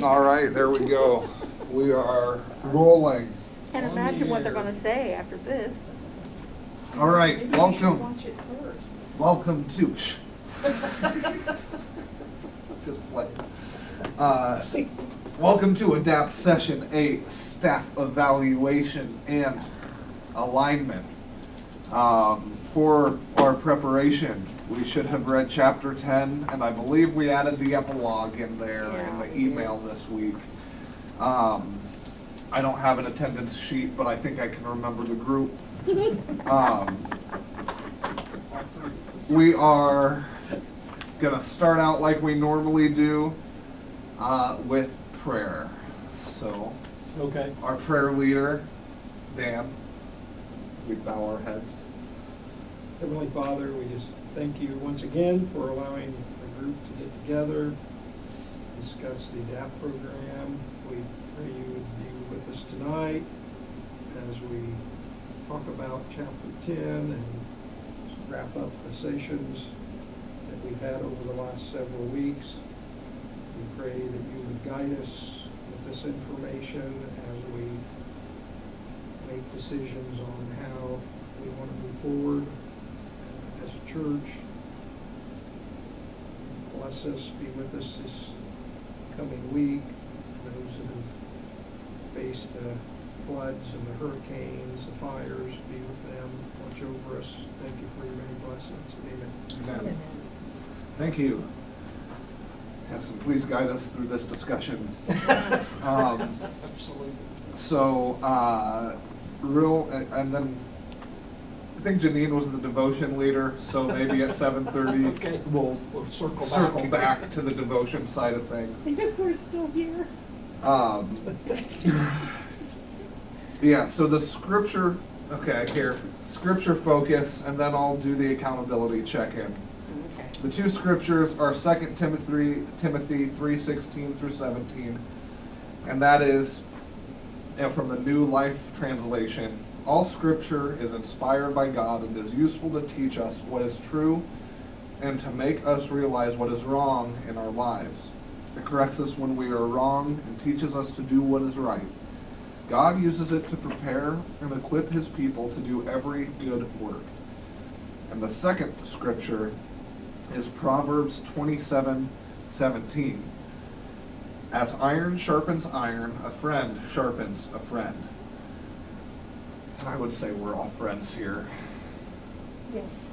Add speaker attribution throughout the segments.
Speaker 1: All right, there we go. We are rolling.
Speaker 2: Can't imagine what they're gonna say after this.
Speaker 1: All right,
Speaker 3: Maybe we should
Speaker 1: welcome.
Speaker 3: watch it first.
Speaker 1: Welcome to. Just play. Welcome to Adapt Session 8, Staff Evaluation and Alignment. For our preparation, we should have read Chapter 10, and I believe we added the epilogue in there in the email this week. I don't have an attendance sheet, but I think I can remember the group. We are gonna start out like we normally do with prayer. So,
Speaker 4: Okay.
Speaker 1: our prayer leader, Dan, we bow our heads.
Speaker 4: Heavenly Father, we just thank you once again for allowing the group to get together, discuss the ADAPT program. We pray you would be with us tonight as we talk about Chapter 10 and wrap up the sessions that we've had over the last several weeks. We pray that you would guide us with this information as we make decisions on how we want to move forward as a church. Bless us, be with us this coming week. Those that have faced the floods and the hurricanes, the fires, be with them, watch over us. Thank you for your many blessings. Amen.
Speaker 1: Amen. Thank you. Yes, and please guide us through this discussion.
Speaker 4: Absolutely.
Speaker 1: So, and then I think Janine was the devotion leader, so maybe at 7:30
Speaker 4: Okay.
Speaker 1: we'll
Speaker 4: We'll circle
Speaker 1: circle
Speaker 4: back.
Speaker 1: back to the devotion side of things.
Speaker 3: If we're still here.
Speaker 1: Yeah, so the scripture, okay, here, scripture focus, and then I'll do the accountability check-in.
Speaker 2: Okay.
Speaker 1: The two scriptures are 2 Timothy 3:16 through 17, and that is from the New Life Translation. All scripture is inspired by God and is useful to teach us what is true and to make us realize what is wrong in our lives. It corrects us when we are wrong and teaches us to do what is right. God uses it to prepare and equip his people to do every good work. And the second scripture is Proverbs 27:17. As iron sharpens iron, a friend sharpens a friend. And I would say we're all friends here.
Speaker 2: Yes.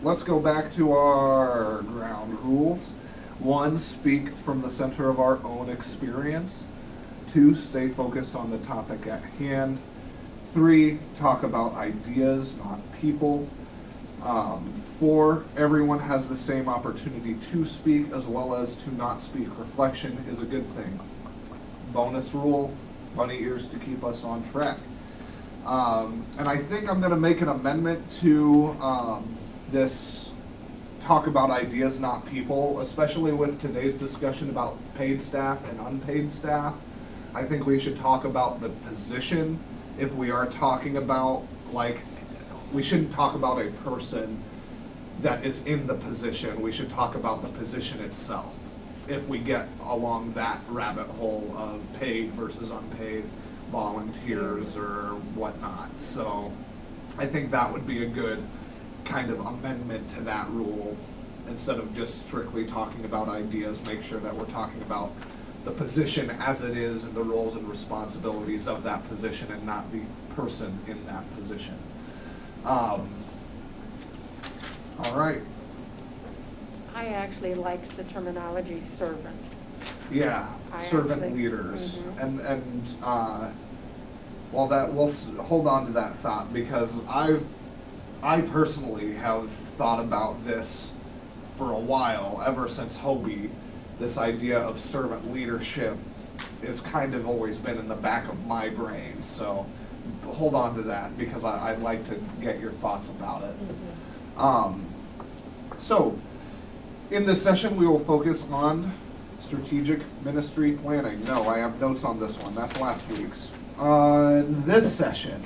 Speaker 1: Let's go back to our ground rules. 1, speak from the center of our own experience. 2, stay focused on the topic at hand. 3, talk about ideas, not people. 4, everyone has the same opportunity to speak as well as to not speak. Reflection is a good thing. Bonus rule, bunny ears to keep us on track. And I think I'm going to make an amendment to this talk about ideas, not people, especially with today's discussion about paid staff and unpaid staff. I think we should talk about the position if we are talking about, like, we shouldn't talk about a person that is in the position. We should talk about the position itself if we get along that rabbit hole of paid versus unpaid volunteers or whatnot. So I think that would be a good kind of amendment to that rule. Instead of just strictly talking about ideas, make sure that we're talking about the position as it is and the roles and responsibilities of that position and not the person in that position. All right.
Speaker 2: I actually like the terminology servant.
Speaker 1: Yeah,
Speaker 2: I
Speaker 1: servant
Speaker 2: actually-
Speaker 1: leaders.
Speaker 2: Mhm.
Speaker 1: And well, that we'll hold on to that thought because I personally have thought about this for a while, ever since Hobie. This idea of servant leadership is kind of always been in the back of my brain. So hold on to that because I'd like to get your thoughts about it. So in this session, we will focus on strategic ministry planning. No, I have notes on this one. That's last week's. In this session,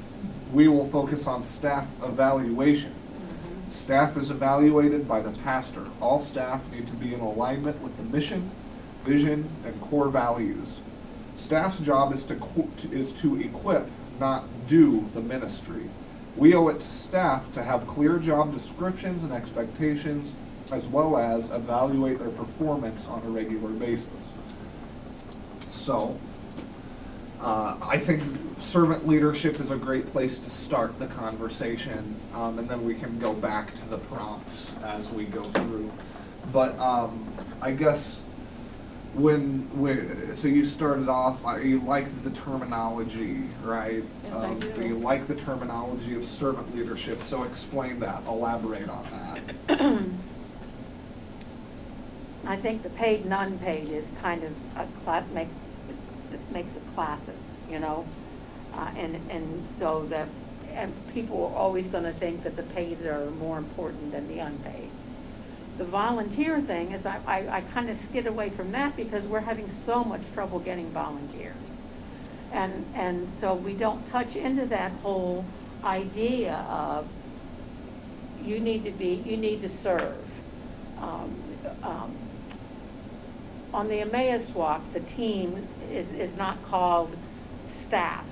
Speaker 1: we will focus on staff evaluation. Staff is evaluated by the pastor. All staff need to be in alignment with the mission, vision, and core values. Staff's job is to equip, not do the ministry. We owe it to staff to have clear job descriptions and expectations, as well as evaluate their performance on a regular basis. So, I think servant leadership is a great place to start the conversation, and then we can go back to the prompts as we go through. But I guess so you started off, you liked the terminology, right?
Speaker 2: Yes, I do.
Speaker 1: You like the terminology of servant leadership, so explain that, elaborate on that.
Speaker 2: I think the paid and unpaid is kind of makes it classes, you know? And so that, and people are always gonna think that the paid are more important than the unpaids. The volunteer thing is, I kind of skid away from that because we're having so much trouble getting volunteers. And so we don't touch into that whole idea of you need to serve. On the Emmaus Walk, the team is not called staff.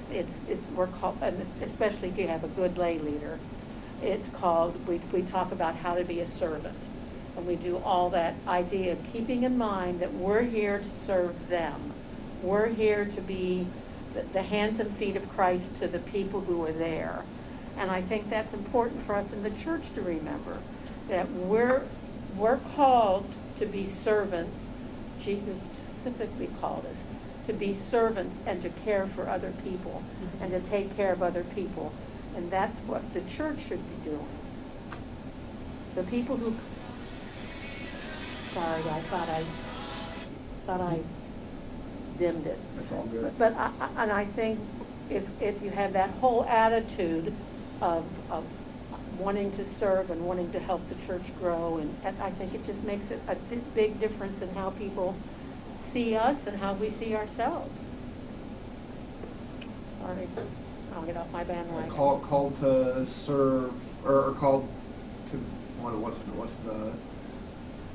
Speaker 2: We're called, and especially if you have a good lay leader, it's called, we talk about how to be a servant. And we do all that idea of keeping in mind that we're here to serve them. We're here to be the hands and feet of Christ to the people who are there. And I think that's important for us in the church to remember, that we're called to be servants. Jesus specifically called us to be servants and to care for other people and to take care of other people. And that's what the church should be doing. The people who, sorry, I thought I dimmed it.
Speaker 1: It's all good.
Speaker 2: But I think if you have that whole attitude of wanting to serve and wanting to help the church grow, and I think it just makes it a big difference in how people see us and how we see ourselves. Sorry, I'll get off my bandwagon.
Speaker 1: Called to serve, or called to, what's the,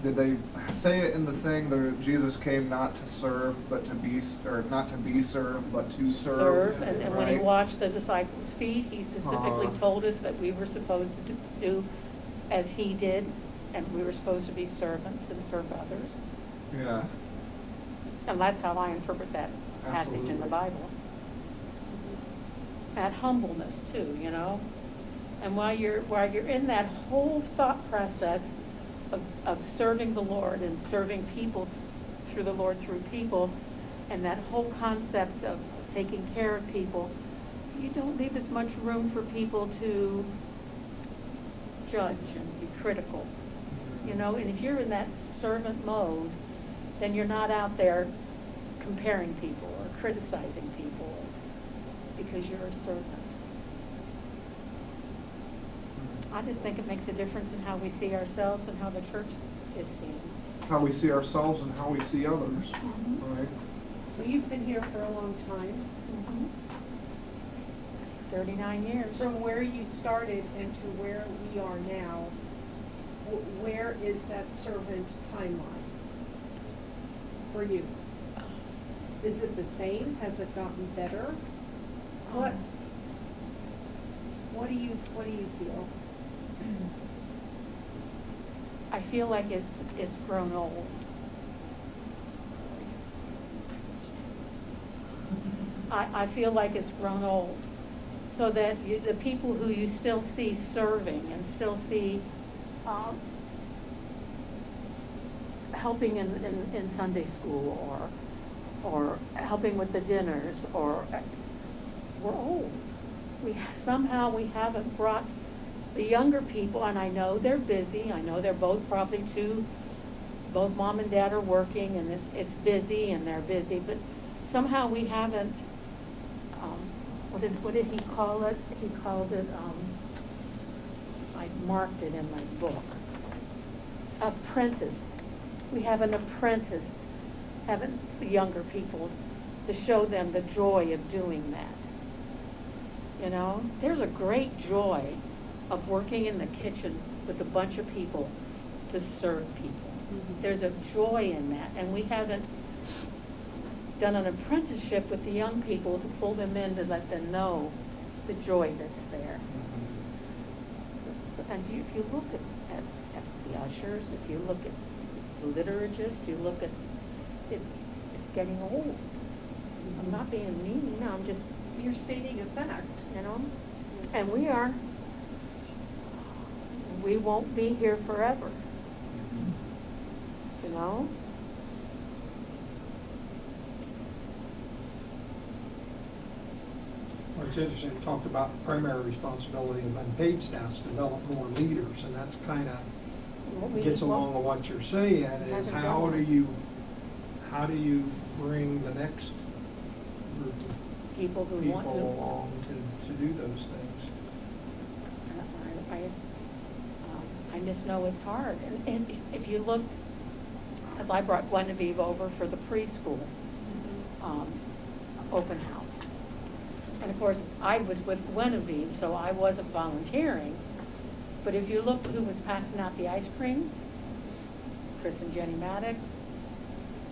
Speaker 1: did they say it in the thing that Jesus came not to serve, but to be, or not to be served, but to serve?
Speaker 2: And when he
Speaker 1: right?
Speaker 2: washed the disciples' feet, he specifically told us that we were supposed to do as he did, and we were supposed to be servants and serve others.
Speaker 1: Yeah.
Speaker 2: And that's how I interpret that passage in
Speaker 1: Absolutely.
Speaker 2: the Bible. That humbleness too, you know? And while you're in that whole thought process of serving the Lord and serving people through the Lord through people, and that whole concept of taking care of people, you don't leave as much room for people to judge and be critical. You know, and if you're in that servant mode, then you're not out there comparing people or criticizing people because you're a servant. I just think it makes a difference in how we see ourselves and how the church is seen.
Speaker 1: How we see ourselves and how we see others,
Speaker 2: Mhm.
Speaker 1: right?
Speaker 3: Well, you've been here for a long time.
Speaker 2: 39 years.
Speaker 3: From where you started and to where we are now, where is that servant timeline for you? Is it the same? Has it gotten better? What do you feel?
Speaker 2: I feel like it's grown old. I feel like it's grown old. So that the people who you still see serving and still see helping in Sunday school or helping with the dinners, or we're old. Somehow we haven't brought the younger people, and I know they're busy. I know they're both both mom and dad are working, and it's busy, and they're busy, but somehow we haven't, what did he call it? He called it, I marked it in my book, apprenticed. We haven't apprenticed, haven't the younger people, to show them the joy of doing that. You know, there's a great joy of working in the kitchen with a bunch of people to serve people.
Speaker 3: Mhm.
Speaker 2: There's a joy in that, and we haven't done an apprenticeship with the young people to pull them in to let them know the joy that's there. And if you look at the ushers, if you look at the liturgists, you look at, it's getting old. I'm not being mean, I'm just,
Speaker 3: You're stating a fact.
Speaker 2: you know, and we won't be here forever, you know?
Speaker 4: Well, it's interesting, we talked about the primary responsibility of unpaid staff to develop more leaders, and that's kind of gets along with what you're saying, is
Speaker 2: Haven't
Speaker 4: how
Speaker 2: done
Speaker 4: do
Speaker 2: that.
Speaker 4: you bring the next group of
Speaker 2: People who
Speaker 4: people
Speaker 2: want to.
Speaker 4: along to do those things?
Speaker 2: I just know it's hard, and if you looked, as I brought Guinevere over for the preschool, open house. And of course, I was with Guinevere, so I wasn't volunteering, but if you look who was passing out the ice cream, Chris and Jenny Maddox,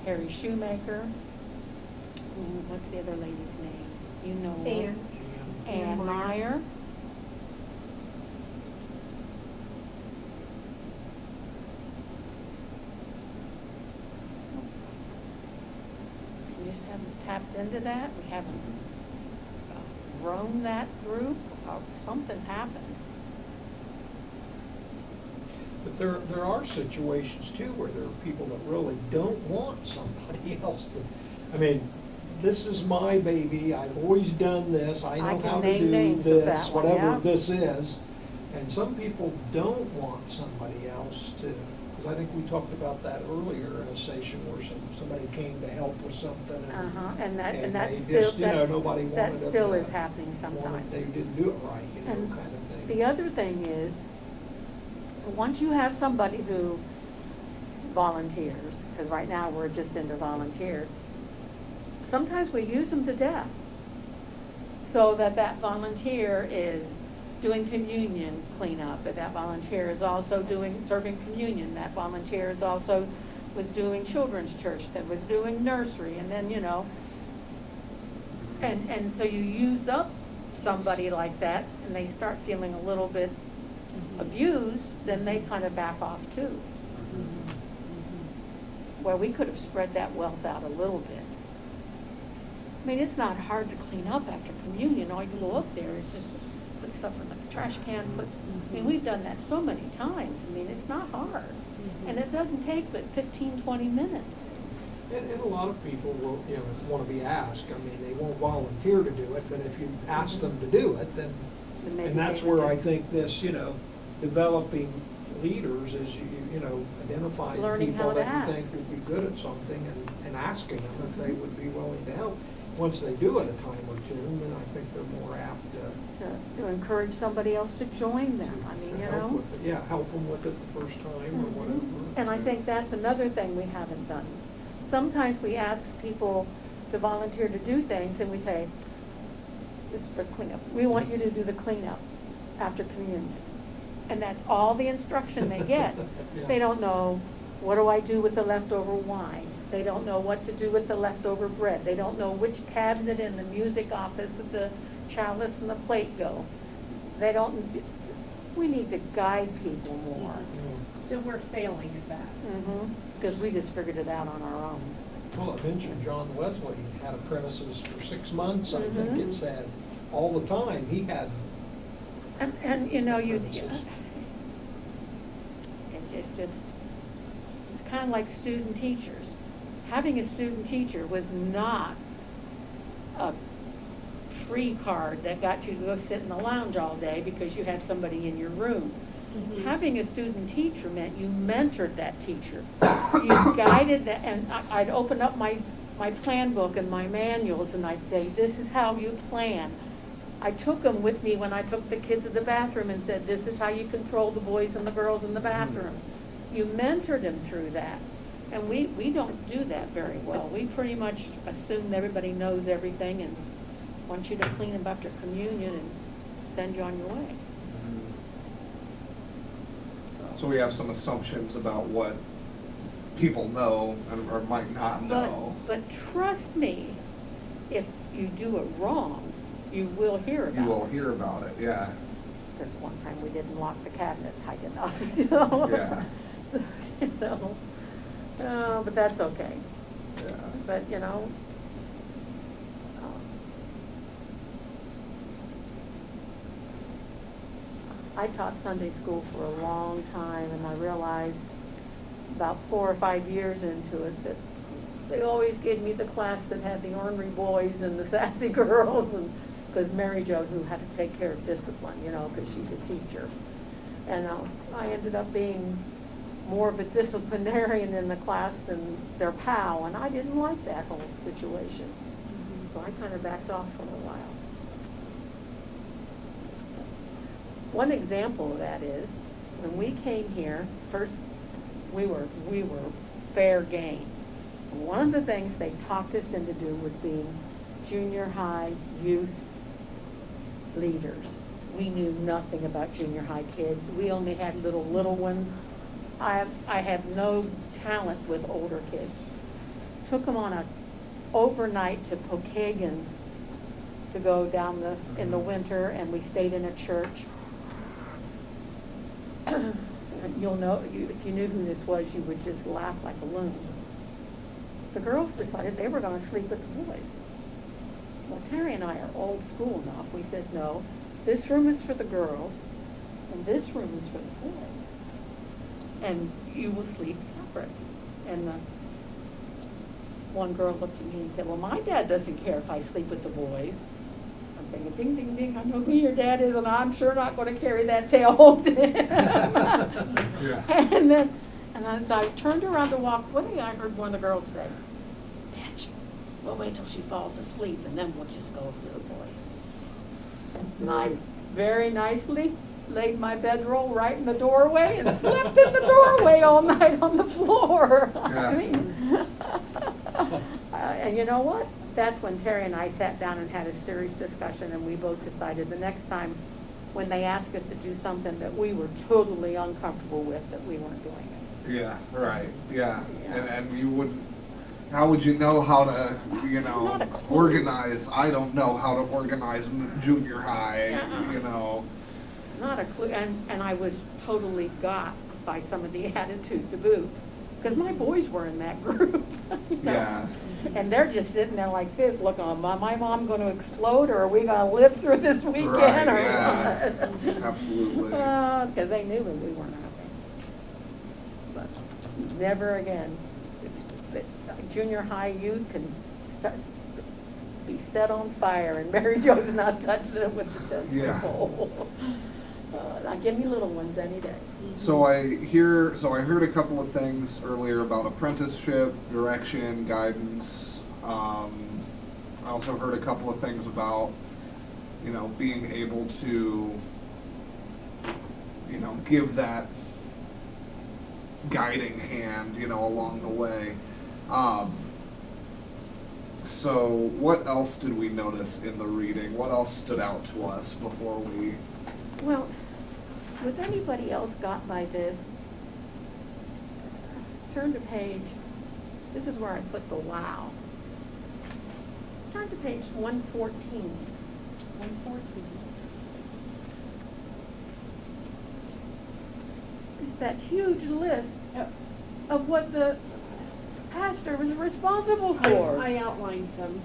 Speaker 2: Harry Shoemaker, what's the other lady's name? You know her. Ann Meyer. We just haven't tapped into that. We haven't grown that group. Something's happened.
Speaker 4: But there are situations too where there are people that really don't want somebody else to, I mean, this is my baby, I've always done this, I
Speaker 2: I
Speaker 4: know
Speaker 2: can
Speaker 4: how to
Speaker 2: name
Speaker 4: do
Speaker 2: names of
Speaker 4: this,
Speaker 2: that one,
Speaker 4: whatever
Speaker 2: yeah.
Speaker 4: this is. And some people don't want somebody else to, because I think we talked about that earlier in a session where somebody came to help with something.
Speaker 2: And
Speaker 4: and
Speaker 2: that's
Speaker 4: they
Speaker 2: still,
Speaker 4: just, you know, nobody
Speaker 2: that
Speaker 4: wanted them
Speaker 2: still
Speaker 4: to-
Speaker 2: is happening sometimes.
Speaker 4: They didn't do it right, you know,
Speaker 2: And
Speaker 4: kind of thing.
Speaker 2: the other thing is, once you have somebody who volunteers, because right now we're just into volunteers, sometimes we use them to death. So that volunteer is doing communion cleanup, and that volunteer is also serving communion, that volunteer is also was doing children's church, that was doing nursery, and then, you know, and so you use up somebody like that, and they start feeling a little bit abused, then they kind of back off too. Where we could have spread that wealth out a little bit. I mean, it's not hard to clean up after communion. All you go up there is just put stuff in the trash can, I mean, we've done that so many times. I mean, it's not hard. And it doesn't take but 15, 20 minutes.
Speaker 4: And a lot of people will, you know, want to be asked. I mean, they won't volunteer to do it, but if you ask them to do it, then,
Speaker 2: Then maybe
Speaker 4: and that's
Speaker 2: they
Speaker 4: where
Speaker 2: would.
Speaker 4: I think this, you know, developing leaders is, you know, identifying
Speaker 2: Learning how
Speaker 4: people
Speaker 2: to
Speaker 4: that you
Speaker 2: ask.
Speaker 4: think would be good at something and asking them if they would be willing to help. Once they do it a time or two, then I think they're more apt
Speaker 2: To encourage somebody else to join them. I mean,
Speaker 4: to
Speaker 2: you
Speaker 4: help
Speaker 2: know.
Speaker 4: with it. Yeah, help them with it the first time or whatever.
Speaker 2: And I think that's another thing we haven't done. Sometimes we ask people to volunteer to do things and we say, this is for cleanup. We want you to do the cleanup after communion. And that's all the instruction they get.
Speaker 4: Yeah.
Speaker 2: They don't know, what do I do with the leftover wine? They don't know what to do with the leftover bread. They don't know which cabinet in the music office the chalice and the plate go. They don't, we need to guide people more.
Speaker 3: So we're failing at that.
Speaker 2: Because we just figured it out on our own.
Speaker 4: Well, I mentioned John Wesley had apprentices for 6 months, I think
Speaker 2: Mhm.
Speaker 4: it said, all the time. He had
Speaker 2: And you know,
Speaker 4: apprentices.
Speaker 2: it's just, it's kind of like student teachers. Having a student teacher was not a free card that got you to go sit in the lounge all day because you had somebody in your room. Having a student teacher meant you mentored that teacher. You guided that, and I'd open up my plan book and my manuals and I'd say, this is how you plan. I took them with me when I took the kids to the bathroom and said, this is how you control the boys and the girls in the bathroom. You mentored them through that. And we don't do that very well. We pretty much assume everybody knows everything and want you to clean them after communion and send you on your way.
Speaker 1: So we have some assumptions about what people know and, or might not know.
Speaker 2: But trust me, if you do it wrong, you will hear about it.
Speaker 1: You will hear about it, yeah.
Speaker 2: Because one time we didn't lock the cabinet tight enough, you know?
Speaker 1: Yeah.
Speaker 2: So, you know, but that's okay.
Speaker 1: Yeah.
Speaker 2: But, you know, I taught Sunday school for a long time, and I realized about 4 or 5 years into it that they always gave me the class that had the ornery boys and the sassy girls, and because Mary Jo, who had to take care of discipline, you know, because she's a teacher. And I ended up being more of a disciplinarian in the class than their pal, and I didn't like that whole situation. So I kind of backed off for a while. One example of that is, when we came here, first, we were fair game. And one of the things they talked us into do was being junior high youth leaders. We knew nothing about junior high kids. We only had little ones. I have no talent with older kids. Took them on a overnight to Pokagon to go down in the winter, and we stayed in a church. You'll know, if you knew who this was, you would just laugh like a loon. The girls decided they were going to sleep with the boys. Well, Terry and I are old school enough. We said, no, this room is for the girls, and this room is for the boys. And you will sleep separate. And one girl looked at me and said, well, my dad doesn't care if I sleep with the boys. I'm thinking, ding, ding, ding, I know who your dad is, and I'm sure not going to carry that tale home to him.
Speaker 1: Yeah.
Speaker 2: And as I turned around to walk away, I heard one of the girls say, bitch, we'll wait till she falls asleep, and then we'll just go to the boys. And I very nicely laid my bedroll right in the doorway and slept in the doorway all night on the floor.
Speaker 1: Yeah.
Speaker 2: I mean, and you know what? That's when Terry and I sat down and had a serious discussion, and we both decided the next time when they asked us to do something that we were totally uncomfortable with, that we weren't doing it.
Speaker 1: Yeah, right, yeah.
Speaker 2: Yeah.
Speaker 1: And you wouldn't, how would you know how to, you know,
Speaker 2: Not a clue.
Speaker 1: organize? I don't know how to organize junior high, you know.
Speaker 2: Not a clue, and I was totally got by some of the attitude to boot, because my boys were in that group. You know?
Speaker 1: Yeah.
Speaker 2: And they're just sitting there like this, looking, my mom going to explode, or are we going to live through this weekend?
Speaker 1: Right,
Speaker 2: or
Speaker 1: yeah.
Speaker 2: what?
Speaker 1: Absolutely.
Speaker 2: Because they knew that we weren't happy. But never again. Junior high youth can be set on fire, and Mary Jo's not touching it with the test
Speaker 1: Yeah.
Speaker 2: pole. Now give me little ones any day.
Speaker 1: So I heard a couple of things earlier about apprenticeship, direction, guidance. I also heard a couple of things about, you know, being able to, you know, give that guiding hand, you know, along the way. So what else did we notice in the reading? What else stood out to us before we?
Speaker 2: Well, was anybody else got by this? Turn to page, this is where I put the wow. Turn to page 114. 114. It's that huge list of what the pastor was responsible for.
Speaker 3: I outlined them.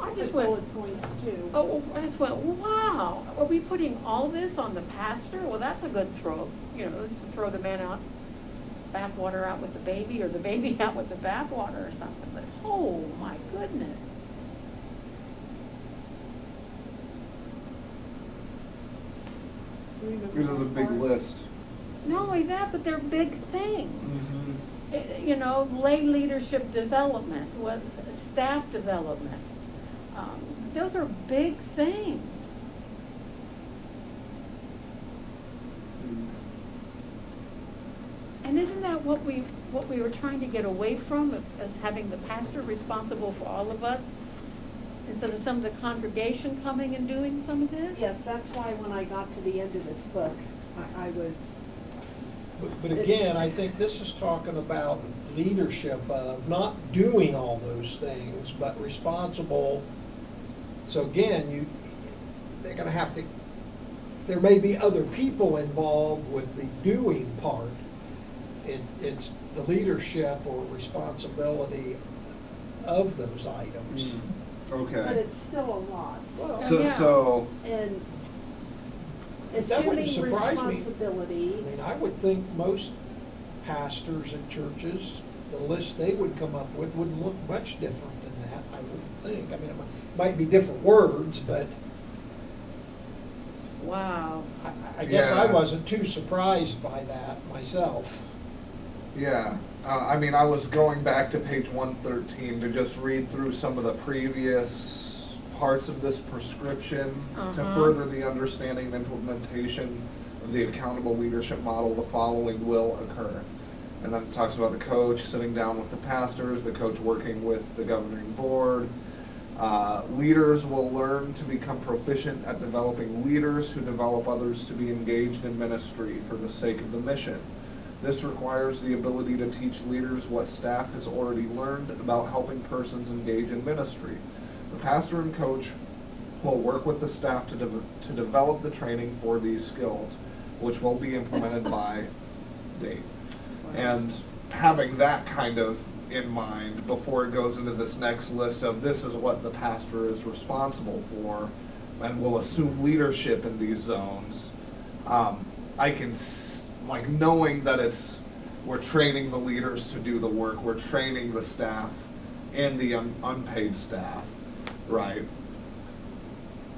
Speaker 2: I just
Speaker 3: put
Speaker 2: went,
Speaker 3: bullet points too.
Speaker 2: oh, I just went, wow, are we putting all this on the pastor? Well, that's a good throw, you know, it's to throw the man out, bathwater out with the baby, or the baby out with the bathwater or something, but oh my goodness.
Speaker 1: It is a big list.
Speaker 2: Not only that, but they're big things.
Speaker 1: Mm-hmm.
Speaker 2: You know, lay leadership development, staff development. Those are big things. And isn't that what we were trying to get away from, as having the pastor responsible for all of us, instead of some of the congregation coming and doing some of this?
Speaker 3: Yes, that's why when I got to the end of this book, I was
Speaker 4: But again, I think this is talking about leadership of not doing all those things, but responsible. So again, they're gonna have to, there may be other people involved with the doing part. It's the leadership or responsibility of those items.
Speaker 3: But
Speaker 1: Okay.
Speaker 3: it's still a lot.
Speaker 4: Well,
Speaker 1: So,
Speaker 2: Yeah.
Speaker 1: so,
Speaker 3: And
Speaker 4: That wouldn't
Speaker 3: assuming
Speaker 4: surprise me.
Speaker 3: responsibility,
Speaker 4: I mean, I would think most pastors at churches, the list they would come up with wouldn't look much different than that, I would think. I mean, it might be different words, but
Speaker 2: Wow.
Speaker 4: I guess I
Speaker 1: Yeah.
Speaker 4: wasn't too surprised by that myself.
Speaker 1: yeah, I mean, I was going back to page 113 to just read through some of the previous parts of this prescription to
Speaker 2: Uh-huh.
Speaker 1: further the understanding and implementation of the accountable leadership model. The following will occur. And then it talks about the coach sitting down with the pastors, the coach working with the governing board. Leaders will learn to become proficient at developing leaders who develop others to be engaged in ministry for the sake of the mission. This requires the ability to teach leaders what staff has already learned about helping persons engage in ministry. The pastor and coach will work with the staff to develop the training for these skills, which will be implemented by date. And having that kind of in mind before it goes into this next list of this is what the pastor is responsible for and will assume leadership in these zones, I can, like, knowing that we're training the leaders to do the work, we're training the staff and the unpaid staff, right?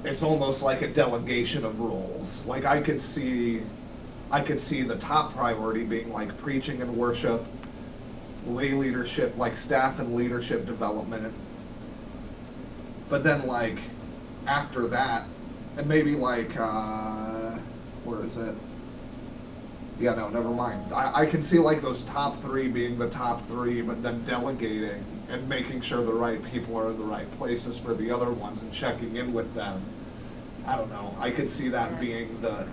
Speaker 1: It's almost like a delegation of roles. Like, I could see the top priority being like preaching and worship, lay leadership, like staff and leadership development. But then, like, after that, and maybe like, where is it? Yeah, no, never mind. I can see like those top three being the top three, but then delegating and making sure the right people are in the right places for the other ones and checking in with them. I don't know. I could see that being the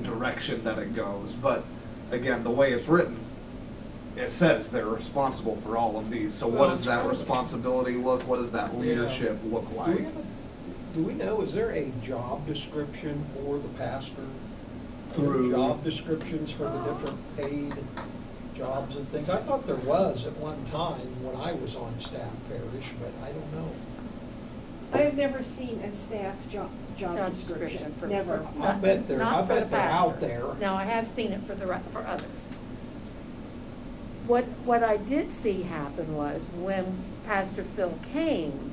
Speaker 1: direction that it goes. But again, the way it's written, it says they're responsible for all of these. So what does that responsibility look? What does that leadership look like?
Speaker 4: Do we know, is there a job description for the pastor?
Speaker 1: Through-
Speaker 4: Job descriptions for the different paid jobs and things? I thought there was at one time when I was on staff parish, but I don't know.
Speaker 3: I have never seen a staff job
Speaker 2: Job
Speaker 3: description,
Speaker 2: description for-
Speaker 3: never.
Speaker 4: I bet they're
Speaker 2: Not for the
Speaker 4: out
Speaker 2: pastor.
Speaker 4: there.
Speaker 2: No, I have seen it for others. What I did see happen was when Pastor Phil came,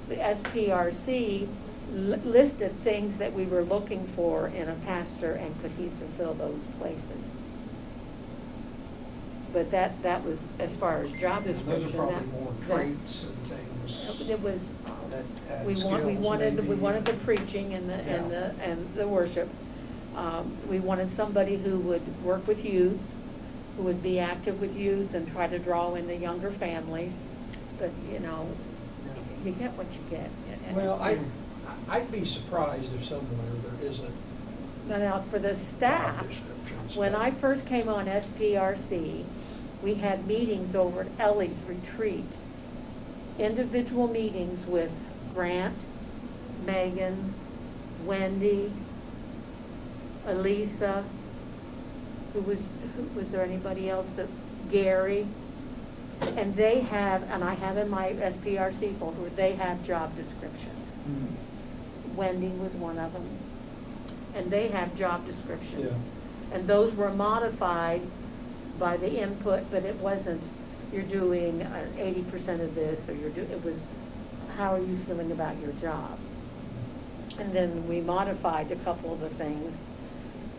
Speaker 2: the SPRC listed things that we were looking for in a pastor, and could he fulfill those places? But that was, as far as job
Speaker 4: Those
Speaker 2: description,
Speaker 4: are probably more
Speaker 2: that,
Speaker 4: traits and things.
Speaker 2: it was,
Speaker 4: that add
Speaker 2: we
Speaker 4: skills,
Speaker 2: wanted the
Speaker 4: maybe.
Speaker 2: preaching and
Speaker 4: Yeah.
Speaker 2: the worship. We wanted somebody who would work with youth, who would be active with youth and try to draw in the younger families. But, you know, you get what you get. And-
Speaker 4: Well, I'd be surprised if somewhere there isn't
Speaker 2: Now, for the staff,
Speaker 4: job descriptions.
Speaker 2: when
Speaker 4: but-
Speaker 2: I first came on SPRC, we had meetings over at Ellie's Retreat. Individual meetings with Grant, Megan, Wendy, Elisa, was there anybody else that, Gary? And they have, and I have in my SPRC folder, they have job descriptions. Wendy was one of them. And they have job descriptions.
Speaker 4: Yeah.
Speaker 2: And those were modified by the input, but it wasn't, you're doing 80% of this, or it was, how are you feeling about your job? And then we modified a couple of the things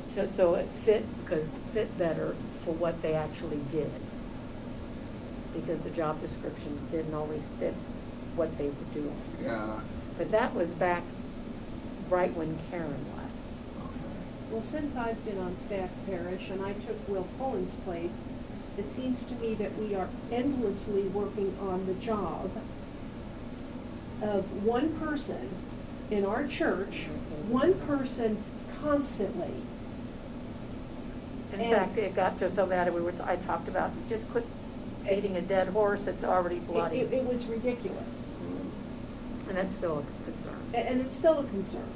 Speaker 2: so it fit better for what they actually did. Because the job descriptions didn't always fit what they were doing.
Speaker 1: Yeah.
Speaker 2: But that was back right when Karen left.
Speaker 3: Well, since I've been on staff parish and I took Will Cullen's place, it seems to me that we are endlessly working on the job of one person in our church, one person constantly.
Speaker 2: In
Speaker 3: And-
Speaker 2: fact, it got to so bad, I talked about, just quit beating a dead horse, it's already bloody.
Speaker 3: It was ridiculous.
Speaker 2: And that's still a concern.
Speaker 3: And it's still a concern.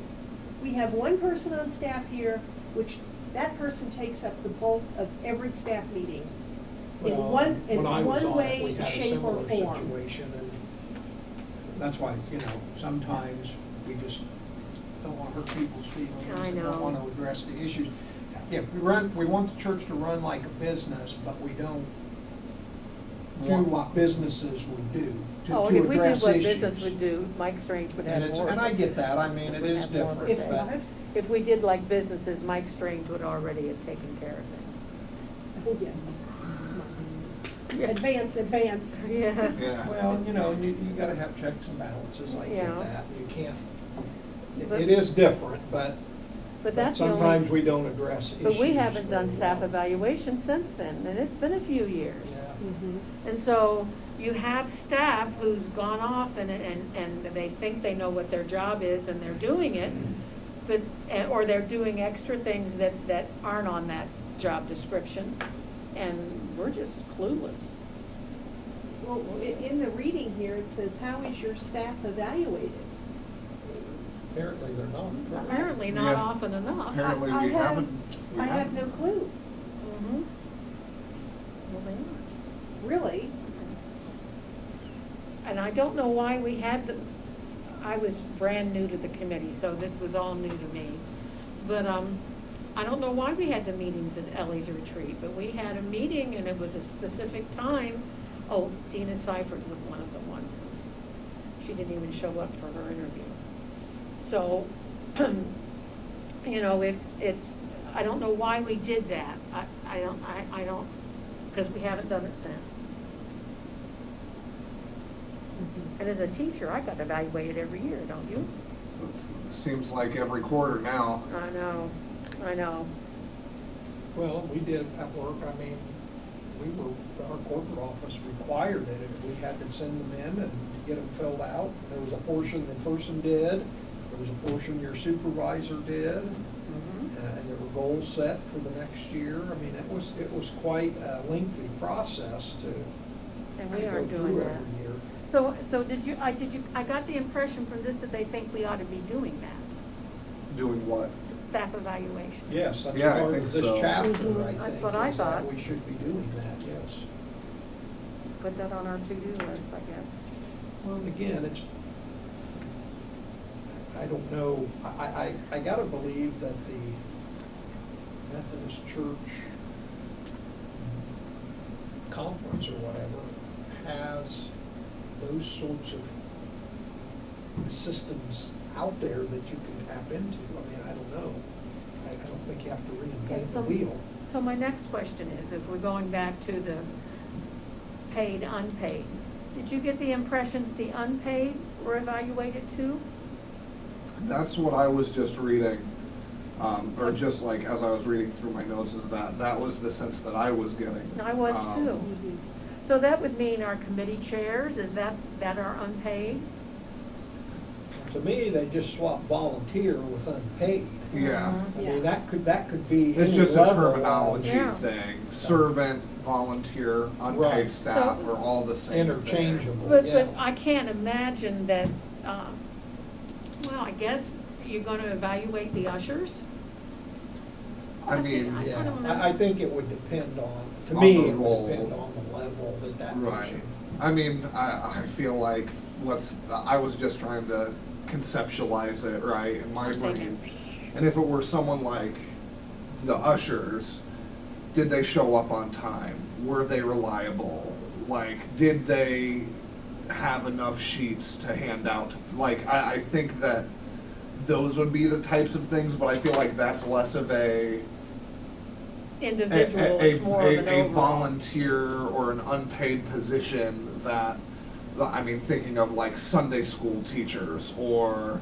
Speaker 3: We have one person on staff here, which that person takes up the bulk of every staff meeting in
Speaker 4: Well,
Speaker 3: one
Speaker 4: when I was on it, we
Speaker 3: way,
Speaker 4: had a
Speaker 3: shape, or
Speaker 4: similar
Speaker 3: form.
Speaker 4: situation, and that's why, sometimes we just don't want to hurt people's feelings.
Speaker 2: I
Speaker 4: and
Speaker 2: know.
Speaker 4: Don't want to address the issues. Yeah, we want the church to run like a business, but we don't do what businesses would do to
Speaker 2: Oh, and if we did
Speaker 4: address
Speaker 2: what
Speaker 4: issues.
Speaker 2: business would do, Mike Strange would
Speaker 4: And
Speaker 2: have
Speaker 4: it's,
Speaker 2: more.
Speaker 4: and I get that, I mean, it
Speaker 2: Would
Speaker 4: is
Speaker 2: have more of a
Speaker 4: different,
Speaker 2: say.
Speaker 3: If
Speaker 4: but.
Speaker 3: what?
Speaker 2: If we did like businesses, Mike Strange would already have taken care of things.
Speaker 3: Oh, yes.
Speaker 2: Yeah.
Speaker 3: Advance.
Speaker 2: Yeah.
Speaker 1: Yeah.
Speaker 4: Well, you gotta have checks and balances, I
Speaker 2: Yeah.
Speaker 4: get that, you can't,
Speaker 2: But-
Speaker 4: it is different, but
Speaker 2: But that's the only.
Speaker 4: sometimes we don't address issues.
Speaker 2: But we haven't done
Speaker 4: very
Speaker 2: staff
Speaker 4: well.
Speaker 2: evaluation since then, and it's been a few years.
Speaker 4: Yeah.
Speaker 3: Mhm.
Speaker 2: And so you have staff who's gone off and they think they know what their job is and they're doing it, but, or they're doing extra things that aren't on that job description, and we're just clueless.
Speaker 3: Well, in the reading here, it says, how is your staff evaluated?
Speaker 4: Apparently they're not.
Speaker 2: Apparently not
Speaker 1: Yeah.
Speaker 2: often enough.
Speaker 1: Apparently
Speaker 3: I
Speaker 1: we
Speaker 3: have-
Speaker 1: haven't. we
Speaker 3: I have
Speaker 1: haven't.
Speaker 3: no clue,
Speaker 2: Mhm. Well, they are.
Speaker 3: really.
Speaker 2: And I don't know why we had I was brand new to the committee, so this was all new to me. But, I don't know why we had the meetings at Ellie's retreat, but we had a meeting and it was a specific time. Oh, Dina Seifert was one of the ones. She didn't even show up for her interview. So, it's, I don't know why we did that. I don't, because we haven't done it since. And as a teacher, I got evaluated every year, don't you?
Speaker 1: Seems like every quarter now.
Speaker 2: I know.
Speaker 4: Well, we did at work, I mean, our corporate office required it, and we had to send them in and get them filled out. There was a portion the person did, there was a portion your supervisor did, and there were goals set for the next year. I mean, it was quite a lengthy process to
Speaker 2: And we
Speaker 4: go
Speaker 2: aren't doing
Speaker 4: through
Speaker 2: that.
Speaker 4: every year.
Speaker 2: So I got the impression from this that they think we ought to be doing that,
Speaker 1: Doing what?
Speaker 2: staff evaluation.
Speaker 4: Yes, that's
Speaker 1: Yeah, I
Speaker 4: part
Speaker 1: think
Speaker 4: of this
Speaker 1: so.
Speaker 4: chapter,
Speaker 2: Mhm.
Speaker 4: I
Speaker 2: That's
Speaker 4: think,
Speaker 2: what I
Speaker 4: is that
Speaker 2: thought.
Speaker 4: we should be doing that, yes.
Speaker 2: Put that on our to-do list, I guess.
Speaker 4: Well, and again, it's, I don't know, I gotta believe that the Methodist Church conference or whatever has those sorts of systems out there that you can tap into. I mean, I don't know. I don't think you have to
Speaker 2: Okay,
Speaker 4: reinvent the
Speaker 2: so-
Speaker 4: wheel.
Speaker 2: So my next question is, if we're going back to the paid, unpaid, did you get the impression that the unpaid were evaluated too?
Speaker 1: That's what I was just reading, or just like as I was reading through my notes, is that was the sense that I was getting.
Speaker 2: I was too.
Speaker 3: Mhm.
Speaker 2: So that would mean our committee chairs, is that are unpaid?
Speaker 4: To me, they just swap volunteer with unpaid.
Speaker 1: Yeah.
Speaker 4: I
Speaker 3: Yeah.
Speaker 4: mean, that could be
Speaker 1: It's
Speaker 4: any
Speaker 1: just a
Speaker 4: level of-
Speaker 1: terminology
Speaker 2: Yeah.
Speaker 1: thing. Servant, volunteer, unpaid
Speaker 4: Right.
Speaker 1: staff
Speaker 2: So-
Speaker 1: are all the same thing.
Speaker 4: Interchangeable,
Speaker 2: But
Speaker 4: yeah.
Speaker 2: I can't imagine that, well, I guess you're gonna evaluate the ushers?
Speaker 1: I
Speaker 2: That's it.
Speaker 1: mean,
Speaker 2: I
Speaker 4: Yeah,
Speaker 2: don't know.
Speaker 4: I think it would depend on, to
Speaker 1: On
Speaker 4: me,
Speaker 1: the
Speaker 4: it
Speaker 1: role.
Speaker 4: would depend on the level that
Speaker 1: Right.
Speaker 4: person.
Speaker 1: I mean, I feel like I was just trying to conceptualize it, right, in my brain. And if it were someone like the ushers, did they show up on time? Were they reliable? Like, did they have enough sheets to hand out? Like, I think that those would be the types of things, but I feel like that's less of a
Speaker 2: Individual, it's more of an
Speaker 1: a
Speaker 2: overall.
Speaker 1: volunteer or an unpaid position that, I mean, thinking of like Sunday school teachers or,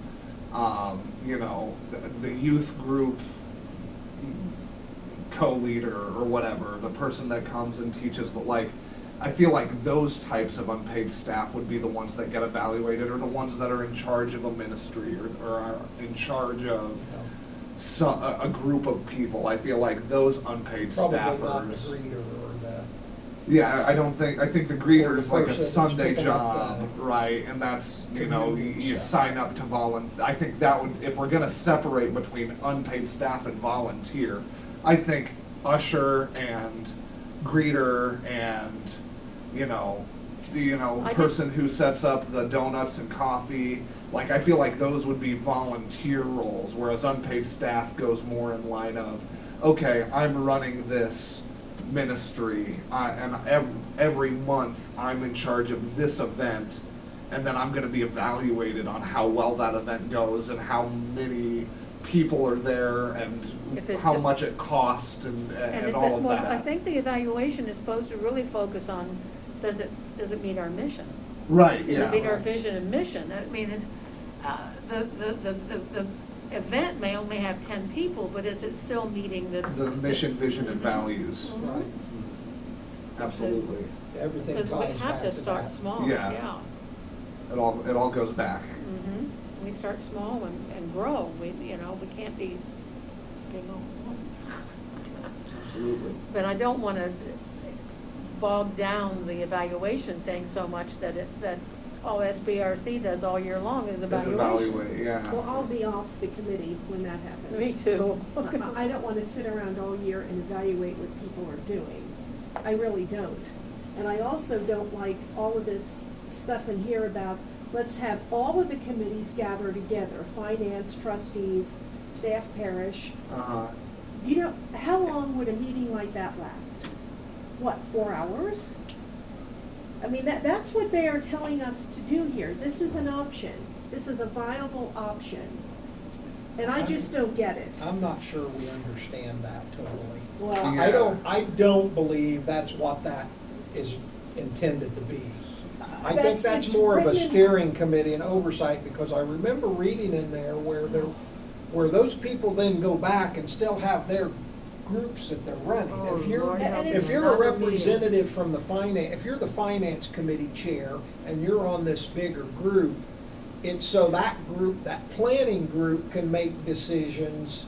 Speaker 1: the youth group co-leader or whatever, the person that comes and teaches, I feel like those types of unpaid staff would be the ones that get evaluated, or the ones that are in charge of a ministry or are in charge of a group of people. I feel like those unpaid
Speaker 5: Probably not the
Speaker 1: staffers.
Speaker 5: greeter or the.
Speaker 1: Yeah, I think the greeter is like a
Speaker 5: person that's
Speaker 1: Sunday
Speaker 5: picking up
Speaker 1: job, right? And that's, you know,
Speaker 5: community
Speaker 1: you
Speaker 5: stuff.
Speaker 1: sign up to volunteer. I think that would, if we're gonna separate between unpaid staff and volunteer, I think usher and greeter and, you know,
Speaker 2: I just-
Speaker 1: person who sets up the donuts and coffee, like, I feel like those would be volunteer roles, whereas unpaid staff goes more in line of, okay, I'm running this ministry, and every month I'm in charge of this event, and then I'm gonna be evaluated on how well that event goes and how many people are there and
Speaker 2: If it's
Speaker 1: how
Speaker 2: the-
Speaker 1: much it costs and all of
Speaker 2: well,
Speaker 1: that.
Speaker 2: I think the evaluation is supposed to really focus on, does it meet our mission?
Speaker 1: Right,
Speaker 2: Does
Speaker 1: yeah.
Speaker 2: it meet our vision and mission? I mean, it's, the event may only have 10 people, but is it still meeting the?
Speaker 1: The mission, vision, and values.
Speaker 2: Mhm.
Speaker 5: Right.
Speaker 1: Absolutely.
Speaker 5: Everything ties
Speaker 2: Because
Speaker 5: back
Speaker 2: we have to start
Speaker 5: that.
Speaker 2: small,
Speaker 1: Yeah.
Speaker 2: yeah.
Speaker 1: It all goes back.
Speaker 2: We start small and grow. We can't be big old ones.
Speaker 1: Absolutely.
Speaker 2: But I don't want to bog down the evaluation thing so much that all SBRC does all year long is
Speaker 1: Let's
Speaker 2: evaluations.
Speaker 1: evaluate, yeah.
Speaker 3: Well, I'll be off the committee when that happens.
Speaker 2: Me too.
Speaker 3: I don't want to sit around all year and evaluate what people are doing. I really don't. And I also don't like all of this stuff in here about, let's have all of the committees gather together, finance, trustees, staff parish.
Speaker 1: Uh-huh.
Speaker 3: You know, how long would a meeting like that last? What, 4 hours? I mean, that's what they are telling us to do here. This is an option. This is a viable option. And I just don't get it.
Speaker 5: I'm not sure we understand that totally.
Speaker 3: Well,
Speaker 1: Yeah.
Speaker 5: I don't believe that's what that is intended to be. I think that's
Speaker 3: it's
Speaker 5: more of a
Speaker 3: written-
Speaker 5: steering committee and oversight, because I remember reading in there where those people then go back and still have their groups that they're running.
Speaker 2: Oh,
Speaker 5: If you're,
Speaker 2: Lord,
Speaker 3: help
Speaker 5: if
Speaker 3: me.
Speaker 5: you're a
Speaker 2: Another meeting.
Speaker 5: representative from the finance, if you're the finance committee chair and you're on this bigger group, it's so that group, that planning group can make decisions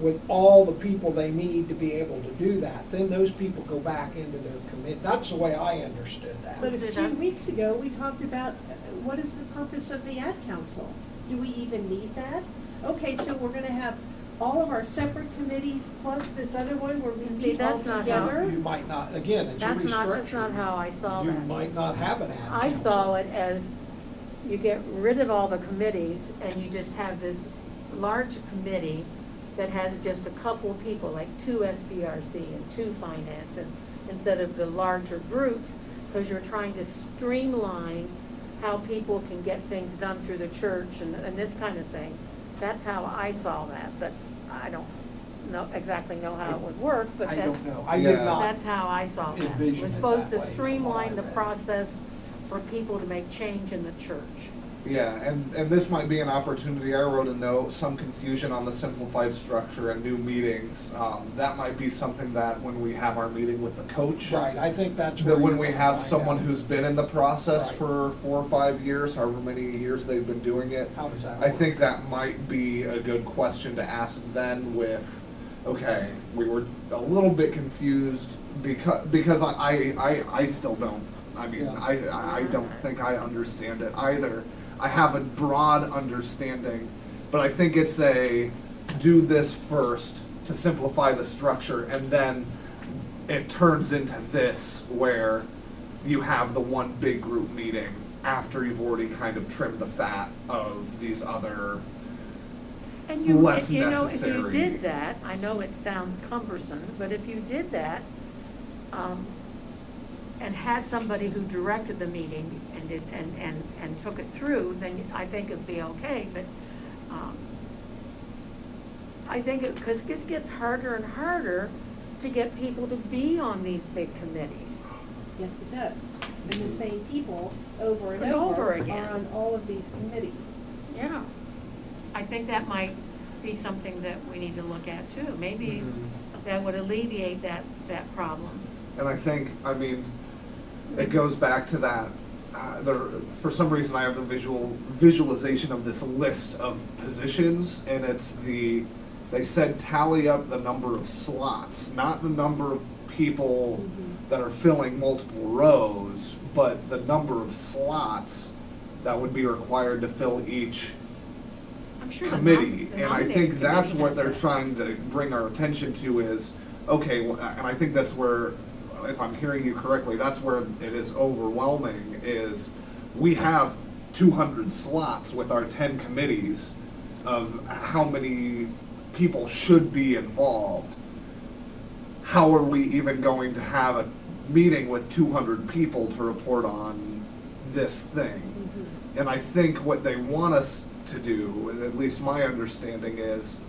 Speaker 5: with all the people they need to be able to do that. Then those people go back into their commit. That's the way I understood that.
Speaker 3: But a few weeks ago, we talked about what is the purpose of the ad council? Do we even need that? Okay, so we're gonna have all of our separate committees plus this other one where we
Speaker 2: See,
Speaker 3: meet all
Speaker 2: that's not how-
Speaker 3: together?
Speaker 5: You might not, again, it's a restructure.
Speaker 2: That's not how I saw
Speaker 5: You
Speaker 2: that.
Speaker 5: might not have an ad
Speaker 2: I
Speaker 5: council.
Speaker 2: saw it as you get rid of all the committees and you just have this large committee that has just a couple of people, like 2 SBRC and 2 finance, and instead of the larger groups, because you're trying to streamline how people can get things done through the church and this kind of thing. That's how I saw that, but I don't exactly know how it would work, but
Speaker 5: I
Speaker 2: that's.
Speaker 5: don't know. I did
Speaker 1: Yeah.
Speaker 5: not.
Speaker 2: That's how I saw that.
Speaker 5: envision
Speaker 2: We're
Speaker 5: it
Speaker 2: supposed
Speaker 5: that
Speaker 2: to
Speaker 5: way from
Speaker 2: streamline the
Speaker 5: what I read.
Speaker 2: process for people to make change in the church.
Speaker 1: Yeah, and this might be an opportunity. I wrote a note, some confusion on the simplified structure and new meetings. That might be something that when we have our meeting with the coach,
Speaker 5: Right, I think that's where
Speaker 1: that when
Speaker 5: you're
Speaker 1: we
Speaker 5: gonna
Speaker 1: have
Speaker 5: find
Speaker 1: someone
Speaker 5: out.
Speaker 1: who's been in the process
Speaker 5: Right.
Speaker 1: for 4 or 5 years, however many years they've been doing it,
Speaker 5: How does that
Speaker 1: I
Speaker 5: work?
Speaker 1: think that might be a good question to ask then with, okay, we were a little bit confused because I still don't. I mean,
Speaker 5: Yeah.
Speaker 1: I don't think I understand it either. I have a broad understanding, but I think it's a do this first to simplify the structure, and then it turns into this where you have the one big group meeting after you've already kind of trimmed the fat of these other.
Speaker 2: And you,
Speaker 1: Less
Speaker 2: if you know, if
Speaker 1: necessary.
Speaker 2: you did that, I know it sounds cumbersome, but if you did that, and had somebody who directed the meeting and did, and took it through, then I think it'd be okay, but, I think because this gets harder and harder to get people to be on these big committees.
Speaker 3: Yes, it does. And the same people over and
Speaker 2: And over
Speaker 3: over
Speaker 2: again.
Speaker 3: are on all of these committees.
Speaker 2: Yeah. I think that might be something that we need to look at too. Maybe that would alleviate that problem.
Speaker 1: And I think, I mean, it goes back to that. For some reason, I have the visualization of this list of positions, and it's the They said tally up the number of slots, not the number of people that are filling multiple rows, but the number of slots that would be required to fill each
Speaker 2: I'm sure
Speaker 1: committee.
Speaker 2: the
Speaker 1: And I
Speaker 2: nominating
Speaker 1: think that's
Speaker 2: committee
Speaker 1: what
Speaker 2: has
Speaker 1: they're
Speaker 2: that.
Speaker 1: trying to bring our attention to is, okay, and I think that's where, if I'm hearing you correctly, that's where it is overwhelming, is we have 200 slots with our 10 committees of how many people should be involved. How are we even going to have a meeting with 200 people to report on this thing? And I think what they want us to do, at least my understanding is,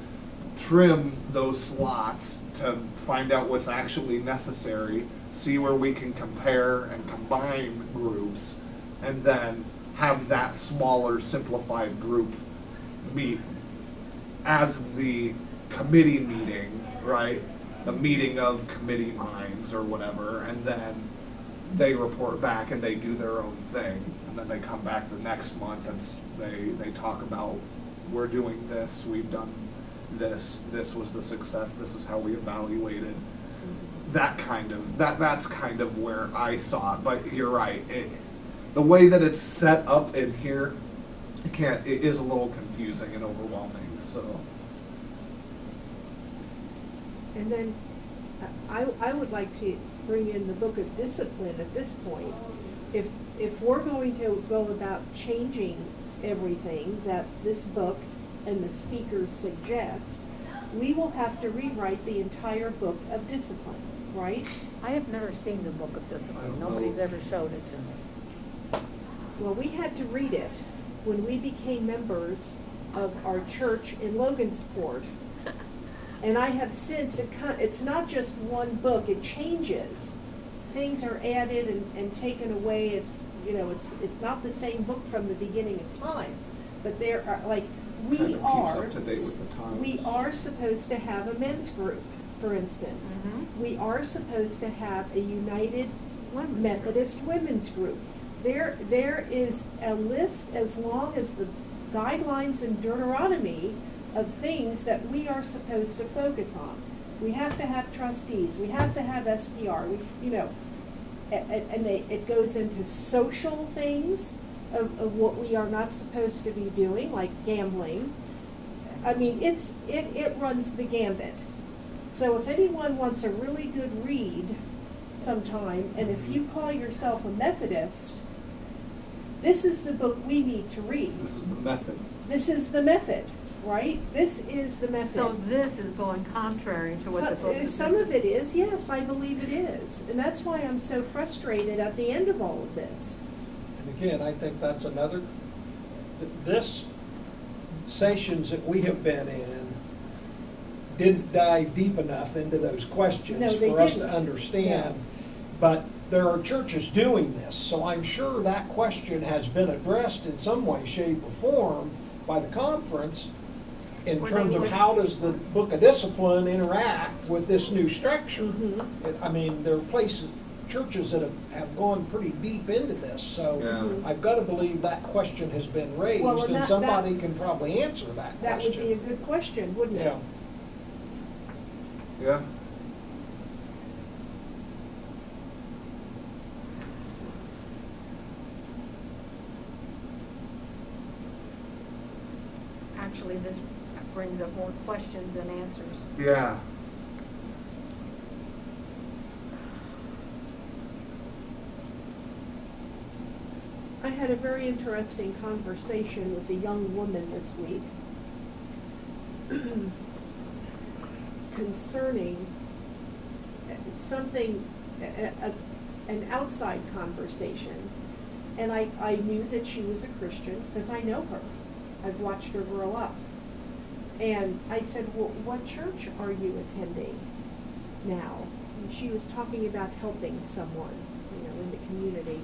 Speaker 1: trim those slots to find out what's actually necessary, see where we can compare and combine groups, and then have that smaller, simplified group meet as the committee meeting, right? The meeting of committee minds or whatever, and then they report back and they do their own thing, and then they come back the next month and they talk about, we're doing this, we've done this, this was the success, this is how we evaluated. That kind of, that's kind of where I saw it, but you're right, the way that it's set up in here, it is a little confusing and overwhelming, so.
Speaker 3: And then I would like to bring in the Book of Discipline at this point. If we're going to go about changing everything that this book and the speakers suggest, we will have to rewrite the entire Book of Discipline, right?
Speaker 2: I have never seen the Book of
Speaker 1: I
Speaker 2: Discipline.
Speaker 1: don't
Speaker 2: Nobody's
Speaker 1: know.
Speaker 2: ever showed it to me.
Speaker 3: Well, we had to read it when we became members of our church in Logansport. And I have since, it's not just one book, it changes. Things are added and taken away. It's, it's not the same book from the beginning of time. But there are, like,
Speaker 1: Kind of keeps
Speaker 3: are
Speaker 1: up to date with the times.
Speaker 3: we are supposed to have a men's group, for instance.
Speaker 2: Mhm.
Speaker 3: We are supposed to have a United
Speaker 2: Women's
Speaker 3: Methodist women's group. There is a list as long as the guidelines in Deuteronomy of things that we are supposed to focus on. We have to have trustees, we have to have SPR, it goes into social things of what we are not supposed to be doing, like gambling. I mean, it runs the gambit. So if anyone wants a really good read sometime, and if you call yourself a Methodist, this is the book we need to read.
Speaker 1: This is the method.
Speaker 3: This is the method, right? This is the method.
Speaker 2: So this is going contrary to what the Book of
Speaker 3: Some of
Speaker 2: Discipline.
Speaker 3: it is, yes, I believe it is. And that's why I'm so frustrated at the end of all of this.
Speaker 5: And again, I think that's another, this sessions that we have been in didn't dive deep enough into those questions
Speaker 3: No, they
Speaker 5: for us to
Speaker 3: didn't.
Speaker 5: understand.
Speaker 3: No.
Speaker 5: But there are churches doing this, so I'm sure that question has been addressed in some way, shape, or form by the conference in
Speaker 2: When
Speaker 5: terms
Speaker 2: they
Speaker 5: of
Speaker 2: would-
Speaker 5: how does the Book of Discipline interact with this new structure.
Speaker 3: Mhm.
Speaker 5: I mean, there are places, churches that have gone pretty deep into this, so
Speaker 1: Yeah.
Speaker 5: I've got to believe that question has been raised,
Speaker 3: Well, and
Speaker 5: and
Speaker 3: that-
Speaker 5: somebody can probably answer that
Speaker 3: That would be a
Speaker 5: question.
Speaker 3: good question, wouldn't it?
Speaker 5: Yeah.
Speaker 1: Yeah.
Speaker 2: Actually, this brings up more questions than answers.
Speaker 1: Yeah.
Speaker 3: I had a very interesting conversation with a young woman this week concerning something, an outside conversation. And I knew that she was a Christian because I know her. I've watched her grow up. And I said, well, what church are you attending now? And she was talking about helping someone, in the community.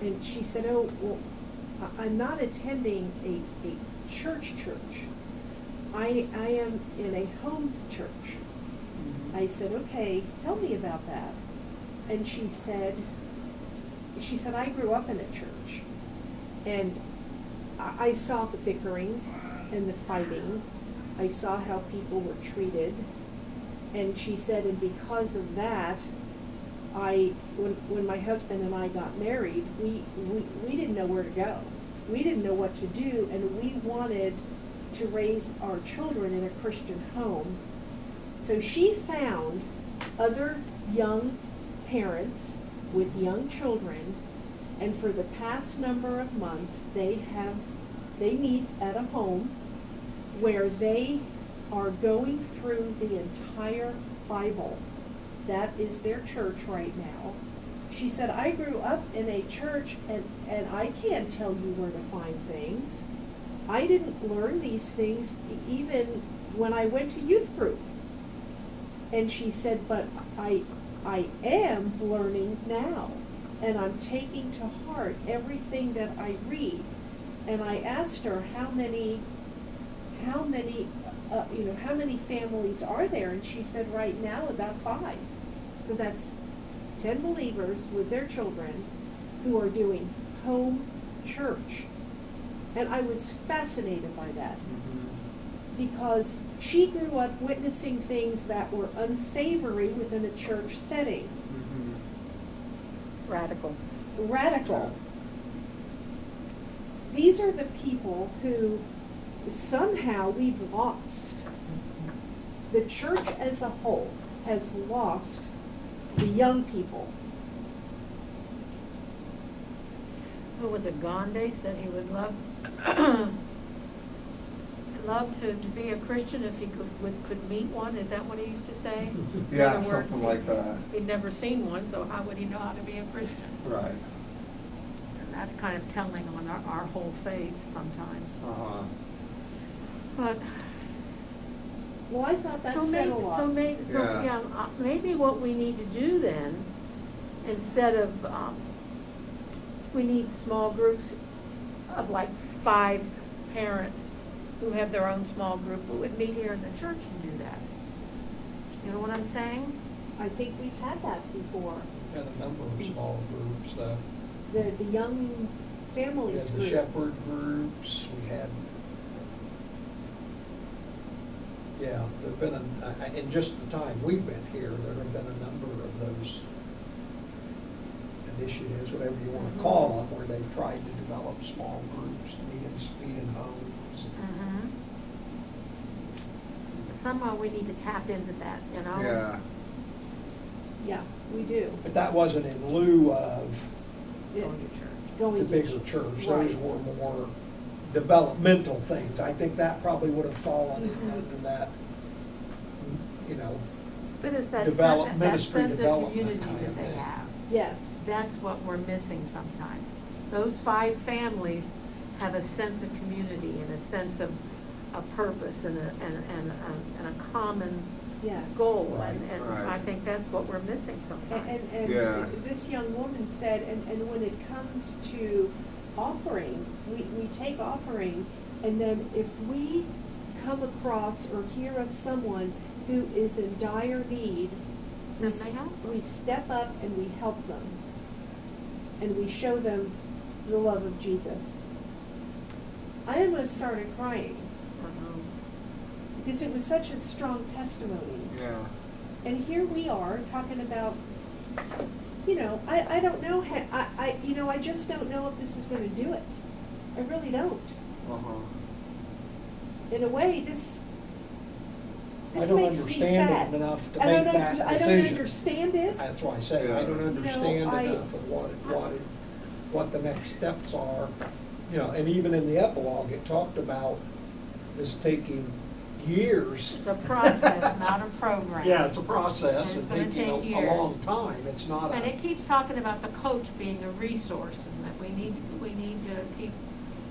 Speaker 3: And she said, oh, well, I'm not attending a church. I am in a home church. I said, okay, tell me about that. And she said, I grew up in a church. And I saw the bickering and the fighting I saw how people were treated. And she said, and because of that, when my husband and I got married, we didn't know where to go. We didn't know what to do, and we wanted to raise our children in a Christian home. So she found other young parents with young children, and for the past number of months, they meet at a home where they are going through the entire Bible. That is their church right now. She said, I grew up in a church and I can't tell you where to find things. I didn't learn these things even when I went to youth group. And she said, but I am learning now. And I'm taking to heart everything that I read. And I asked her how many families are there? And she said right now about 5. So that's 10 believers with their children who are doing home church. And I was fascinated by that because she grew up witnessing things that were unsavory within a church setting.
Speaker 2: Radical.
Speaker 3: Radical. These are the people who somehow we've lost. The church as a whole has lost the young people.
Speaker 2: Who was it, Gandhi said he would love to be a Christian if he could meet one. Is that what he used to say? In
Speaker 1: Yeah,
Speaker 2: other words,
Speaker 1: something like that.
Speaker 2: He'd never seen one, so how would he know how to be a Christian?
Speaker 1: Right.
Speaker 2: And that's kind of telling on our whole faith sometimes. But
Speaker 3: Well, I thought that
Speaker 2: so
Speaker 3: said
Speaker 2: maybe,
Speaker 3: a lot.
Speaker 1: Yeah.
Speaker 2: maybe what we need to do then, instead of we need small groups of like 5 parents who have their own small group who would meet here in the church and do that. You know what I'm saying?
Speaker 3: I think we've had that before.
Speaker 5: Had a number of small groups,
Speaker 3: The young
Speaker 5: we had
Speaker 3: families
Speaker 5: the
Speaker 3: group.
Speaker 5: shepherd groups, we had, yeah, there've been, in just the time we've been here, there have been a number of those initiatives, whatever you want to call them, where they've tried to develop small groups, meet in homes.
Speaker 2: Somehow we need to tap into that, you know?
Speaker 1: Yeah.
Speaker 3: Yeah, we do.
Speaker 5: But that wasn't in lieu of
Speaker 2: Going to church.
Speaker 3: Going
Speaker 5: the
Speaker 3: to
Speaker 5: bigger
Speaker 3: ch-
Speaker 5: church.
Speaker 3: right.
Speaker 5: Those were more developmental things. I think that probably would have fallen under that, you know,
Speaker 2: But it's that
Speaker 5: ministry
Speaker 2: sense of
Speaker 5: development
Speaker 2: community
Speaker 5: kind
Speaker 2: that
Speaker 5: of
Speaker 2: they
Speaker 5: thing.
Speaker 2: have.
Speaker 3: Yes.
Speaker 2: That's what we're missing sometimes. Those 5 families have a sense of community and a sense of a purpose and a common
Speaker 3: Yes.
Speaker 2: goal.
Speaker 5: Right.
Speaker 2: And
Speaker 1: Right.
Speaker 2: I think that's what we're missing sometimes.
Speaker 3: And
Speaker 1: Yeah.
Speaker 3: this young woman said, and when it comes to offering, we take offering, and then if we come across or hear of someone who is in dire need,
Speaker 2: Then they help.
Speaker 3: we step up and we help them. And we show them the love of Jesus. I almost started crying because it was such a strong testimony.
Speaker 1: Yeah.
Speaker 3: And here we are talking about, I don't know, I just don't know if this is gonna do it. I really don't. In a way, this
Speaker 5: I don't
Speaker 3: makes me
Speaker 5: understand
Speaker 3: sad.
Speaker 5: it enough to
Speaker 3: I
Speaker 5: make
Speaker 3: don't
Speaker 5: that
Speaker 3: I don't
Speaker 5: decision.
Speaker 3: understand it.
Speaker 5: That's why I say, I don't
Speaker 1: Yeah.
Speaker 5: understand
Speaker 3: I-
Speaker 5: enough of what the next steps are. And even in the epilogue, it talked about this taking years.
Speaker 2: It's a process, not a program.
Speaker 5: Yeah, it's a process
Speaker 2: And
Speaker 5: and
Speaker 2: it's gonna
Speaker 5: taking
Speaker 2: take
Speaker 5: a long
Speaker 2: years.
Speaker 5: time. It's not
Speaker 2: And it
Speaker 5: a,
Speaker 2: keeps talking about the coach being a resource and that we need to keep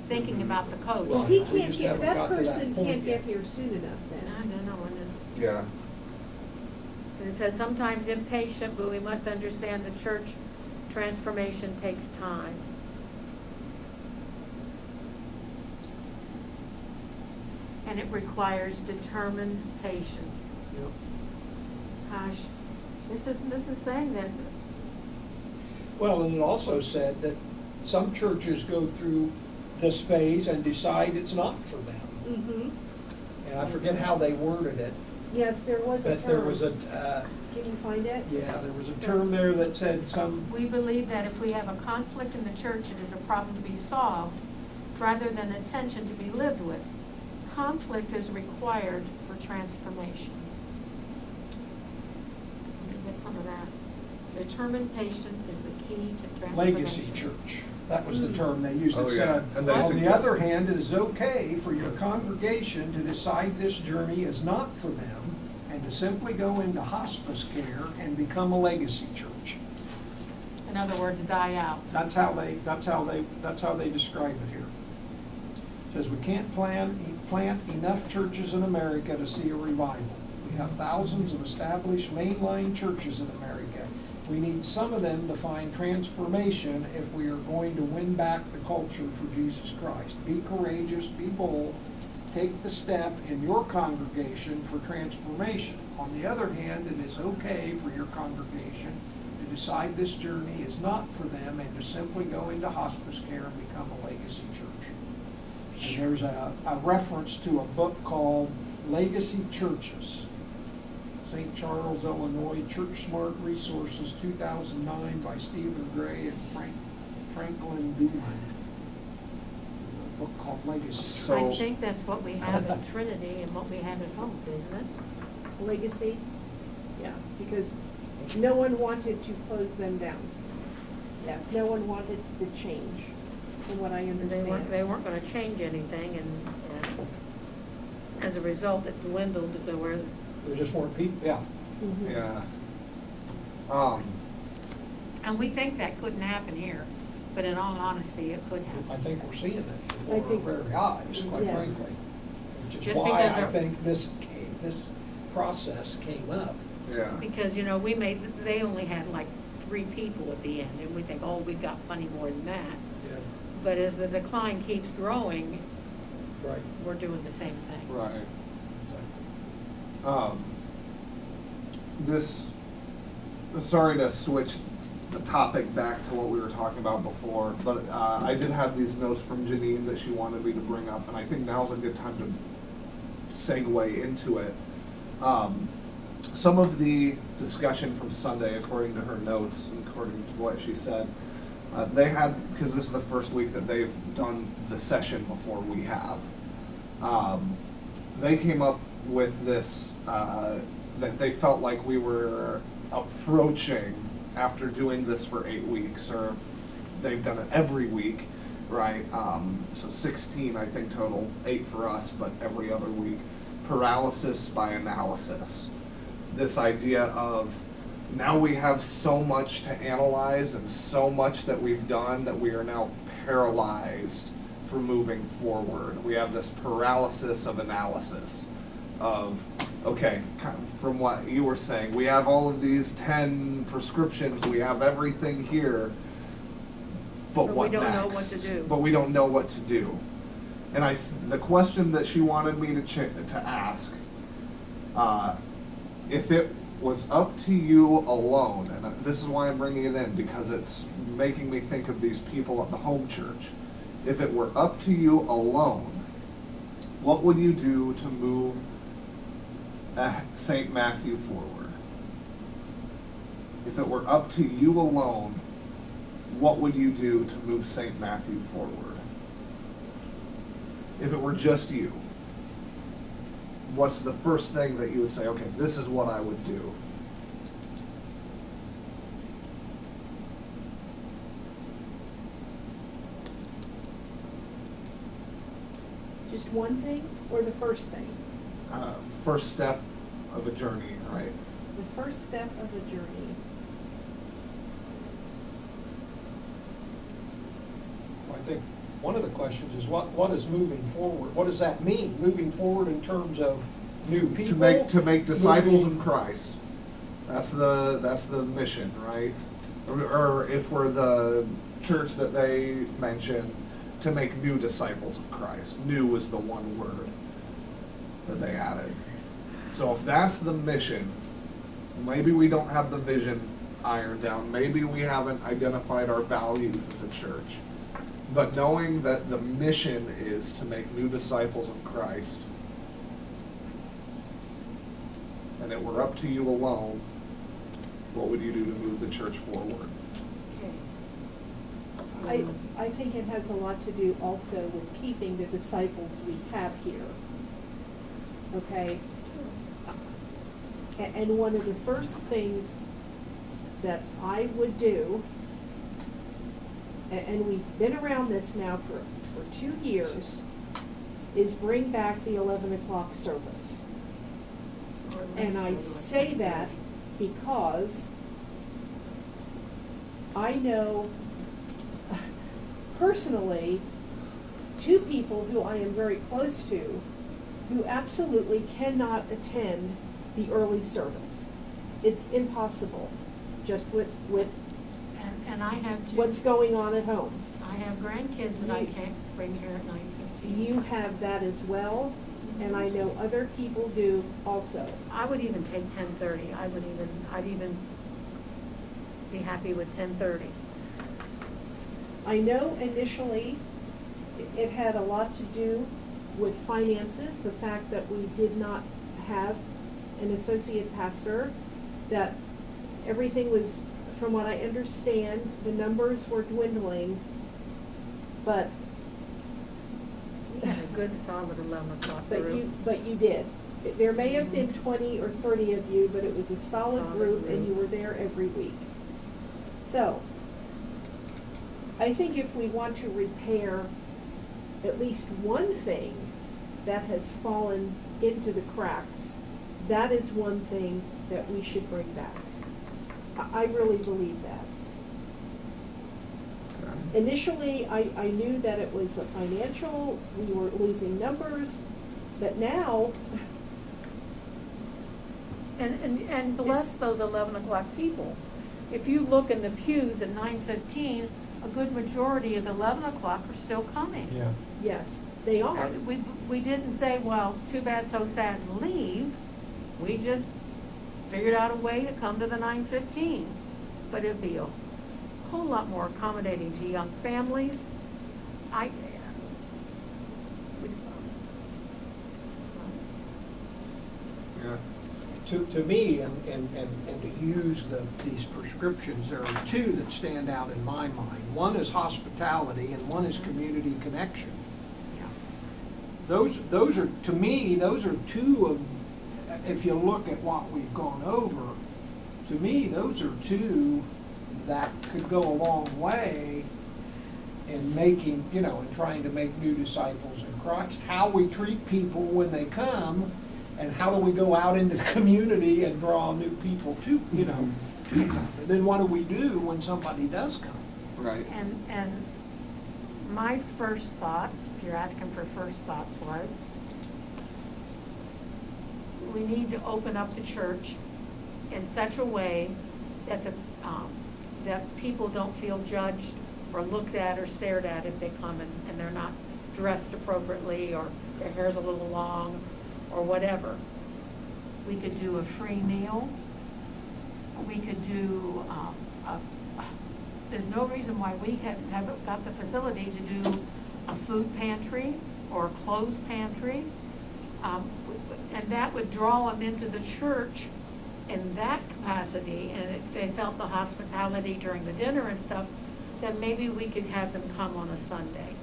Speaker 2: thinking about the coach.
Speaker 3: Well, he
Speaker 5: We
Speaker 3: can't
Speaker 5: just
Speaker 3: get,
Speaker 5: haven't
Speaker 3: that
Speaker 5: got to that
Speaker 3: person
Speaker 5: point
Speaker 3: can't get
Speaker 5: yet.
Speaker 3: here soon enough
Speaker 2: I
Speaker 3: then.
Speaker 2: don't know. And
Speaker 1: Yeah.
Speaker 2: it says sometimes impatient, but we must understand the church transformation takes time. And it requires determined patience. Gosh, this is saying that,
Speaker 5: well, and it also said that some churches go through this phase and decide it's not for them.
Speaker 3: Mm-hmm.
Speaker 5: And I forget how they worded it,
Speaker 3: Yes, there was a
Speaker 5: but there
Speaker 3: term.
Speaker 5: was a,
Speaker 3: Can you find it?
Speaker 5: yeah, there was a term there that said some,
Speaker 2: We believe that if we have a conflict in the church, it is a problem to be solved rather than a tension to be lived with. Conflict is required for transformation. Let me get some of that. Determined patient is the key to transformation.
Speaker 5: legacy church. That was the term they used.
Speaker 1: Oh,
Speaker 5: It
Speaker 1: yeah.
Speaker 5: said,
Speaker 1: And they
Speaker 5: on the
Speaker 1: suggest-
Speaker 5: other hand, it is okay for your congregation to decide this journey is not for them and to simply go into hospice care and become a legacy church.
Speaker 2: In other words, die out.
Speaker 5: That's how they describe it here. It says we can't plant enough churches in America to see a revival. We have thousands of established mainline churches in America. We need some of them to find transformation if we are going to win back the culture for Jesus Christ. Be courageous, be bold, take the step in your congregation for transformation. On the other hand, it is okay for your congregation to decide this journey is not for them and to simply go into hospice care and become a legacy church. And there's a reference to a book called Legacy Churches, St. Charles, Illinois, Church Smart Resources, 2009 by Stephen Gray and Franklin Duman. A book called Legacy Church.
Speaker 1: So-
Speaker 2: I think that's what we have at Trinity and what we have at Hope, isn't it?
Speaker 3: Legacy? Yeah, because no one wanted to close them down. Yes, no one wanted the change, from what I understand.
Speaker 2: They weren't gonna change anything, and as a result, it dwindled. There was,
Speaker 5: There just weren't people, yeah.
Speaker 3: Mhm.
Speaker 1: Yeah.
Speaker 2: and we think that couldn't happen here, but in all honesty, it could
Speaker 5: I
Speaker 2: happen.
Speaker 5: think we're seeing it
Speaker 3: I
Speaker 5: before
Speaker 3: think-
Speaker 5: our very eyes, quite
Speaker 3: Yes.
Speaker 5: frankly. Which is
Speaker 2: Just
Speaker 5: why
Speaker 2: because
Speaker 5: I
Speaker 2: they're-
Speaker 5: think this process came up.
Speaker 1: Yeah.
Speaker 2: Because, they only had like 3 people at the end, and we think, oh, we've got plenty more than that.
Speaker 5: Yeah.
Speaker 2: But as the decline keeps growing,
Speaker 5: Right.
Speaker 2: we're doing the same thing.
Speaker 1: Right. Sorry to switch the topic back to what we were talking about before, but I did have these notes from Janine that she wanted me to bring up, and I think now's a good time to segue into it. Some of the discussion from Sunday, according to her notes, and according to what she said, they had, because this is the first week that they've done the session before we have, they came up with this, that they felt like we were approaching, after doing this for 8 weeks, or they've done it every week, right? So 16, I think, total, 8 for us, but every other week. Paralysis by analysis. This idea of now we have so much to analyze and so much that we've done that we are now paralyzed for moving forward. We have this paralysis of analysis of, okay, from what you were saying, we have all of these 10 prescriptions, we have everything here, but
Speaker 2: But
Speaker 1: what
Speaker 2: we don't know
Speaker 1: next?
Speaker 2: what to do.
Speaker 1: But we don't know what to do. And the question that she wanted me to ask, if it was up to you alone, and this is why I'm bringing it in, because it's making me think of these people at the home church. If it were up to you alone, what would you do to move St. Matthew forward? If it were up to you alone, what would you do to move St. Matthew forward? If it were just you, what's the first thing that you would say, okay, this is what I would do?
Speaker 3: Just one thing, or the first thing?
Speaker 1: First step of a journey, right?
Speaker 3: The first step of the journey.
Speaker 5: I think one of the questions is what is moving forward? What does that mean? Moving forward in terms of new people?
Speaker 1: To make disciples
Speaker 5: moving-
Speaker 1: of Christ. That's the mission, right? Or if we're the church that they mentioned, to make new disciples of Christ. New was the one word that they added. So if that's the mission, maybe we don't have the vision ironed down. Maybe we haven't identified our values as a church. But knowing that the mission is to make new disciples of Christ, and it were up to you alone, what would you do to move the church forward?
Speaker 3: I think it has a lot to do also with keeping the disciples we have here. Okay? And one of the first things that I would do, and we've been around this now for 2 years, is bring back the 11 o'clock service. And I say that because I know personally 2 people who I am very close to who absolutely cannot attend the early service. It's impossible, just with
Speaker 2: And I have to.
Speaker 3: what's going on at home.
Speaker 2: I have grandkids that I
Speaker 3: You-
Speaker 2: can't bring here at 9:15.
Speaker 3: You have that as well, and I know other people do also.
Speaker 2: I would even take 10:30. I'd even be happy with 10:30.
Speaker 3: I know initially it had a lot to do with finances, the fact that we did not have an associate pastor, that everything was, from what I understand, the numbers were dwindling, but
Speaker 2: We had a good solid 11 o'clock group.
Speaker 3: but you did. There may have been 20 or 30 of you, but it was a solid
Speaker 2: Solid
Speaker 3: group and
Speaker 2: group.
Speaker 3: you were there every week. So, I think if we want to repair at least one thing that has fallen into the cracks, that is one thing that we should bring back. I really believe that. Initially, I knew that it was a financial, we were losing numbers, but now,
Speaker 2: And bless
Speaker 3: It's-
Speaker 2: those 11 o'clock people. If you look in the pews at 9:15, a good majority of the 11 o'clock are still coming.
Speaker 4: Yeah.
Speaker 3: yes, they are.
Speaker 2: We didn't say, well, too bad, so sad, and leave. We just figured out a way to come to the 9:15. But it'd be a whole lot more accommodating to young families.
Speaker 1: Yeah.
Speaker 5: To me, and to use these prescriptions, there are 2 that stand out in my mind. One is hospitality and one is community connection. Those are, to me, those are 2 of, if you look at what we've gone over, to me, those are 2 that could go a long way in making, in trying to make new disciples in Christ. How we treat people when they come, and how do we go out into the community and draw new people to come. And then what do we do when somebody does come?
Speaker 1: Right.
Speaker 2: And my first thought, if you're asking for first thoughts, was we need to open up the church in such a way that that people don't feel judged or looked at or stared at if they come and they're not dressed appropriately or their hair's a little long or whatever. We could do a free meal. We could do, there's no reason why we haven't got the facility to do a food pantry or a clothes pantry. And that would draw them into the church in that capacity, and if they felt the hospitality during the dinner and stuff, then maybe we could have them come on a Sunday.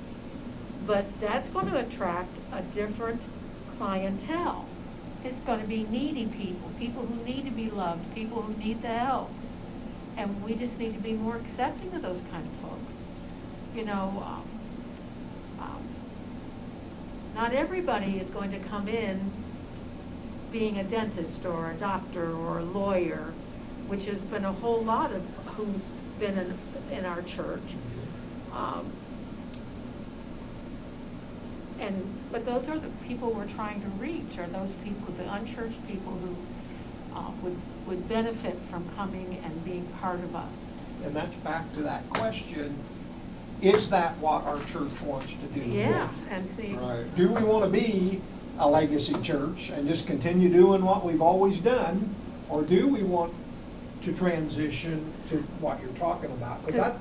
Speaker 2: But that's going to attract a different clientele. It's going to be needy people, people who need to be loved, people who need the help. And we just need to be more accepting of those kind of folks. Not everybody is going to come in being a dentist or a doctor or a lawyer, which has been a whole lot of who's been in our church. But those are the people we're trying to reach, are those people, the unchurched people who would benefit from coming and being part of us.
Speaker 5: And that's back to that question, is that what our church wants to do?
Speaker 2: Yes, and see,
Speaker 1: Right.
Speaker 5: Do we want to be a legacy church and just continue doing what we've always done? Or do we want to transition to what you're talking about? Because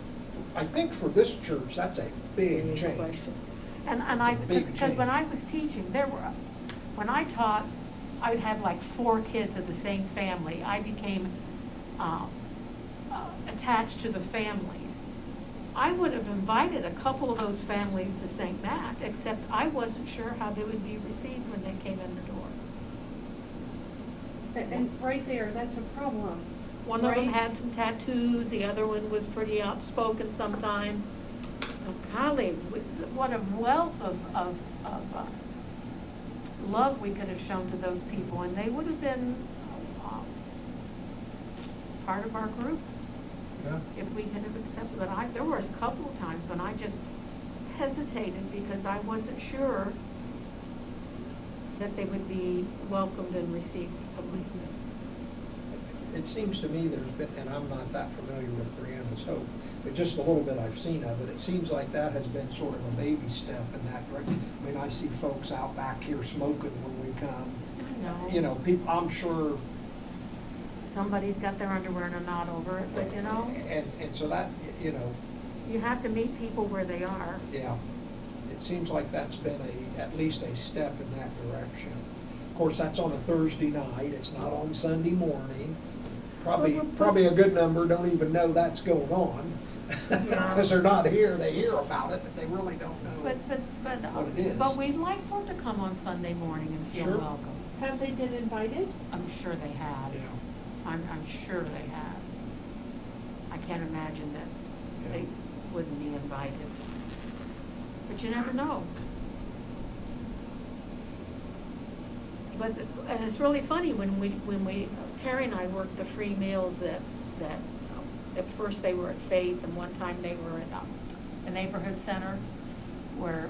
Speaker 5: I think for this church, that's a big
Speaker 2: Big
Speaker 5: change.
Speaker 2: question. And
Speaker 5: It's a big
Speaker 2: because when
Speaker 5: change.
Speaker 2: I was teaching, when I taught I would have like 4 kids of the same family. I became attached to the families. I would have invited a couple of those families to St. Matt, except I wasn't sure how they would be received when they came in the door.
Speaker 3: And right there, that's a problem.
Speaker 2: One of them
Speaker 3: Right.
Speaker 2: had some tattoos, the other one was pretty outspoken sometimes. But golly, what a wealth of love we could have shown to those people, and they would have been part of our group
Speaker 1: Yeah.
Speaker 2: if we could have accepted. But there was a couple of times when I just hesitated because I wasn't sure that they would be welcomed and received completely.
Speaker 5: It seems to me there's been, and I'm not that familiar with Brianna's Hope, but just a little bit I've seen of it, it seems like that has been sort of a baby step in that direction. I mean, I see folks out back here smoking when we come.
Speaker 2: I know.
Speaker 5: You know, people, I'm sure,
Speaker 2: Somebody's got their underwear and a knot over it, but you know,
Speaker 5: and so that, you know,
Speaker 2: you have to meet people where they are.
Speaker 5: yeah, it seems like that's been at least a step in that direction. Of course, that's on a Thursday night, it's not on Sunday morning. Probably a good number don't even know that's going on.
Speaker 2: Yeah.
Speaker 5: Because they're not here, they hear about it, but they really don't know.
Speaker 2: But
Speaker 5: What it is.
Speaker 2: but we'd like for them to come on Sunday morning and feel
Speaker 5: Sure.
Speaker 2: welcome.
Speaker 3: Have they been invited?
Speaker 2: I'm sure they have.
Speaker 5: Yeah.
Speaker 2: I'm sure they have. I can't imagine that they
Speaker 5: Yeah.
Speaker 2: wouldn't be invited. But you never know. But, and it's really funny when Terry and I worked the free meals that at first they were at Faith and one time they were at a neighborhood center where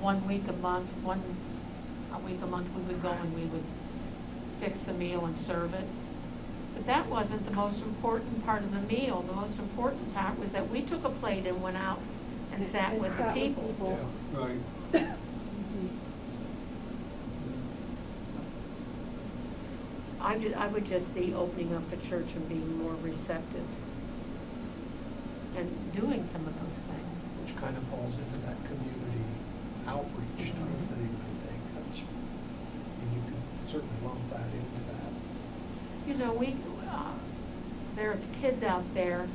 Speaker 2: one week a month we would go and we would fix the meal and serve it. But that wasn't the most important part of the meal. The most important part was that we took a plate and went out and sat with the people.
Speaker 5: Yeah.
Speaker 1: Right.
Speaker 2: I would just see opening up the church and being more receptive and doing some of those things.
Speaker 5: Which kind of falls into that community outreach type thing, I think. And you can certainly lump that into that.
Speaker 2: You know, there are kids out there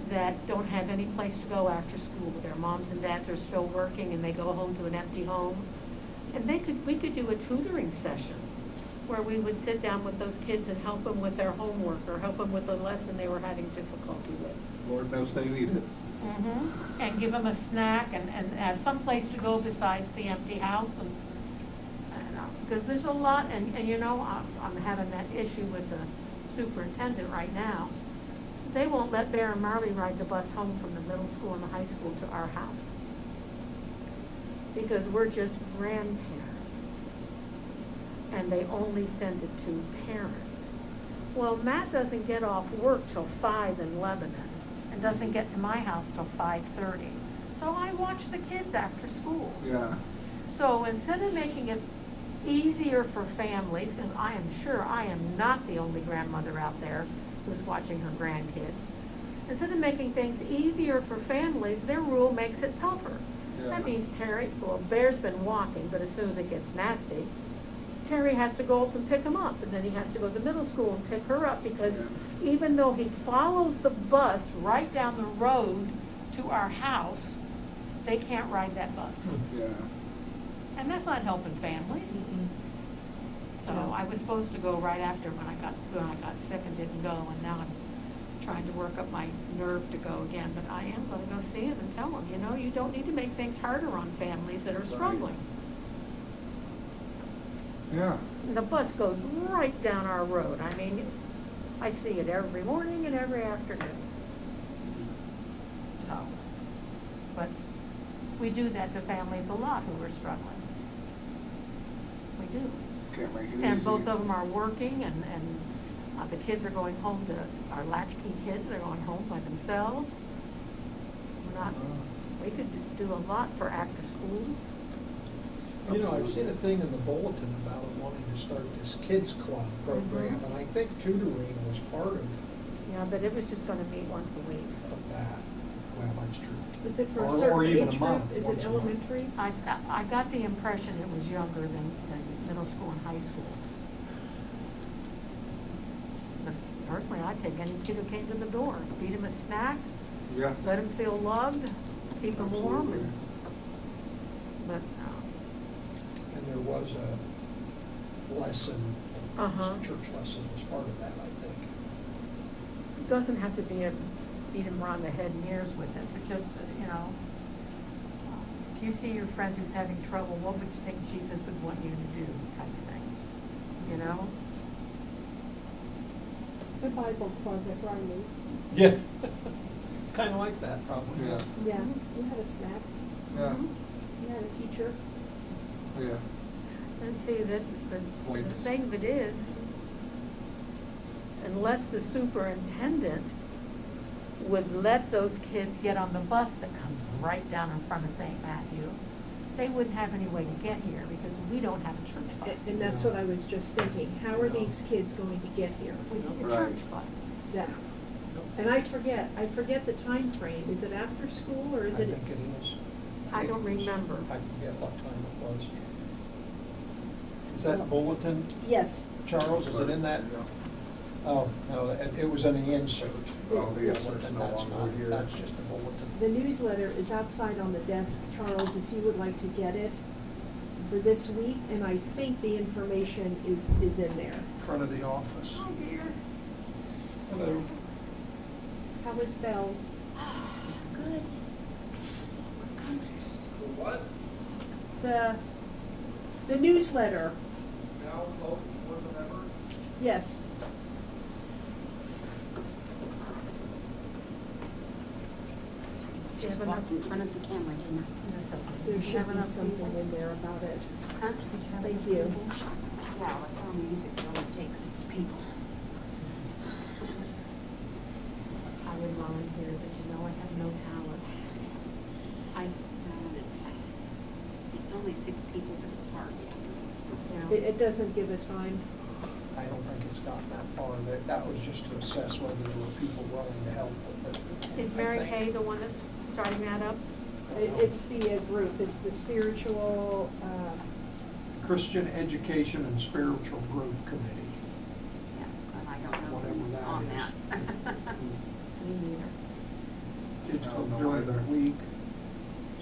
Speaker 2: that don't have any place to go after school. Their moms and dads are still working and they go home to an empty home. And we could do a tutoring session where we would sit down with those kids and help them with their homework or help them with a lesson they were having difficulty with.
Speaker 1: Lord knows they need it.
Speaker 2: And give them a snack and have some place to go besides the empty house and because there's a lot, and you know, I'm having that issue with the superintendent right now. They won't let Bear and Marley ride the bus home from the middle school and the high school to our house because we're just grandparents and they only send it to parents. Well, Matt doesn't get off work till 5 in Lebanon and doesn't get to my house till 5:30. So I watch the kids after school.
Speaker 1: Yeah.
Speaker 2: So instead of making it easier for families, because I am sure I am not the only grandmother out there who's watching her grandkids, instead of making things easier for families, their rule makes it tougher.
Speaker 1: Yeah.
Speaker 2: That means Bear's been walking, but as soon as it gets nasty, Terry has to go up and pick him up, and then he has to go to the middle school and pick her up, because
Speaker 1: Yeah.
Speaker 2: even though he follows the bus right down the road to our house, they can't ride that bus.
Speaker 1: Yeah.
Speaker 2: And that's not helping families. So
Speaker 3: No.
Speaker 2: I was supposed to go right after when I got sick and didn't go, and now I'm trying to work up my nerve to go again. But I am gonna go see him and tell him, you know, you don't need to make things harder on families that are struggling.
Speaker 1: Yeah.
Speaker 2: And the bus goes right down our road. I mean, I see it every morning and every afternoon. So, but we do that to families a lot who are struggling. We do.
Speaker 1: Can't make it easy.
Speaker 2: And both of them are working, and the kids are going home our latchkey kids, they're going home by themselves. We could do a lot for after school.
Speaker 5: You know, I've seen a thing in the bulletin about wanting to start this kids club program, and I think tutoring was part of
Speaker 2: Yeah, but it was just gonna meet once a week.
Speaker 5: that. Well, that's true.
Speaker 3: Is it for
Speaker 5: Or-
Speaker 3: a
Speaker 5: or
Speaker 3: certain
Speaker 5: even a
Speaker 3: age
Speaker 5: month,
Speaker 3: group? Is
Speaker 5: once
Speaker 3: it
Speaker 5: a month.
Speaker 3: elementary?
Speaker 2: I got the impression it was younger than middle school and high school. personally, I'd take any kid who came to the door, feed him a snack,
Speaker 1: Yeah.
Speaker 2: let him feel loved, keep him warm,
Speaker 1: Absolutely.
Speaker 2: and, but,
Speaker 5: And there was a lesson,
Speaker 2: Uh-huh.
Speaker 5: church lesson as part of that, I think.
Speaker 2: it doesn't have to be a beat him around the head and ears with it, but just, you know, if you see your friend who's having trouble, what would you think Jesus would want you to do, type thing, you know?
Speaker 3: The Bible Club at Riley.
Speaker 5: Yeah. Kind of like that, probably.
Speaker 1: Yeah.
Speaker 3: Yeah, you had a snack,
Speaker 1: Yeah.
Speaker 3: you had a teacher.
Speaker 1: Yeah.
Speaker 2: And see, the
Speaker 1: Points.
Speaker 2: thing of it is, unless the superintendent would let those kids get on the bus that comes right down in front of St. Matthew, they wouldn't have any way to get here, because we don't have a church bus.
Speaker 3: And that's what I was just thinking, how are these kids going to get here?
Speaker 2: We need a
Speaker 1: Right.
Speaker 2: church bus.
Speaker 3: Yeah. And I forget the time frame. Is it after school or is
Speaker 5: I
Speaker 3: it?
Speaker 5: think it is.
Speaker 2: I don't
Speaker 5: think it was-
Speaker 2: remember.
Speaker 5: I forget what time it was. Is that bulletin,
Speaker 3: Yes.
Speaker 5: Charles, is it in that?
Speaker 1: Yeah.
Speaker 5: Oh, no, it was in the insert.
Speaker 1: Oh, the insert's
Speaker 5: Bulletin,
Speaker 1: no
Speaker 5: that's
Speaker 1: longer
Speaker 5: not-
Speaker 1: here.
Speaker 5: That's just a bulletin.
Speaker 3: The newsletter is outside on the desk, Charles, if you would like to get it for this week, and I think the information is in there.
Speaker 5: Front of the office.
Speaker 2: Oh dear.
Speaker 5: Hello.
Speaker 3: How is Bells?
Speaker 6: Good.
Speaker 1: What?
Speaker 3: The newsletter,
Speaker 1: Now, more than ever?
Speaker 3: yes.
Speaker 6: Just walked in front of the camera, didn't
Speaker 3: There should be something in there about it.
Speaker 6: I? Huh?
Speaker 3: Thank you.
Speaker 6: Well, if our music only takes 6 people.
Speaker 2: I would volunteer, but you know I have no talent.
Speaker 6: I, it's only 6 people, but it's hard.
Speaker 2: You know.
Speaker 3: It doesn't give a time.
Speaker 5: I don't think it's gotten that far. That was just to assess whether there were people willing to help with it.
Speaker 2: Is
Speaker 5: I
Speaker 2: Mary
Speaker 5: think.
Speaker 2: Kay the one that's starting that up?
Speaker 3: It's the group, it's the spiritual,
Speaker 5: Christian Education and Spiritual Growth Committee.
Speaker 6: Yeah, but I don't know
Speaker 5: Whatever
Speaker 6: who's
Speaker 5: that
Speaker 6: on
Speaker 5: is.
Speaker 6: that.
Speaker 2: Me neither.
Speaker 5: Kids
Speaker 1: I
Speaker 5: come
Speaker 1: don't know
Speaker 5: during the
Speaker 1: either.
Speaker 5: week,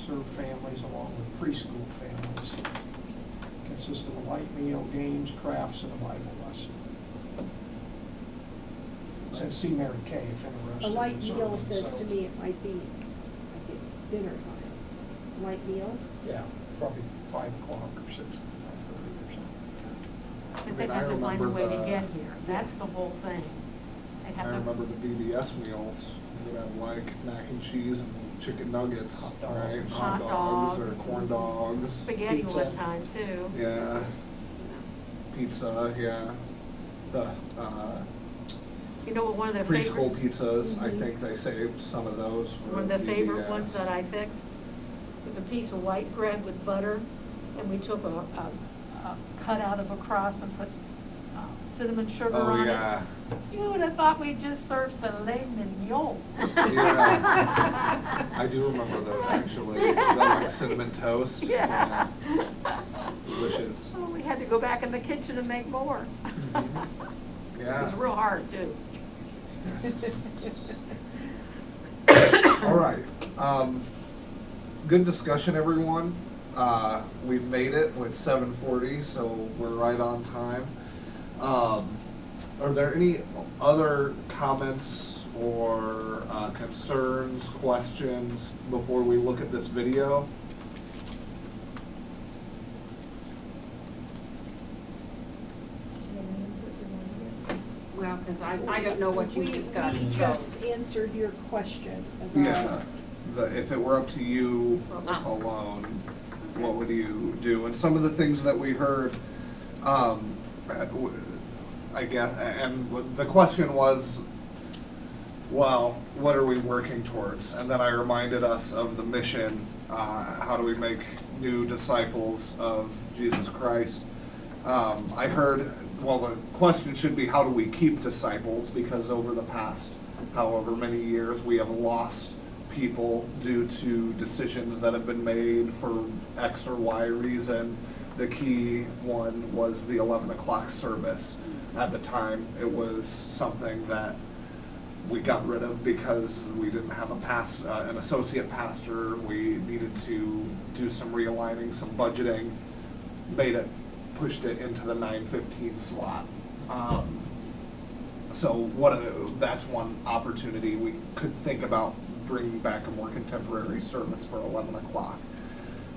Speaker 5: serve families along with preschool families. Consists of a light meal, games, crafts, and a Bible lesson. It says see Mary Kay if interested.
Speaker 3: a light
Speaker 5: in
Speaker 3: meal
Speaker 5: serving,
Speaker 3: says
Speaker 5: so-
Speaker 3: to me it might be like at dinner time. Light meal?
Speaker 5: Yeah, probably 5 o'clock or 6, 5:30 or something.
Speaker 2: But
Speaker 1: mean,
Speaker 2: they'd
Speaker 1: I
Speaker 2: have to find a
Speaker 1: remember
Speaker 2: way to
Speaker 1: the-
Speaker 2: get here, that's the
Speaker 3: Yes.
Speaker 2: whole thing. They'd
Speaker 1: I
Speaker 2: have to.
Speaker 1: remember the VBS meals. You'd have like mac and cheese and chicken nuggets,
Speaker 5: Hot dogs.
Speaker 1: right?
Speaker 2: Hot
Speaker 1: dogs or
Speaker 2: dogs.
Speaker 1: corn dogs.
Speaker 2: Spaghetti
Speaker 5: Pizza.
Speaker 2: one time too.
Speaker 1: Yeah, pizza, yeah. The
Speaker 2: You know what, one of their
Speaker 1: preschool
Speaker 2: favorite,
Speaker 1: pizzas, I
Speaker 3: Mhm.
Speaker 1: think they saved some of those for
Speaker 2: one of the favorite
Speaker 1: VBS.
Speaker 2: ones that I fixed was a piece of white bread with butter, and we took a cut out of a cross and put cinnamon sugar
Speaker 1: Oh,
Speaker 2: on it.
Speaker 1: yeah.
Speaker 2: You would have thought we just served filet mignon.
Speaker 1: Yeah. I do remember those actually. The like cinnamon toast.
Speaker 2: Yeah.
Speaker 1: Delicious.
Speaker 2: Oh, we had to go back in the kitchen and make more.
Speaker 1: Mhm.
Speaker 2: It
Speaker 1: Yeah.
Speaker 2: was real hard too.
Speaker 1: All right. Good discussion, everyone. We've made it with 7:40, so we're right on time. Are there any other comments or concerns, questions before we look at this video?
Speaker 6: Well, because I don't know what you discussed,
Speaker 3: We
Speaker 6: so.
Speaker 3: just answered your question about.
Speaker 1: Yeah. If it were up to you
Speaker 6: Ah.
Speaker 1: alone, what would you do? And some of the things that we heard, I guess, and the question was, well, what are we working towards? And then I reminded us of the mission. How do we make new disciples of Jesus Christ? I heard, well, the question should be, how do we keep disciples? Because over the past however many years, we have lost people due to decisions that have been made for X or Y reason. The key one was the 11 o'clock service. At the time, it was something that we got rid of because we didn't have an associate pastor. We needed to do some realigning, some budgeting, pushed it into the 9:15 slot. So that's one opportunity. We could think about bringing back a more contemporary service for 11 o'clock.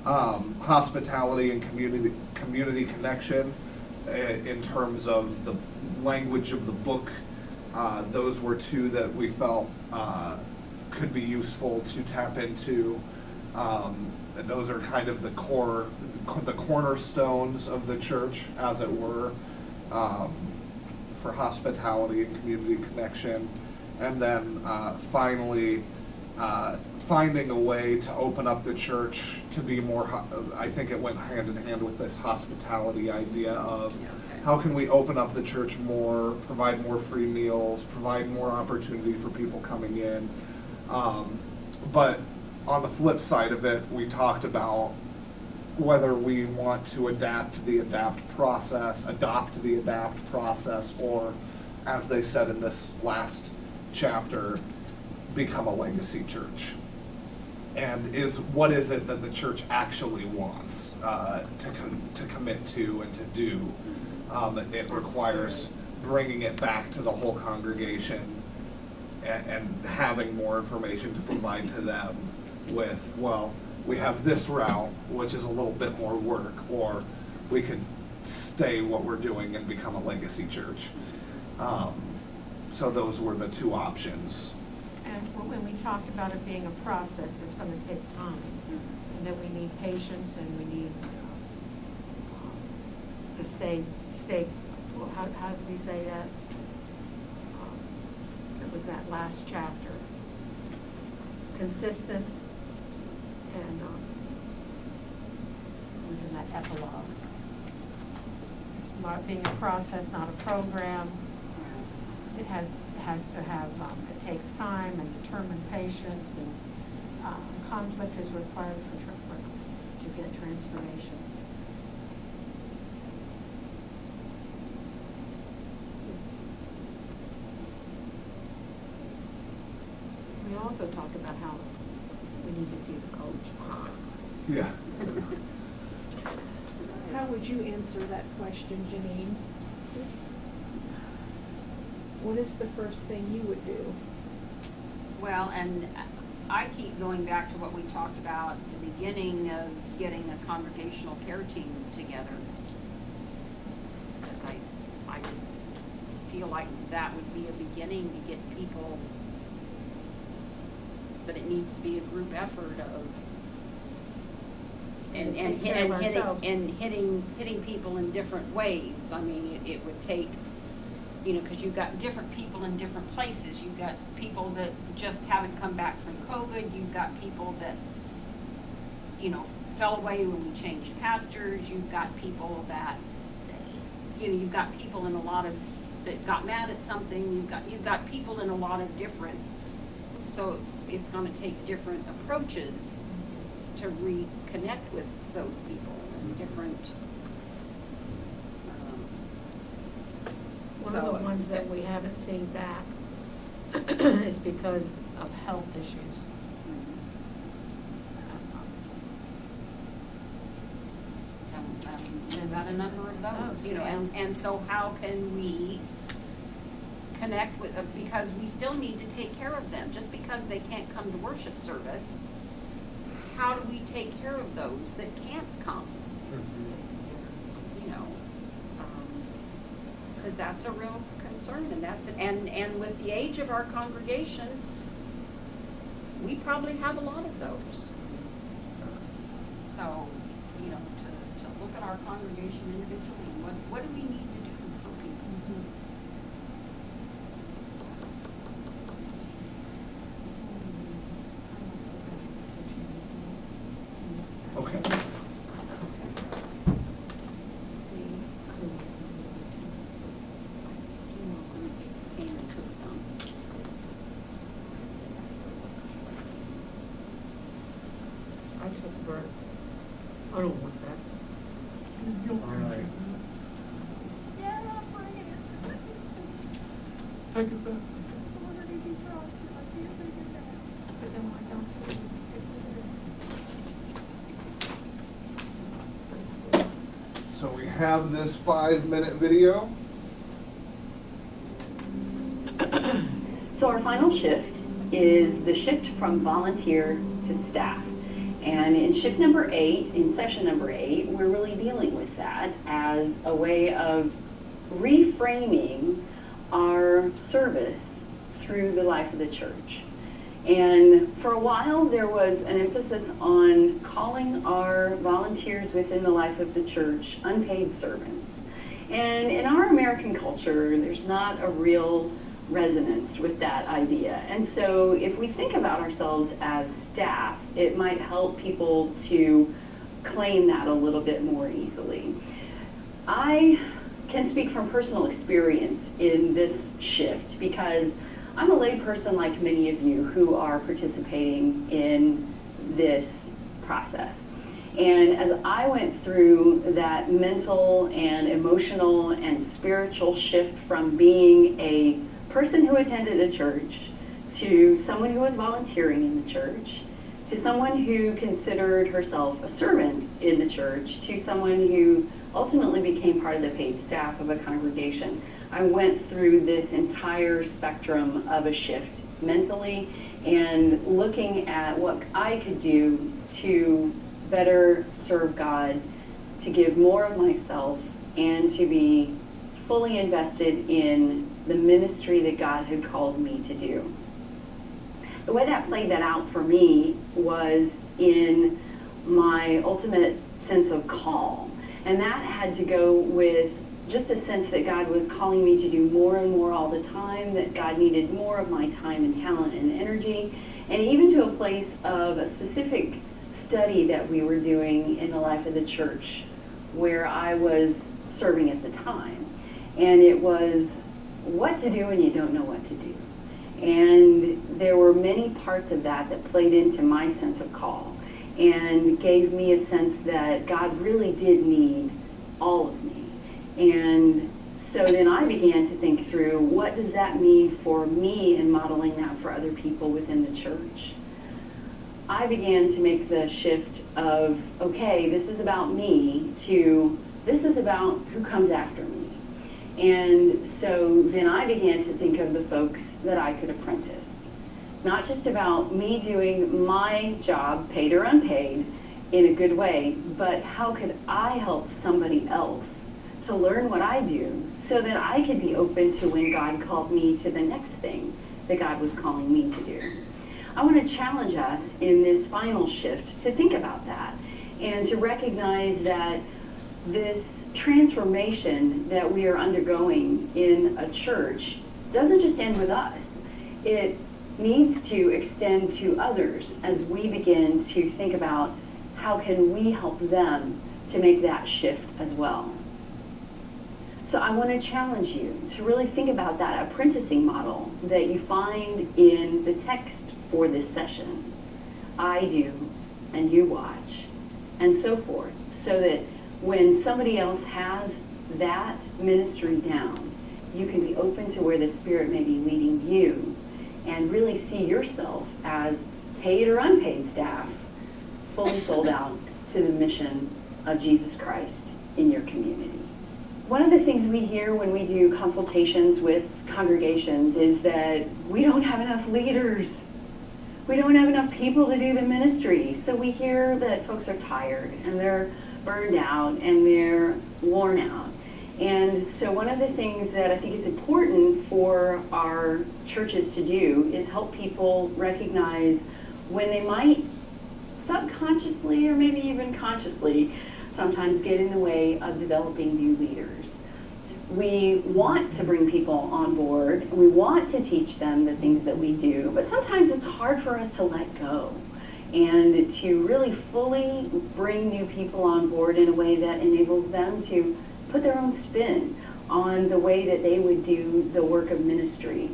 Speaker 1: Hospitality and community connection, in terms of the language of the book, those were two that we felt could be useful to tap into. And those are kind of the cornerstones of the church, as it were, for hospitality and community connection. And then finally, finding a way to open up the church to be more, I think it went hand in hand with this hospitality idea of how can we open up the church more, provide more free meals, provide more opportunity for people coming in. But on the flip side of it, we talked about whether we want to adopt the adapt process, or, as they said in this last chapter, become a legacy church. And what is it that the church actually wants to commit to and to do? It requires bringing it back to the whole congregation and having more information to provide to them with, well, we have this route, which is a little bit more work, or we could stay what we're doing and become a legacy church. So those were the two options.
Speaker 2: And when we talked about it being a process, it's gonna take time, and that we need patience, and we need to stay, well, how did we say that? It was that last chapter. Consistent, and it was in that epilogue. It's not being a process, not a program. It has to have, it takes time and determined patience, and conflict is required to get transformation. We also talked about how we need to see the coach.
Speaker 1: Yeah.
Speaker 3: How would you answer that question, Janine? What is the first thing you would do?
Speaker 6: Well, and I keep going back to what we talked about at the beginning of getting a congregational care team together. Because I just feel like that would be a beginning to get people, but it needs to be a group effort of and
Speaker 2: Take care of ourselves.
Speaker 6: hitting people in different ways. I mean, it would take, you know, because you've got different people in different places. You've got people that just haven't come back from COVID. You've got people that, you know, fell away when we changed pastors. You've got people that, you know, you've got people in a lot of, that got mad at something. You've got people in a lot of different, so it's going to take different approaches to reconnect with those people and different.
Speaker 2: One of the ones that we haven't seen back is because of health issues.
Speaker 6: And got a number of those, you know,
Speaker 2: Yeah.
Speaker 6: and so how can we connect with, because we still need to take care of them, just because they can't come to worship service, how do we take care of those that can't come? You know, because that's a real concern, and and with the age of our congregation, we probably have a lot of those. So, you know, to look at our congregation individually, what do we need to do for people?
Speaker 1: Okay.
Speaker 6: Came and took some.
Speaker 2: I took birds. I don't want that.
Speaker 1: All right.
Speaker 2: Yeah, I'll bring it.
Speaker 1: I get that. So we have this 5-minute video.
Speaker 7: So our final shift is the shift from volunteer to staff. And in shift number 8, in session number 8, we're really dealing with that as a way of reframing our service through the life of the church. And for a while, there was an emphasis on calling our volunteers within the life of the church unpaid servants. And in our American culture, there's not a real resonance with that idea. And so if we think about ourselves as staff, it might help people to claim that a little bit more easily. I can speak from personal experience in this shift because I'm a lay person like many of you who are participating in this process. And as I went through that mental and emotional and spiritual shift from being a person who attended a church to someone who was volunteering in the church, to someone who considered herself a servant in the church, to someone who ultimately became part of the paid staff of a congregation, I went through this entire spectrum of a shift mentally and looking at what I could do to better serve God, to give more of myself, and to be fully invested in the ministry that God had called me to do. The way that played that out for me was in my ultimate sense of call. And that had to go with just a sense that God was calling me to do more and more all the time, that God needed more of my time and talent and energy, and even to a place of a specific study that we were doing in the life of the church where I was serving at the time. And it was what to do when you don't know what to do. And there were many parts of that that played into my sense of call and gave me a sense that God really did need all of me. And so then I began to think through, what does that mean for me in modeling that for other people within the church? I began to make the shift of, okay, this is about me, to this is about who comes after me. And so then I began to think of the folks that I could apprentice. Not just about me doing my job, paid or unpaid, in a good way, but how could I help somebody else to learn what I do so that I could be open to when God called me to the next thing that God was calling me to do. I want to challenge us in this final shift to think about that and to recognize that this transformation that we are undergoing in a church doesn't just end with us. It needs to extend to others as we begin to think about how can we help them to make that shift as well. So I want to challenge you to really think about that apprenticing model that you find in the text for this session. I do, and you watch, and so forth, so that when somebody else has that ministry down, you can be open to where the Spirit may be leading you and really see yourself as paid or unpaid staff, fully sold out to the mission of Jesus Christ in your community. One of the things we hear when we do consultations with congregations is that we don't have enough leaders. We don't have enough people to do the ministry. So we hear that folks are tired and they're burned out and they're worn out. And so one of the things that I think is important for our churches to do is help people recognize when they might subconsciously or maybe even consciously sometimes get in the way of developing new leaders. We want to bring people on board, and we want to teach them the things that we do, but sometimes it's hard for us to let go and to really fully bring new people on board in a way that enables them to put their own spin on the way that they would do the work of ministry.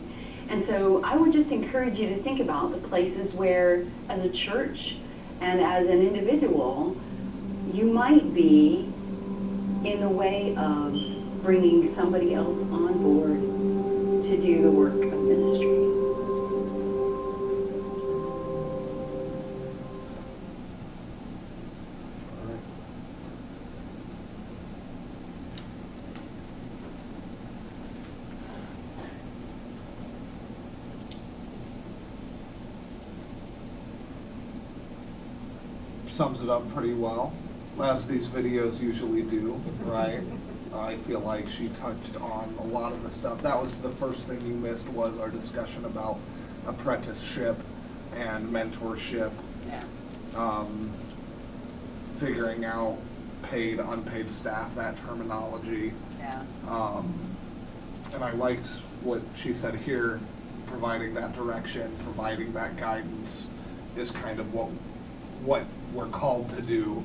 Speaker 7: And so I would just encourage you to think about the places where, as a church and as an individual, you might be in the way of bringing somebody else on board to do the work of ministry.
Speaker 1: Sums it up pretty well, as these videos usually do, right? I feel like she touched on a lot of the stuff. That was the first thing you missed, was our discussion about apprenticeship and mentorship,
Speaker 6: Yeah.
Speaker 1: figuring out paid, unpaid staff, that terminology.
Speaker 6: Yeah.
Speaker 1: And I liked what she said here, providing that direction, providing that guidance is kind of what we're called to do,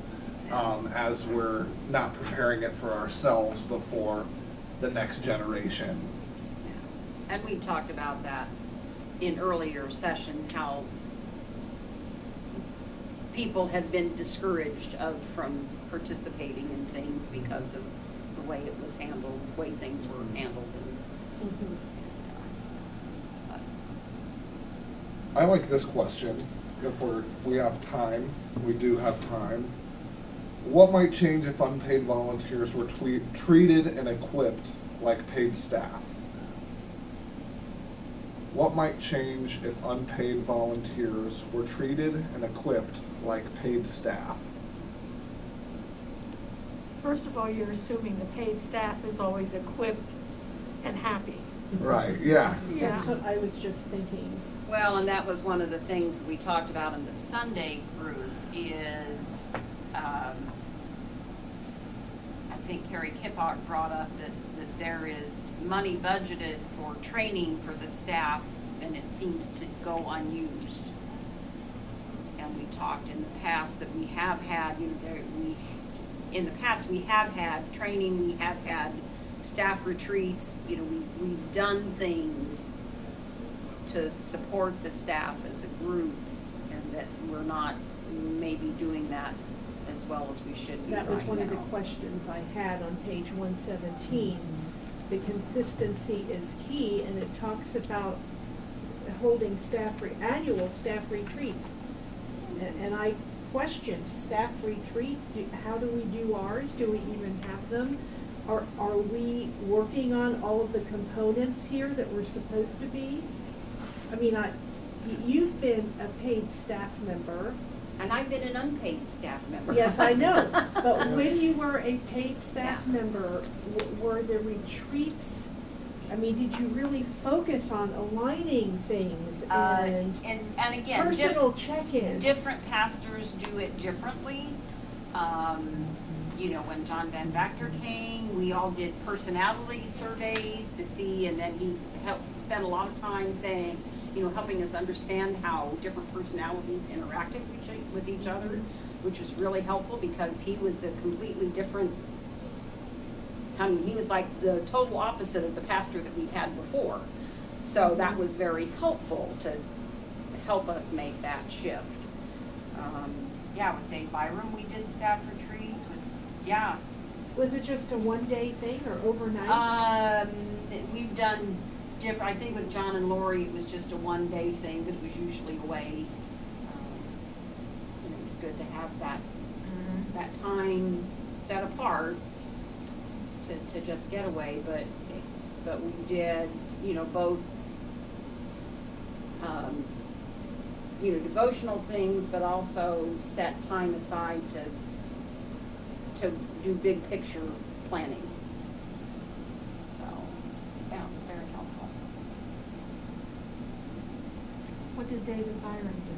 Speaker 1: as we're not preparing it for ourselves, but for the next generation.
Speaker 6: Yeah. And we talked about that in earlier sessions, how people have been discouraged from participating in things because of the way it was handled, the way things were handled. And,
Speaker 1: I like this question. If we have time, we do have time. What might change if unpaid volunteers were treated and equipped like paid staff? What might change if unpaid volunteers were treated and equipped like paid staff?
Speaker 2: First of all, you're assuming the paid staff is always equipped and happy.
Speaker 1: Right, yeah.
Speaker 3: That's what I was just thinking.
Speaker 6: Well, and that was one of the things we talked about in the Sunday group is, I think Carrie Kippok brought up that there is money budgeted for training for the staff, and it seems to go unused. And we talked in the past that we have had, in the past we have had training, we have had staff retreats, we've done things to support the staff as a group, and that we're not maybe doing that as well as we should be
Speaker 3: That was
Speaker 6: right
Speaker 3: one of the
Speaker 6: now.
Speaker 3: questions I had on page 117. The consistency is key, and it talks about holding annual staff retreats. And I questioned staff retreat, how do we do ours? Do we even have them? Are we working on all of the components here that we're supposed to be? I mean, you've been a paid staff member.
Speaker 6: And I've been an unpaid staff member.
Speaker 3: Yes, I know, but when you were a paid staff
Speaker 6: Yeah.
Speaker 3: member, were the retreats, I mean, did you really focus on aligning things and
Speaker 6: And again,
Speaker 3: personal check-ins?
Speaker 6: different pastors do it differently. When John Van Vactor came, we all did personality surveys to see, and then he spent a lot of time saying, helping us understand how different personalities interacted with each other, which was really helpful because he was a completely different, he was like the total opposite of the pastor that we'd had before. So that was very helpful to help us make that shift. With Dave Byram, we did staff retreats
Speaker 3: Was it just a one-day thing or overnight?
Speaker 6: We've done I think with John and Lori, it was just a one-day thing, but it was usually away. It was good to have that time set apart to just get away, but we did, both, devotional things, but also set time aside to do big picture planning. So, it was very helpful.
Speaker 2: What did David Byron do?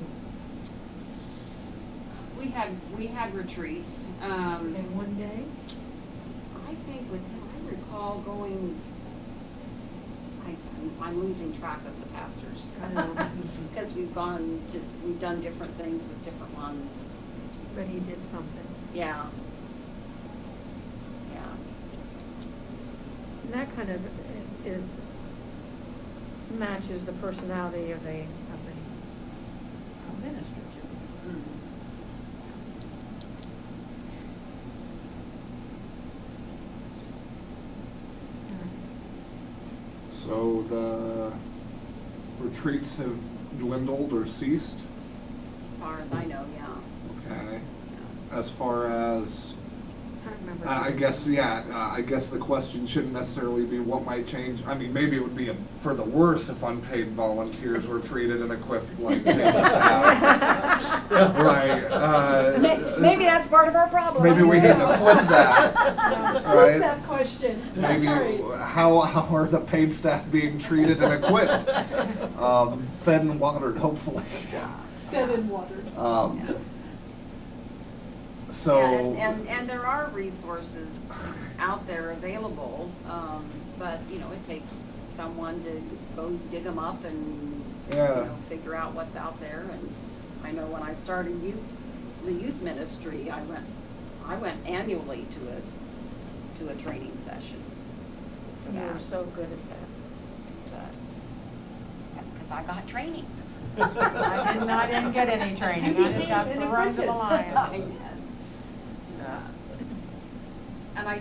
Speaker 6: We had retreats.
Speaker 2: In one day?
Speaker 6: I think I recall going, I'm losing track of the pastors. Because we've done different things with different ones.
Speaker 2: But he did something.
Speaker 6: Yeah.
Speaker 2: And that kind of is matches the personality of a minister too.
Speaker 6: Mm.
Speaker 1: So the retreats have dwindled or ceased?
Speaker 6: As far as I know, yeah.
Speaker 1: Okay.
Speaker 6: Yeah.
Speaker 1: As far as,
Speaker 2: I remember.
Speaker 1: I guess, I guess the question shouldn't necessarily be what might change. I mean, maybe it would be for the worse if unpaid volunteers were treated and equipped like paid staff. Right.
Speaker 6: Maybe that's part of our problem.
Speaker 1: Maybe we need to flip that,
Speaker 3: Flip
Speaker 1: right?
Speaker 3: that question. That's
Speaker 1: Maybe
Speaker 3: right.
Speaker 1: how are the paid staff being treated and equipped? Fed and watered, hopefully.
Speaker 3: Fed and watered.
Speaker 6: Yeah.
Speaker 1: So.
Speaker 6: Yeah, and there are resources out there available, but, you know, it takes someone to go dig them up and, you
Speaker 1: Yeah.
Speaker 6: know, figure out what's out there. And I know when I started the youth ministry, I went annually to a training session for
Speaker 2: You were
Speaker 6: that.
Speaker 2: so good at that.
Speaker 6: That's because I got training.
Speaker 2: I didn't get any training,
Speaker 3: You
Speaker 2: I just got
Speaker 3: became an
Speaker 2: thrown to the
Speaker 3: apprentice.
Speaker 6: I
Speaker 2: lions.
Speaker 6: did. And I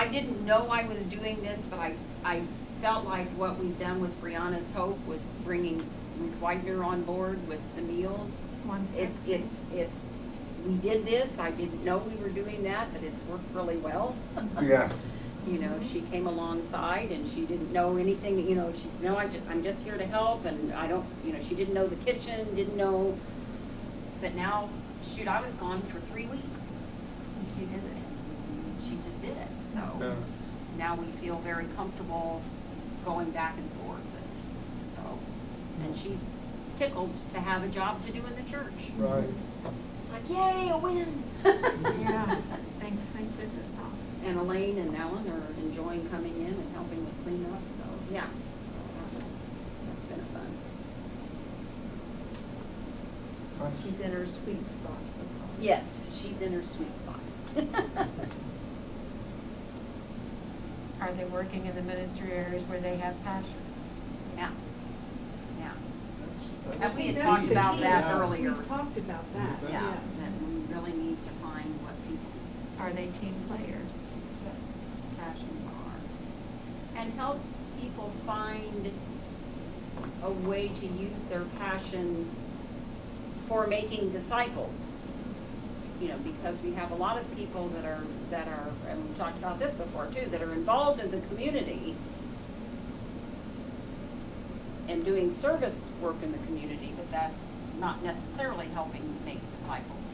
Speaker 6: didn't know I was doing this, but I felt like what we've done with Brianna's Hope, with bringing Ruth Widener on board with the meals. It's, we did this, I didn't know we were doing that, but it's worked really well.
Speaker 1: Yeah.
Speaker 6: You know, she came alongside and she didn't know anything, you know, she said, no, I'm just here to help, and I don't, you know, she didn't know the kitchen, didn't know, but now, shoot, I was gone for 3 weeks. And she did it. She just did it, so
Speaker 1: Yeah.
Speaker 6: now we feel very comfortable going back and forth, and so, and she's tickled to have a job to do in the church.
Speaker 1: Right.
Speaker 6: It's like, yay, a win!
Speaker 2: Yeah, thank goodness.
Speaker 6: And Elaine and Ellen are enjoying coming in and helping with cleanup, so, yeah, so that's been fun.
Speaker 1: Nice.
Speaker 2: She's in her sweet spot.
Speaker 6: Yes, she's in her sweet spot.
Speaker 2: Are they working in the ministry areas where they have passion?
Speaker 6: Yeah, yeah.
Speaker 4: That's
Speaker 6: And we had
Speaker 3: That's
Speaker 6: talked
Speaker 3: the
Speaker 6: about
Speaker 3: key.
Speaker 6: that
Speaker 4: Yeah.
Speaker 6: earlier.
Speaker 3: We've talked about that,
Speaker 4: Yeah.
Speaker 6: Yeah, that we really need to find what people's
Speaker 2: Are they team players?
Speaker 6: passions are. And help people find a way to use their passion for making disciples. You know, because we have a lot of people that are, and we talked about this before too, that are involved in the community and doing service work in the community, but that's not necessarily helping make disciples.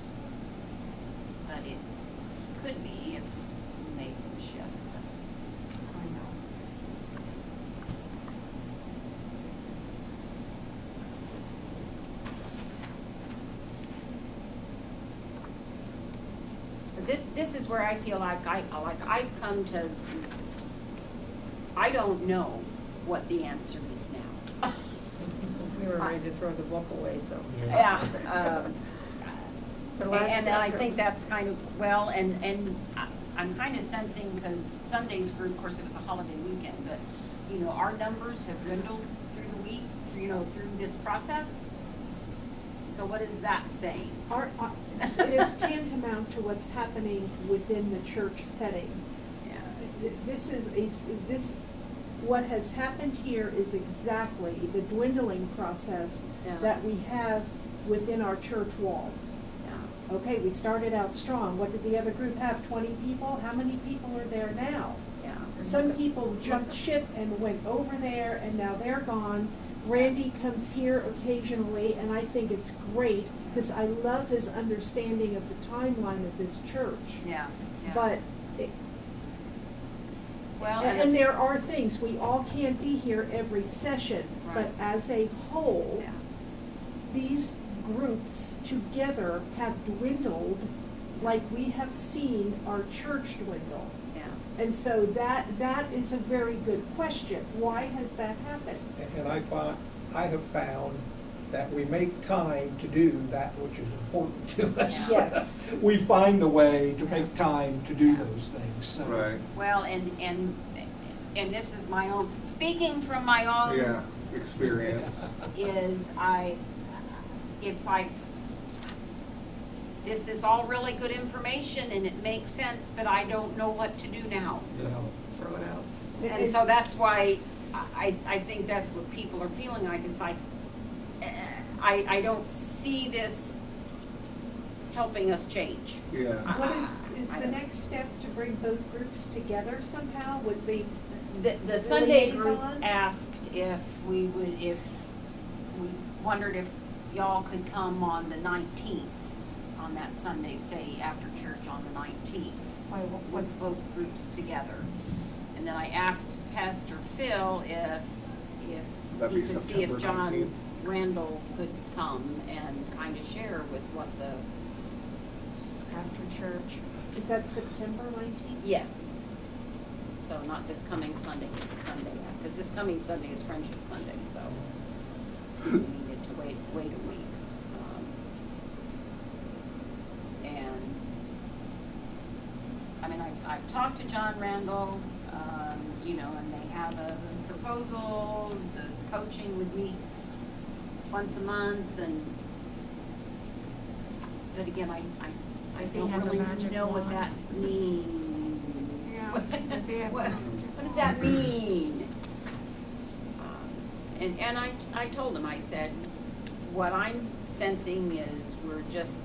Speaker 6: But it could be if we made some shifts. I know. But this is where I feel like I've come to, I don't know what the answer is now.
Speaker 2: We were ready to throw the book away, so.
Speaker 6: Yeah,
Speaker 2: The last
Speaker 6: and I
Speaker 2: chapter.
Speaker 6: think that's kind of, well, and I'm kind of sensing, because Sunday's group, of course, it was a holiday weekend, but, you know, our numbers have dwindled through the week, you know, through this process. So what is that saying?
Speaker 3: It is tantamount to what's happening within the church setting.
Speaker 6: Yeah.
Speaker 3: What has happened here is exactly the dwindling process
Speaker 6: Yeah.
Speaker 3: that we have within our church walls.
Speaker 6: Yeah.
Speaker 3: Okay, we started out strong. What did the other group have? 20 people? How many people are there now?
Speaker 6: Yeah.
Speaker 3: Some people jumped ship and went over there, and now they're gone. Randy comes here occasionally, and I think it's great, because I love his understanding of the timeline of this church.
Speaker 6: Yeah. Yeah.
Speaker 3: But,
Speaker 6: Well,
Speaker 3: and there are things, we all can't be here every session, but
Speaker 6: Right.
Speaker 3: as a whole,
Speaker 6: Yeah.
Speaker 3: these groups together have dwindled like we have seen our church dwindle.
Speaker 6: Yeah.
Speaker 3: And so that is a very good question. Why has that happened?
Speaker 5: And I have found that we make time to do that which is important to us.
Speaker 3: Yes.
Speaker 5: We find a way to make time to do those things, so.
Speaker 1: Right.
Speaker 6: Well, and this is my own, speaking from my own.
Speaker 1: Yeah. Experience.
Speaker 6: Is it's like, this is all really good information and it makes sense, but I don't know what to do now.
Speaker 5: You know,
Speaker 2: Throw it out.
Speaker 6: And so that's why I think that's what people are feeling like. It's like, I don't see this helping us change.
Speaker 1: Yeah.
Speaker 3: What is
Speaker 6: I
Speaker 3: the
Speaker 6: don't-
Speaker 3: next step to bring both groups together somehow with the,
Speaker 6: The Sunday group
Speaker 3: liaison?
Speaker 6: asked if we wondered if y'all could come on the 19th, on that Sunday stay after church on the 19th, with both groups together. And then I asked Pastor Phil if
Speaker 1: That'd
Speaker 6: he
Speaker 1: be
Speaker 6: could see if
Speaker 1: September
Speaker 6: John
Speaker 1: 19th.
Speaker 6: Randall could come and kind of share with what the,
Speaker 2: After church.
Speaker 3: is that September 19th?
Speaker 6: yes. So not this coming Sunday, but the Sunday, because this coming Sunday is Friendship Sunday, so we needed to wait a week. And, I mean, I've talked to John Randall, you know, and they have a proposal, the coaching would meet once a month, and, but again, I
Speaker 2: Does he
Speaker 6: don't
Speaker 2: have a
Speaker 6: really
Speaker 2: magic
Speaker 6: know what
Speaker 2: wand?
Speaker 6: that means.
Speaker 2: Yeah. Does he have a
Speaker 6: What
Speaker 2: magic
Speaker 6: does that mean? And I told him, I said, what I'm sensing is we're just,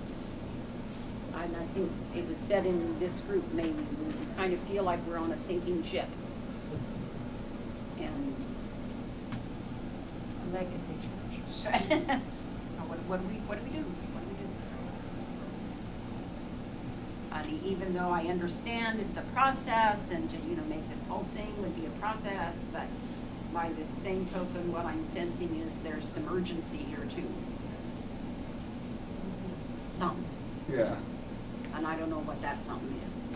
Speaker 6: and I think it was said in this group, maybe, we kind of feel like we're on a sinking ship. And
Speaker 2: Legacy church.
Speaker 6: so what do we do? What do we do? I mean, even though I understand it's a process and to, you know, make this whole thing would be a process, but by the same token, what I'm sensing is there's some urgency here too. Some,
Speaker 1: Yeah.
Speaker 6: and I don't know what that something is.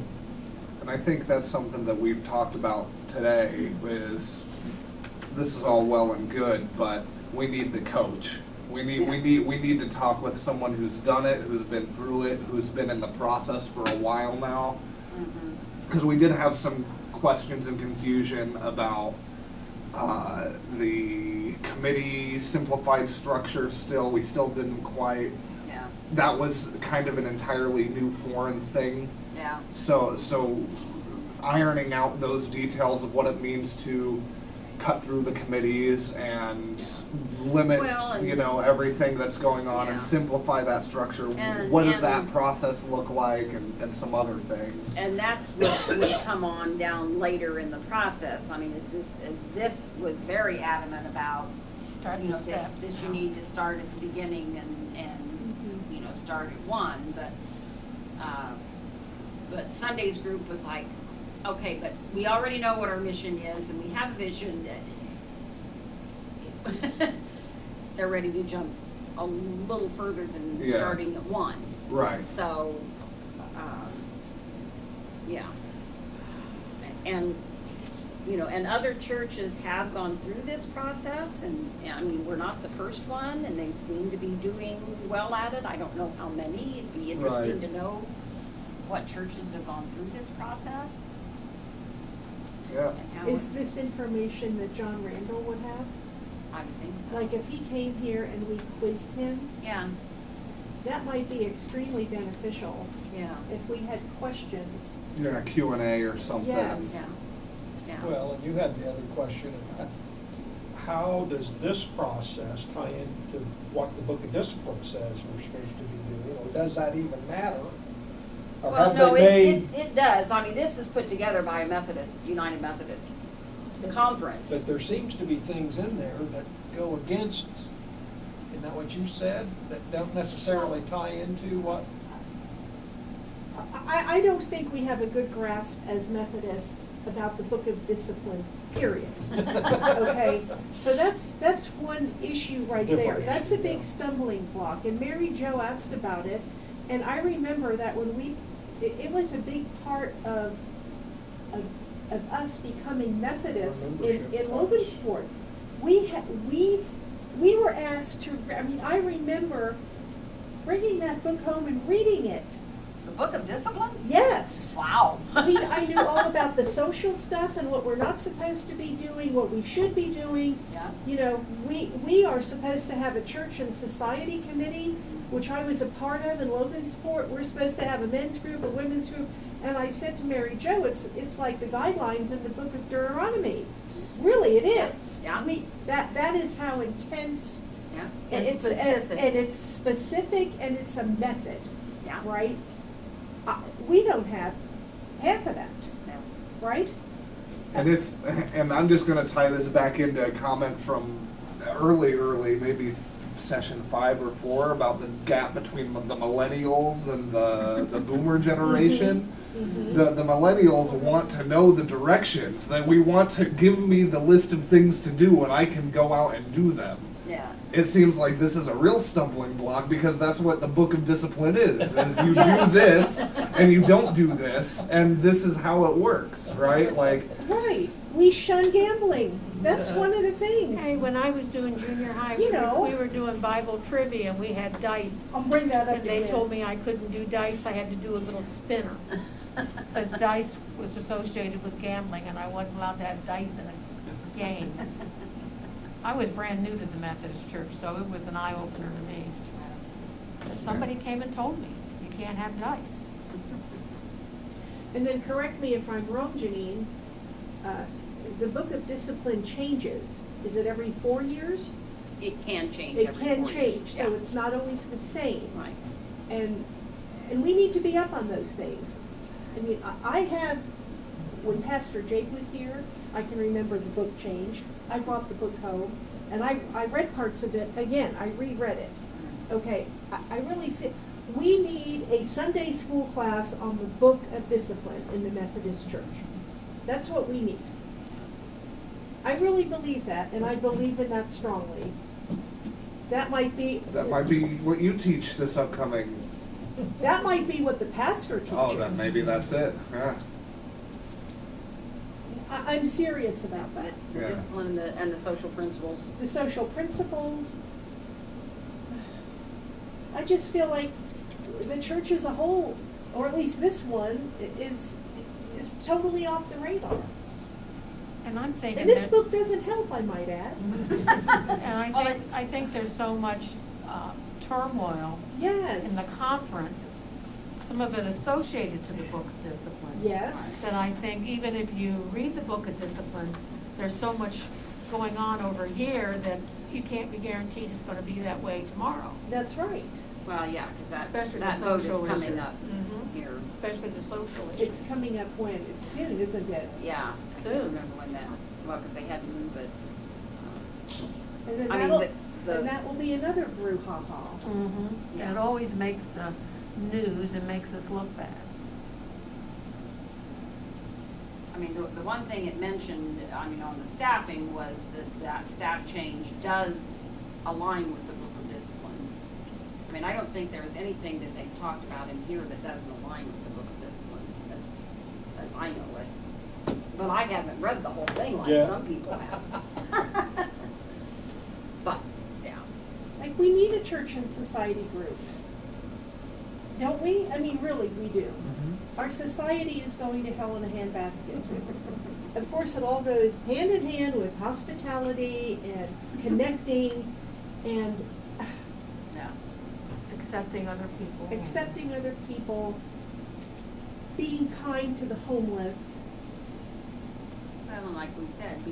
Speaker 1: And I think that's something that we've talked about today is this is all well and good, but we need the coach. We need to talk with someone who's done it, who's been through it, who's been in the process for a while now. Because we did have some questions and confusion about the committee simplified structure still. We still didn't quite,
Speaker 6: Yeah,
Speaker 1: that was kind of an entirely new foreign thing.
Speaker 6: yeah.
Speaker 1: So ironing out those details of what it means to cut through the committees and limit,
Speaker 6: Well, and-
Speaker 1: you know, everything that's going on and
Speaker 6: Yeah.
Speaker 1: simplify that structure.
Speaker 6: And-
Speaker 1: What does
Speaker 6: and-
Speaker 1: that process look like and some other things.
Speaker 6: And that's what would come on down later in the process. I mean, this was very adamant about,
Speaker 2: Start
Speaker 6: you
Speaker 2: the
Speaker 6: know, this
Speaker 2: steps.
Speaker 6: you need to start at the beginning and, you know, start at one, but Sunday's group was like, okay, but we already know what our mission is and we have a vision that they're ready to jump a little further than
Speaker 1: Yeah.
Speaker 6: starting at one.
Speaker 1: Right.
Speaker 6: So, yeah. And, you know, and other churches have gone through this process, and, I mean, we're not the first one, and they seem to be doing well at it. I don't know how many. It'd be interesting
Speaker 1: Right.
Speaker 6: to know what churches have gone through this process
Speaker 1: Yeah.
Speaker 6: and how
Speaker 3: Is
Speaker 6: it's,
Speaker 3: this information that John Randall would have?
Speaker 6: I would think so.
Speaker 3: Like if he came here and we quizzed him,
Speaker 6: Yeah,
Speaker 3: that might be extremely beneficial
Speaker 6: yeah,
Speaker 3: if we had questions.
Speaker 1: Yeah, Q&A or something.
Speaker 3: Yes.
Speaker 6: yeah, yeah.
Speaker 4: Well, and you had the other question about how does this process tie into what the Book of Discipline says we're supposed to be doing? Or does that even matter? Or
Speaker 6: Well,
Speaker 4: have
Speaker 6: no,
Speaker 4: they
Speaker 6: it
Speaker 4: made-
Speaker 6: it does. I mean, this is put together by a Methodist, United Methodist Conference.
Speaker 4: But there seems to be things in there that go against, isn't that what you said? That don't necessarily tie into what?
Speaker 3: I don't think we have a good grasp as Methodists about the Book of Discipline, period. Okay, so that's one issue right there.
Speaker 4: Different
Speaker 3: That's a
Speaker 4: issue,
Speaker 3: big
Speaker 4: yeah.
Speaker 3: stumbling block, and Mary Jo asked about it, and I remember that when it was a big part of us becoming Methodists
Speaker 4: Our
Speaker 3: in
Speaker 4: membership
Speaker 3: Logansport. We were asked to, I mean, I remember bringing that book home and reading it.
Speaker 6: The Book of Discipline?
Speaker 3: Yes.
Speaker 6: Wow.
Speaker 3: I knew all about the social stuff and what we're not supposed to be doing, what we should be doing.
Speaker 6: Yeah.
Speaker 3: You know, we are supposed to have a church and society committee which I was a part of in Logansport. We're supposed to have a men's group, a women's group, and I said to Mary Jo, it's like the guidelines in the book of Deuteronomy. Really, it is.
Speaker 6: Yeah.
Speaker 3: I mean, that is how intense,
Speaker 6: Yeah,
Speaker 3: and
Speaker 2: And
Speaker 3: it's,
Speaker 2: specific.
Speaker 3: and it's specific, and it's a method,
Speaker 6: yeah.
Speaker 3: right? We don't have half of that,
Speaker 6: No.
Speaker 3: right?
Speaker 1: And I'm just gonna tie this back into a comment from early, maybe session 5 or 4 about the gap between the millennials and the boomer generation.
Speaker 3: Mhm.
Speaker 1: The millennials want to know the directions, that we want to give me the list of things to do and I can go out and do them.
Speaker 6: Yeah.
Speaker 1: It seems like this is a real stumbling block because that's what the book of discipline is you
Speaker 3: Yes.
Speaker 1: do this and you don't do this and this is how it works, right? Like,
Speaker 3: Right, we shun gambling, that's one of the things.
Speaker 2: Hey, when I was doing junior high,
Speaker 3: You know.
Speaker 2: we were doing Bible trivia and we had dice.
Speaker 3: I'll bring that up
Speaker 2: And they
Speaker 3: again.
Speaker 2: told me I couldn't do dice, I had to do a little spinner. Because dice was associated with gambling and I wasn't allowed to have dice in a game. I was brand new to the Methodist Church, so it was an eye-opener to me. But somebody came and told me, you can't have dice.
Speaker 3: And then correct me if I'm wrong, Janine, the book of discipline changes. Is it every 4 years?
Speaker 6: It can change
Speaker 3: It
Speaker 6: every
Speaker 3: can
Speaker 6: 4 years.
Speaker 3: change, so
Speaker 6: Yeah.
Speaker 3: it's not always the same.
Speaker 6: Right.
Speaker 3: And we need to be up on those things. I mean, I have, when Pastor Jake was here, I can remember the book changed. I brought the book home, and I read parts of it again. I reread it. Okay, I really feel, we need a Sunday school class on the book of discipline in the Methodist Church. That's what we need. I really believe that, and I believe in that strongly. That might be
Speaker 1: what you teach this upcoming.
Speaker 3: that might be what the pastor teaches.
Speaker 1: Oh, then maybe that's it. Yeah.
Speaker 3: I'm serious about that.
Speaker 6: The
Speaker 1: Yeah.
Speaker 6: discipline and the social principles.
Speaker 3: The social principles. I just feel like the church as a whole, or at least this one, is totally off the radar.
Speaker 2: And I'm thinking
Speaker 3: And this
Speaker 2: that-
Speaker 3: book doesn't help, I might add.
Speaker 2: And
Speaker 6: Well,
Speaker 2: I think there's so much turmoil
Speaker 3: Yes.
Speaker 2: in the conference, some of it associated to the book of discipline.
Speaker 3: Yes.
Speaker 2: That I think even if you read the book of discipline, there's so much going on over here that you can't be guaranteed it's gonna be that way tomorrow.
Speaker 3: That's right.
Speaker 6: Well, yeah, because
Speaker 2: Especially
Speaker 6: that
Speaker 2: the
Speaker 6: vote
Speaker 2: social
Speaker 6: is coming
Speaker 2: issue.
Speaker 6: up
Speaker 2: Mhm.
Speaker 6: here.
Speaker 2: Especially the social issues.
Speaker 3: It's coming up when? It's soon, isn't it?
Speaker 6: Yeah, I
Speaker 2: Soon.
Speaker 6: don't remember when that, well, because they had to move it.
Speaker 3: And then
Speaker 6: I mean,
Speaker 3: that'll,
Speaker 6: the-
Speaker 3: and that will be another brouhaha.
Speaker 2: Mhm.
Speaker 6: Yeah.
Speaker 2: And it always makes the news and makes us look bad.
Speaker 6: I mean, the one thing it mentioned, I mean, on the staffing was that staff change does align with the book of discipline. I mean, I don't think there's anything that they've talked about in here that doesn't align with the book of discipline, as I know it. But I haven't read the whole thing like
Speaker 4: Yeah.
Speaker 6: some people have. But, yeah.
Speaker 3: Like, we need a church and society group. Don't we? I mean, really, we do. Our society is going to hell in a handbasket. Of course, it all goes hand in hand with hospitality and connecting and
Speaker 6: Yeah.
Speaker 2: Accepting other people.
Speaker 3: accepting other people, being kind to the homeless.
Speaker 6: Well, and like we said,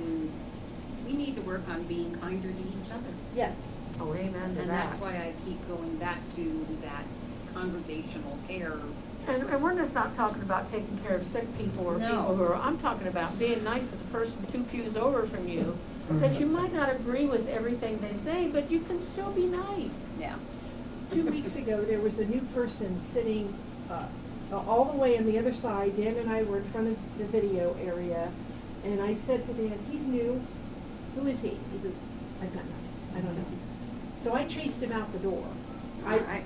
Speaker 6: we need to work on being kinder to each other.
Speaker 3: Yes.
Speaker 2: Oh, amen to
Speaker 6: And
Speaker 2: that.
Speaker 6: that's why I keep going back to that congregational care.
Speaker 2: And we're just not talking about taking care of sick people or
Speaker 6: No.
Speaker 2: people who are, I'm talking about being nice to the person 2 pews over from you, that you might not agree with everything they say, but you can still be nice.
Speaker 6: Yeah.
Speaker 3: 2 weeks ago, there was a new person sitting all the way on the other side. Dan and I were in front of the video area, and I said to Dan, he's new. Who is he? He says, I've got nothing. I don't know. So I chased him out the door.
Speaker 6: All right.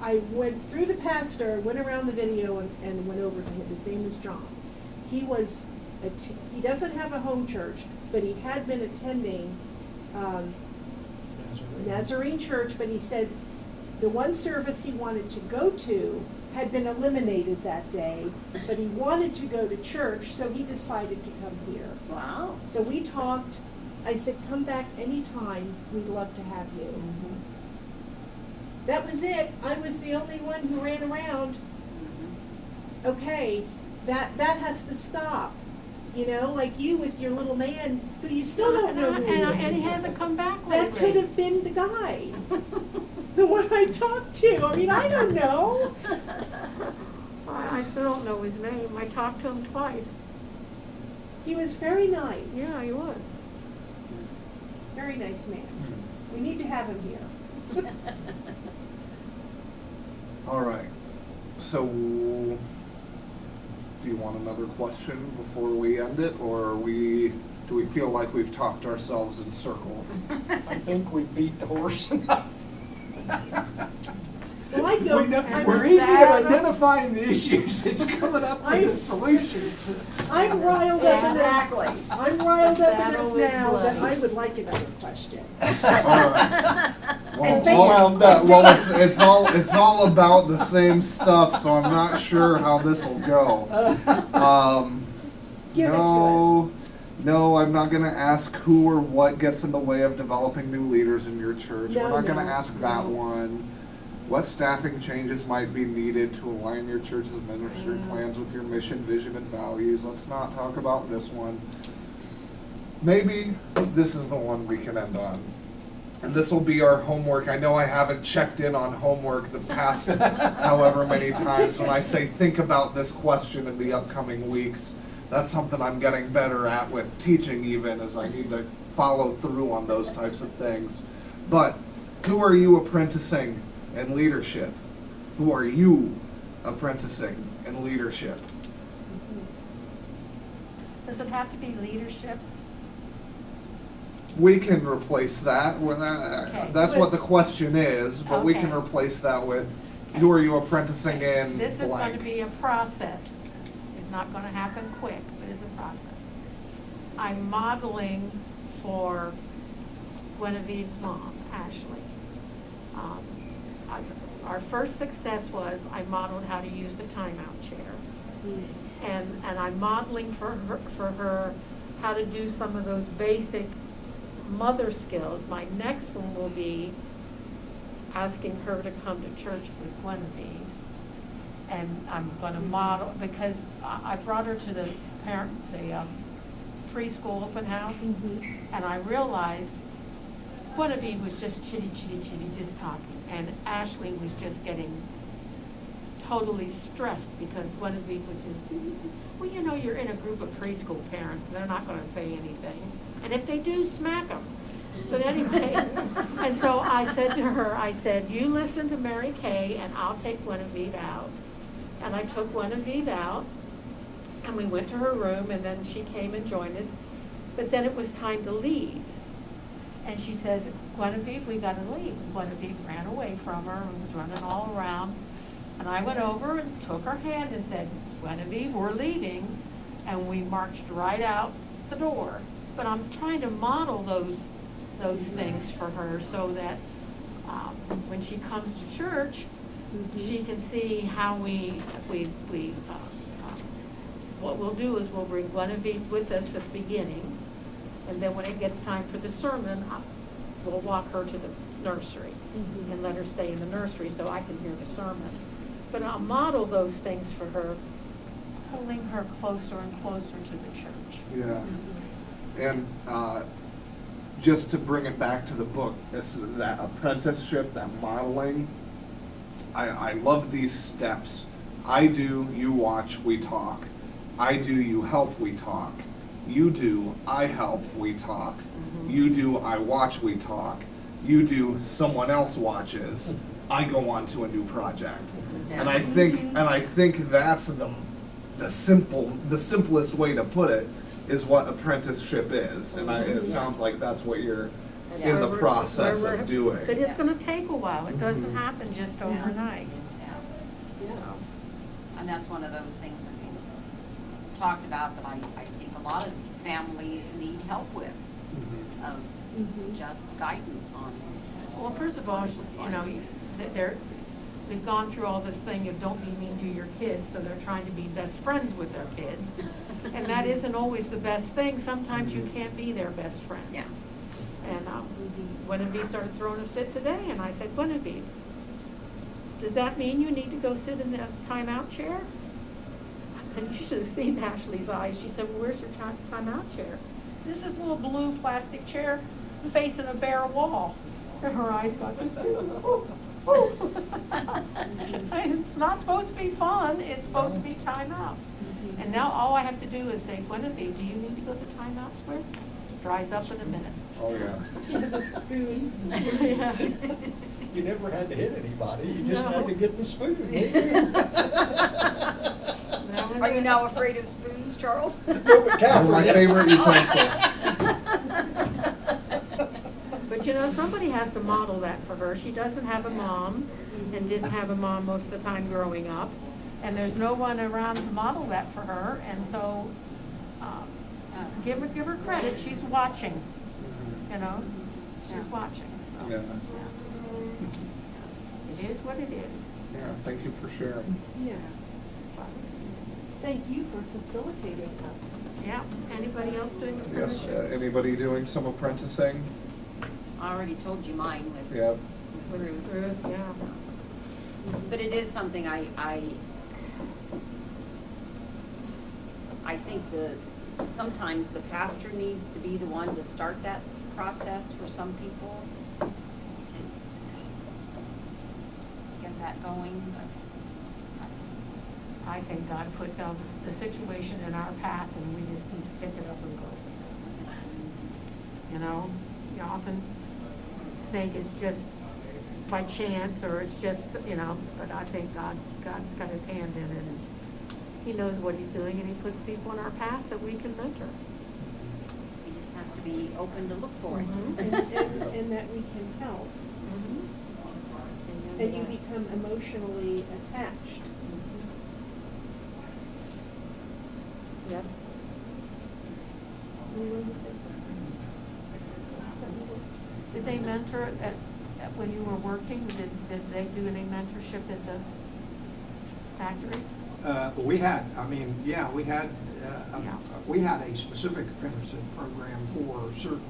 Speaker 3: I went through the pastor, went around the video, and went over to him. His name is John. He was, he doesn't have a home church, but he had been attending Nazarene church, but he said the one service he wanted to go to had been eliminated that day, but he wanted to go to church, so he decided to come here.
Speaker 6: Wow.
Speaker 3: So we talked. I said, come back anytime. We'd love to have you. That was it. I was the only one who ran around. Okay, that has to stop. You know, like you with your little man who you still don't know who he is.
Speaker 2: And he hasn't come back
Speaker 3: That
Speaker 2: lately.
Speaker 3: could have been the guy. The one I talked to. I mean, I don't know.
Speaker 2: I still don't know his name. I talked to him twice.
Speaker 3: He was very nice.
Speaker 2: Yeah, he was.
Speaker 3: Very nice man. We need to have him here.
Speaker 1: All right. So, do you want another question before we end it, or do we feel like we've talked ourselves in circles?
Speaker 4: I think we beat the horse enough.
Speaker 3: Well, I go,
Speaker 4: We're easy at identifying the issues, it's coming up with the solutions.
Speaker 3: I'm riled up enough.
Speaker 6: Exactly.
Speaker 3: I'm riled up enough
Speaker 2: Saddle is
Speaker 3: now that
Speaker 2: bloody.
Speaker 3: I would like another question.
Speaker 1: All right.
Speaker 3: And
Speaker 1: It's all about the same stuff, so I'm not sure how this will go.
Speaker 3: Give it to
Speaker 1: no, no, I'm not gonna ask who or what gets in the way of developing new leaders in your church. We're
Speaker 3: No,
Speaker 1: not gonna
Speaker 3: no,
Speaker 1: ask that
Speaker 3: no.
Speaker 1: one. What staffing changes might be needed to align your church's ministry
Speaker 3: Mm.
Speaker 1: plans with your mission, vision, and values? Let's not talk about this one. Maybe this is the one we can end on. And this will be our homework. I know I haven't checked in on homework the past however many times. When I say think about this question in the upcoming weeks, that's something I'm getting better at with teaching even, as I need to follow through on those types of things. But who are you apprenticing in leadership? Who are you apprenticing in leadership?
Speaker 2: Does it have to be leadership?
Speaker 1: We can replace that.
Speaker 2: Okay.
Speaker 1: That's what the question is, but we can
Speaker 2: Okay.
Speaker 1: replace that with who are you apprenticing in
Speaker 2: This is going
Speaker 1: blank.
Speaker 2: to be a process. It's not going to happen quick, but it's a process. I'm modeling for Guinevere's mom, Ashley. Our first success was I modeled how to use the timeout chair. And I'm modeling for her how to do some of those basic mother skills. My next one will be asking her to come to church with Guinevere. And I'm gonna model, because I brought her to the preschool open house, and I realized Guinevere was just chitty, just talking, and Ashley was just getting totally stressed because Guinevere was just, well, you know, you're in a group of preschool parents, they're not gonna say anything. And if they do, smack them. But anyway, and so I said to her, I said, you listen to Mary Kay and I'll take Guinevere out. And I took Guinevere out and we went to her room and then she came and joined us. But then it was time to leave. And she says, Guinevere, we gotta leave. Guinevere ran away from her and was running all around. And I went over and took her hand and said, Guinevere, we're leaving. And we marched right out the door. But I'm trying to model those things for her so that when she comes to church, she can see how what we'll do is we'll bring Guinevere with us at the beginning, and then when it gets time for the sermon, we'll walk her to the nursery and let her stay in the nursery so I can hear the sermon. But I'll model those things for her, pulling her closer and closer to the church.
Speaker 1: Yeah. And just to bring it back to the book, that apprenticeship, that modeling, I love these steps. I do, you watch, we talk. I do, you help, we talk. You do, I help, we talk. You do, I watch, we talk. You do, someone else watches. I go on to a new project. And I think that's the simplest way to put it is what apprenticeship is. And it sounds like that's what you're in the process of doing.
Speaker 2: But it's gonna take a while, it doesn't happen just overnight.
Speaker 6: So, and that's one of those things that we talked about that I think a lot of families need help with, of just guidance on.
Speaker 2: Well, first of all, you know, we've gone through all this thing of don't be mean to your kids, so they're trying to be best friends with their kids. And that isn't always the best thing, sometimes you can't be their best friend.
Speaker 6: Yeah.
Speaker 2: And Guinevere started throwing a fit today, and I said, Guinevere, does that mean you need to go sit in the timeout chair? And you should have seen Ashley's eyes. She said, well, where's your timeout chair? This is a little blue plastic chair facing a bare wall. And her eyes got this. It's not supposed to be fun. It's supposed to be timeout. And now all I have to do is say, Guinevere, do you need to go to timeout square? Dries up in a minute.
Speaker 1: Oh, yeah.
Speaker 3: Give a spoon.
Speaker 2: Yeah.
Speaker 5: You never had to hit anybody, you just
Speaker 2: No.
Speaker 5: had to get the spoon.
Speaker 6: Are you now afraid of spoons, Charles?
Speaker 1: They're my favorite utensil.
Speaker 2: But you know, somebody has to model that for her. She doesn't have a mom and didn't have a mom most of the time growing up. And there's no one around to model that for her. And so, give her credit. She's watching, you know, she's watching. So,
Speaker 1: Yeah.
Speaker 2: It is what it is.
Speaker 1: Yeah, thank you for sharing.
Speaker 3: Yes. Thank you for facilitating us.
Speaker 2: Yeah. Anybody else doing
Speaker 1: Yes,
Speaker 2: apprenticeship?
Speaker 1: anybody doing some apprenticing?
Speaker 6: I already told you mine with
Speaker 1: Yep.
Speaker 6: Ruth.
Speaker 2: Ruth, yeah.
Speaker 6: But it is something I think sometimes the pastor needs to be the one to start that process for some people, to get that going, but
Speaker 2: I think God puts out the situation in our path and we just need to pick it up and go. You know, you often think it's just by chance or it's just, you know, but I think God's got his hand in it and he knows what he's doing and he puts people in our path that we can mentor.
Speaker 6: we just have to be open to look for it.
Speaker 2: Mhm.
Speaker 3: And that we can help.
Speaker 2: Mhm.
Speaker 3: And you become emotionally attached.
Speaker 2: Yes.
Speaker 3: You want to say something?
Speaker 2: Did they mentor when you were working? Did they do any mentorship at the factory?
Speaker 5: We had, we had a specific apprenticeship program for certain,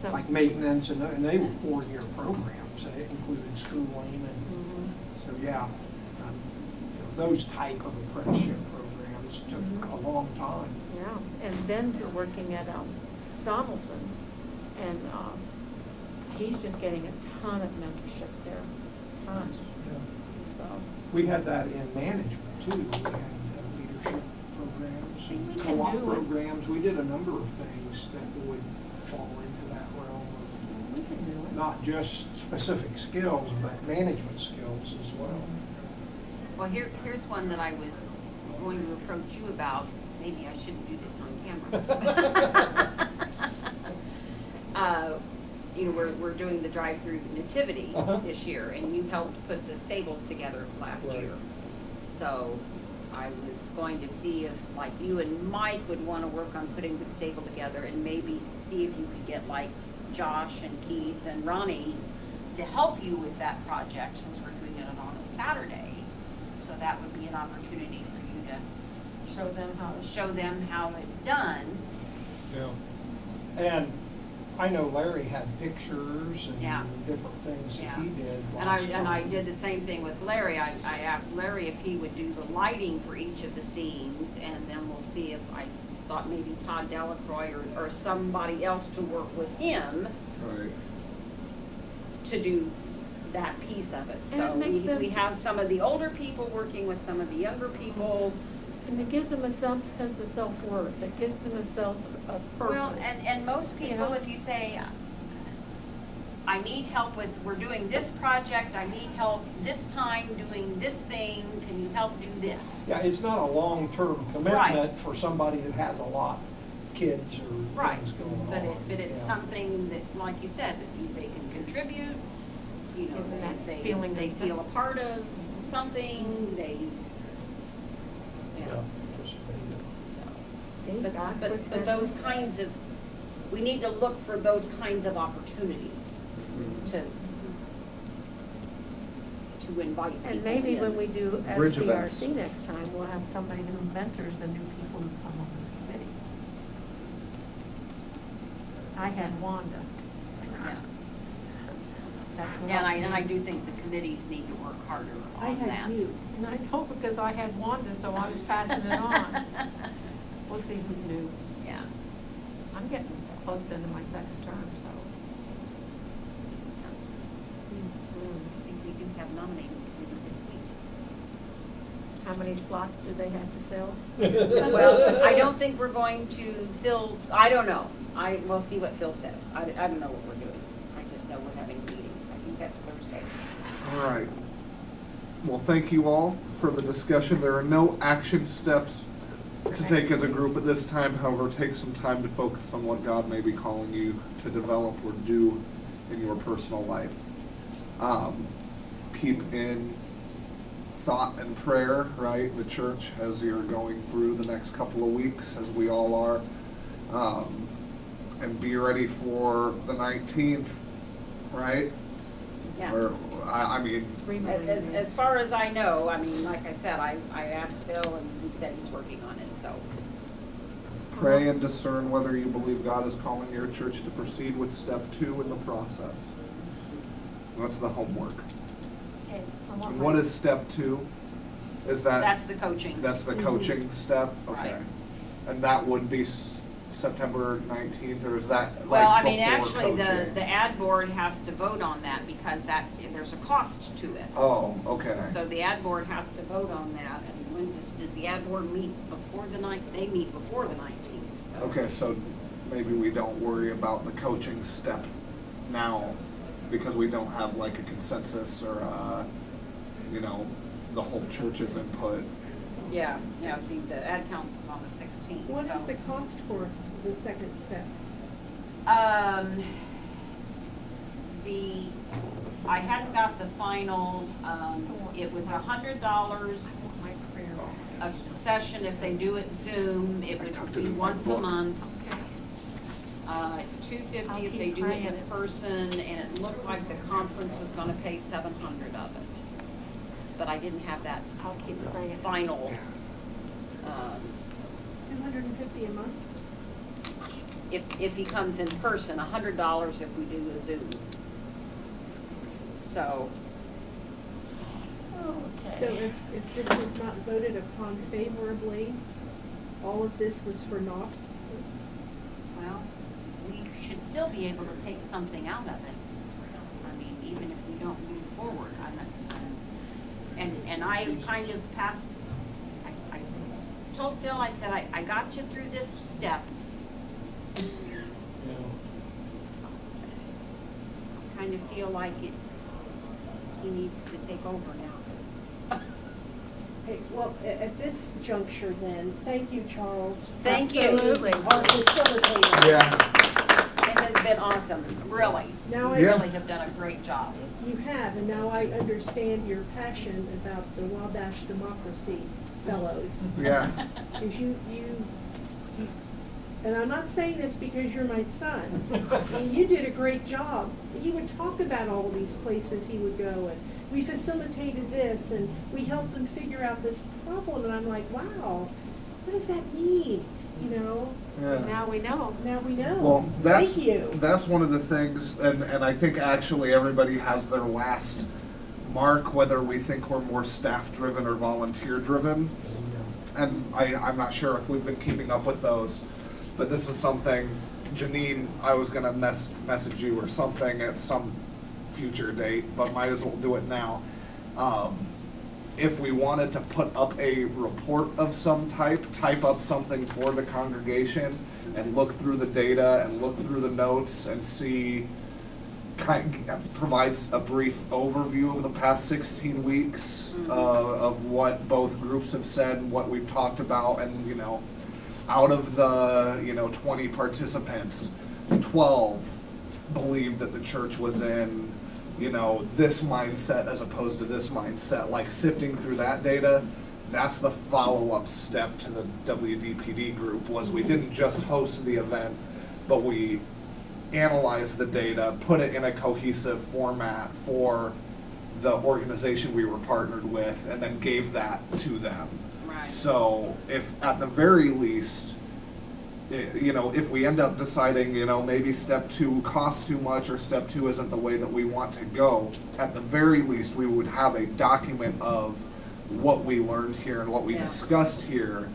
Speaker 2: So-
Speaker 5: like maintenance, and they were 4-year programs, and it included schooling, and
Speaker 2: Mhm.
Speaker 5: so, yeah. Those type of apprenticeship programs took a long time.
Speaker 2: Yeah, and Ben's working at Donaldson's, and he's just getting a ton of mentorship there, tons. So,
Speaker 5: We had that in management too. We had leadership programs,
Speaker 2: See, we
Speaker 5: and
Speaker 2: can
Speaker 5: co-op
Speaker 2: do it.
Speaker 5: programs. We did a number of things that would fall into that realm of
Speaker 2: we can do it.
Speaker 5: not just specific skills, but management skills as well.
Speaker 6: Well, here's one that I was going to approach you about. Maybe I shouldn't do this on camera. You know, we're doing the drive-through nativity this year, and you helped put the stable together last
Speaker 5: Right.
Speaker 6: year. So I was going to see if, like, you and Mike would want to work on putting the stable together, and maybe see if you could get, like, Josh and Keith and Ronnie to help you with that project, since we're doing it on a Saturday. So that would be an opportunity for you to
Speaker 2: Show them how to
Speaker 6: show them how it's done.
Speaker 5: Yeah. And I know Larry had pictures and
Speaker 6: Yeah.
Speaker 5: different things
Speaker 6: Yeah.
Speaker 5: that he did.
Speaker 6: And I did the same thing with Larry. I asked Larry if he would do the lighting for each of the scenes, and then we'll see if I thought maybe Todd Delacroix or somebody else to work with him
Speaker 1: Right.
Speaker 6: to do that piece of it.
Speaker 2: And
Speaker 6: So
Speaker 2: it makes them-
Speaker 6: we have some of the older people working with some of the younger people.
Speaker 2: And it gives them a sense of self-worth. It gives them a sense of purpose.
Speaker 6: Well, and most
Speaker 2: You
Speaker 6: people,
Speaker 2: know?
Speaker 6: if you say, I need help with, we're doing this project, I need help this time doing this thing, can you help do this?
Speaker 5: Yeah, it's not a long-term
Speaker 6: Right.
Speaker 5: commitment for somebody that has a lot of kids or
Speaker 6: Right,
Speaker 5: things going on.
Speaker 6: but it's
Speaker 5: Yeah.
Speaker 6: something that, like you said, that they can contribute, you know,
Speaker 2: Give them that
Speaker 6: they
Speaker 2: feeling
Speaker 6: they
Speaker 2: themselves.
Speaker 6: feel a part of something, they,
Speaker 5: Yeah,
Speaker 6: yeah,
Speaker 5: participated.
Speaker 6: so.
Speaker 2: See, God
Speaker 6: But
Speaker 2: puts that-
Speaker 6: those kinds of, we need to look for those kinds of opportunities to invite people in.
Speaker 2: And maybe when we do
Speaker 1: Bridge events.
Speaker 2: SBRC next time, we'll have somebody who mentors the new people who come on the committee. I had Wanda.
Speaker 6: Yeah.
Speaker 2: That's what
Speaker 6: And I do think the committees need to work harder
Speaker 3: I
Speaker 6: on that.
Speaker 3: had you.
Speaker 2: And I know because I had Wanda, so I was passing it on. We'll see who's new.
Speaker 6: Yeah.
Speaker 2: I'm getting close into my second term, so.
Speaker 6: I think we do have nominating committee this week.
Speaker 2: How many slots do they have to fill?
Speaker 6: Well, I don't think we're going to fill, I don't know. We'll see what Phil says. I don't know what we're doing. I just know we're having a meeting. I think that's Thursday.
Speaker 1: All right. Well, thank you all for the discussion. There are no action steps to take as a group at this time. However, take some time to focus on what God may be calling you to develop or do in your personal life. Keep in thought and prayer, right? The church as you're going through the next couple of weeks, as we all are. And be ready for the 19th, right?
Speaker 6: Yeah.
Speaker 1: Or, I mean,
Speaker 6: As far as I know, I mean, like I said, I asked Phil and he said he's working on it, so.
Speaker 1: pray and discern whether you believe God is calling your church to proceed with step 2 in the process. That's the homework.
Speaker 2: Okay.
Speaker 1: And what is step 2? Is that?
Speaker 6: That's the coaching.
Speaker 1: That's the coaching step? Okay.
Speaker 6: Right.
Speaker 1: And that would be September 19th, or is that like
Speaker 6: Well, I mean,
Speaker 1: before
Speaker 6: actually,
Speaker 1: coaching?
Speaker 6: the ad board has to vote on that because there's a cost to it.
Speaker 1: Oh, okay.
Speaker 6: So the ad board has to vote on that, and when does the ad board meet before the they meet before the 19th, so.
Speaker 1: Okay, so maybe we don't worry about the coaching step now because we don't have like a consensus or, the whole church's input.
Speaker 6: Yeah, see, the ad council's on the 16th,
Speaker 3: What is
Speaker 6: so.
Speaker 3: the cost for the second step?
Speaker 6: I hadn't got the final, it was $100
Speaker 2: My prayer.
Speaker 6: a session if they do it Zoom, it would be once a month. It's $250 if they do it in person, and it looked like the conference was gonna pay $700 of it. But I didn't have that
Speaker 2: I'll keep praying.
Speaker 6: final,
Speaker 3: $250 a month?
Speaker 6: if he comes in person, $100 if we do a Zoom. So,
Speaker 3: So if this was not voted upon favorably, all of this was for naught?
Speaker 6: well, we should still be able to take something out of it. I mean, even if we don't move forward, and I've kind of passed, I told Phil, I said, I got you through this step. Kind of feel like he needs to take over now.
Speaker 3: Okay, well, at this juncture then, thank you, Charles. for
Speaker 6: Thank you.
Speaker 3: being
Speaker 2: Absolutely.
Speaker 3: Our facilitator.
Speaker 1: Yeah.
Speaker 6: It has been awesome, really.
Speaker 3: Now
Speaker 6: You
Speaker 1: Yeah.
Speaker 6: really have done a great job.
Speaker 3: You have, and now I understand your passion about the Wabash Democracy Fellows.
Speaker 1: Yeah.
Speaker 3: Because you, and I'm not saying this because you're my son. I mean, you did a great job. He would talk about all of these places he would go, and we facilitated this, and we helped them figure out this problem, and I'm like, wow, what does that mean? You know,
Speaker 1: Yeah.
Speaker 2: Now we know.
Speaker 3: now we know.
Speaker 1: Well, that's
Speaker 3: Thank you.
Speaker 1: that's one of the things, and I think actually everybody has their last mark, whether we think we're more staff driven or volunteer driven. And I'm not sure if we've been keeping up with those, but this is something, Janine, I was gonna message you or something at some future date, but might as well do it now. If we wanted to put up a report of some type up something for the congregation and look through the data and look through the notes and see, provides a brief overview of the past 16 weeks of what both groups have said, what we've talked about, and out of the 20 participants, 12 believed that the church was in this mindset as opposed to this mindset. Like sifting through that data, that's the follow-up step to the WDPD group. Was we didn't just host the event, but we analyzed the data, put it in a cohesive format for the organization we were partnered with, and then gave that to them.
Speaker 6: Right.
Speaker 1: So if at the very least you know, if we end up deciding, you know, maybe step 2 costs too much or step 2 isn't the way that we want to go, at the very least, we would have a document of what we learned here and what we
Speaker 6: Yeah.
Speaker 1: discussed here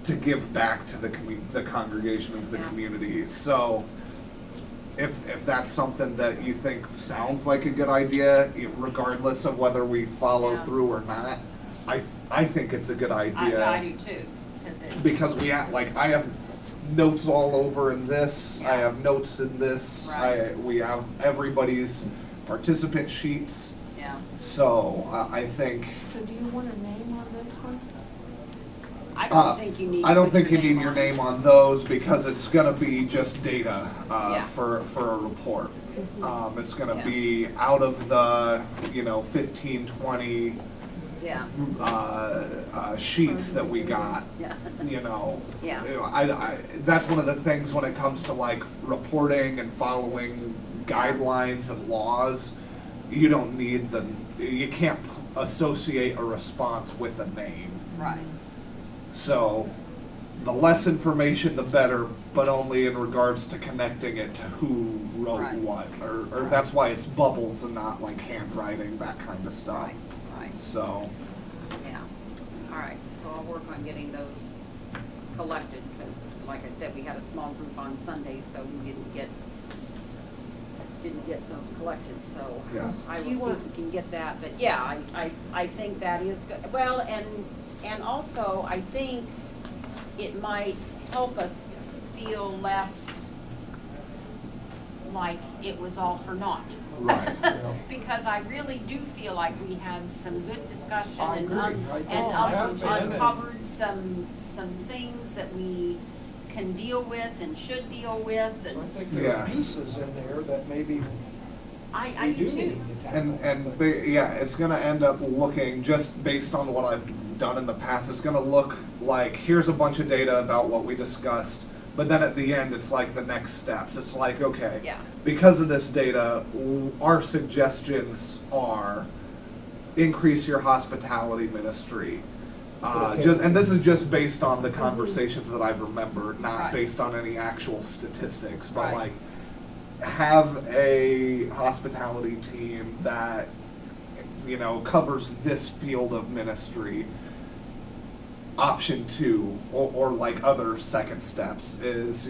Speaker 1: to give back to the congregation and the
Speaker 6: Yeah.
Speaker 1: community. So if that's something that you think sounds like a good idea, regardless of whether we follow
Speaker 6: Yeah.
Speaker 1: through or not, I think it's a good idea.
Speaker 6: I do too, 'cause it.
Speaker 1: Because I have notes all over in this, I
Speaker 6: Yeah.
Speaker 1: have notes in this,
Speaker 6: Right.
Speaker 1: we have everybody's participant sheets,
Speaker 6: Yeah,
Speaker 1: so I think,
Speaker 2: So do you want a name on this one?
Speaker 6: I don't think you need.
Speaker 1: I don't
Speaker 6: to
Speaker 1: think
Speaker 6: put
Speaker 1: you need your
Speaker 6: on
Speaker 1: name
Speaker 6: it.
Speaker 1: on those because it's gonna be just data,
Speaker 6: Yeah.
Speaker 1: for a report. It's gonna
Speaker 6: Yeah.
Speaker 1: be out of the, 15, 20,
Speaker 6: Yeah,
Speaker 1: sheets that we got.
Speaker 6: yeah, Yeah.
Speaker 1: That's one of the things when it comes to like reporting and following guidelines and laws, you don't need you can't associate a response with a name.
Speaker 6: right,
Speaker 1: So the less information, the better, but only in regards to connecting it to who wrote
Speaker 6: Right.
Speaker 1: what, or that's why it's bubbles and not like handwriting, that kind of stuff.
Speaker 6: right,
Speaker 1: So,
Speaker 6: yeah. All right, so I'll work on getting those collected, because like I said, we had a small group on Sunday, so we didn't get those collected, so
Speaker 1: Yeah.
Speaker 6: I will
Speaker 2: Do you
Speaker 6: see
Speaker 2: want-
Speaker 6: if we can get that, but yeah, I think that is good. Well, and also, I think it might help us feel less like it was all for naught.
Speaker 1: right.
Speaker 6: Because I really do feel like we had some good discussion
Speaker 5: I
Speaker 6: and
Speaker 5: agree. I think we have been, and-
Speaker 6: uncovered some things that we can deal with and should deal with,
Speaker 5: I
Speaker 6: and
Speaker 5: think there are
Speaker 1: Yeah.
Speaker 5: pieces in there that maybe
Speaker 6: I
Speaker 5: we
Speaker 6: do
Speaker 5: do need
Speaker 6: too.
Speaker 5: to tackle.
Speaker 1: And it's gonna end up looking, just based on what I've done in the past, it's gonna look like, here's a bunch of data about what we discussed, but then at the end, it's like the next steps. It's like, okay,
Speaker 6: Yeah.
Speaker 1: because of this data, our suggestions are increase your hospitality ministry.
Speaker 5: Okay.
Speaker 1: And this is just based on the conversations that I've remembered, not
Speaker 6: Right.
Speaker 1: based on any actual statistics, but
Speaker 6: Right.
Speaker 1: like, have a hospitality team that, covers this field of ministry. Option 2, or like other second steps is,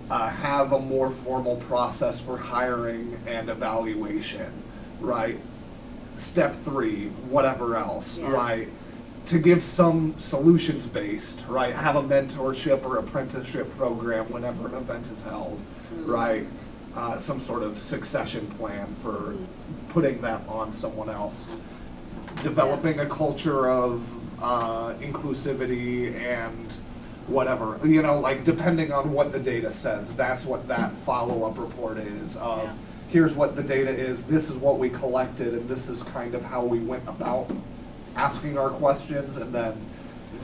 Speaker 1: have a more formal process for hiring and evaluation, right? Step 3, whatever else,
Speaker 6: Yeah.
Speaker 1: right? To give some solutions based, right? Have a mentorship or apprenticeship program whenever an event is held, right? Some sort of succession plan for putting that on someone else. Developing a culture of inclusivity and whatever, like depending on what the data says, that's what that follow-up report is of,
Speaker 6: Yeah.
Speaker 1: here's what the data is, this is what we collected, and this is kind of how we went about asking our questions, and then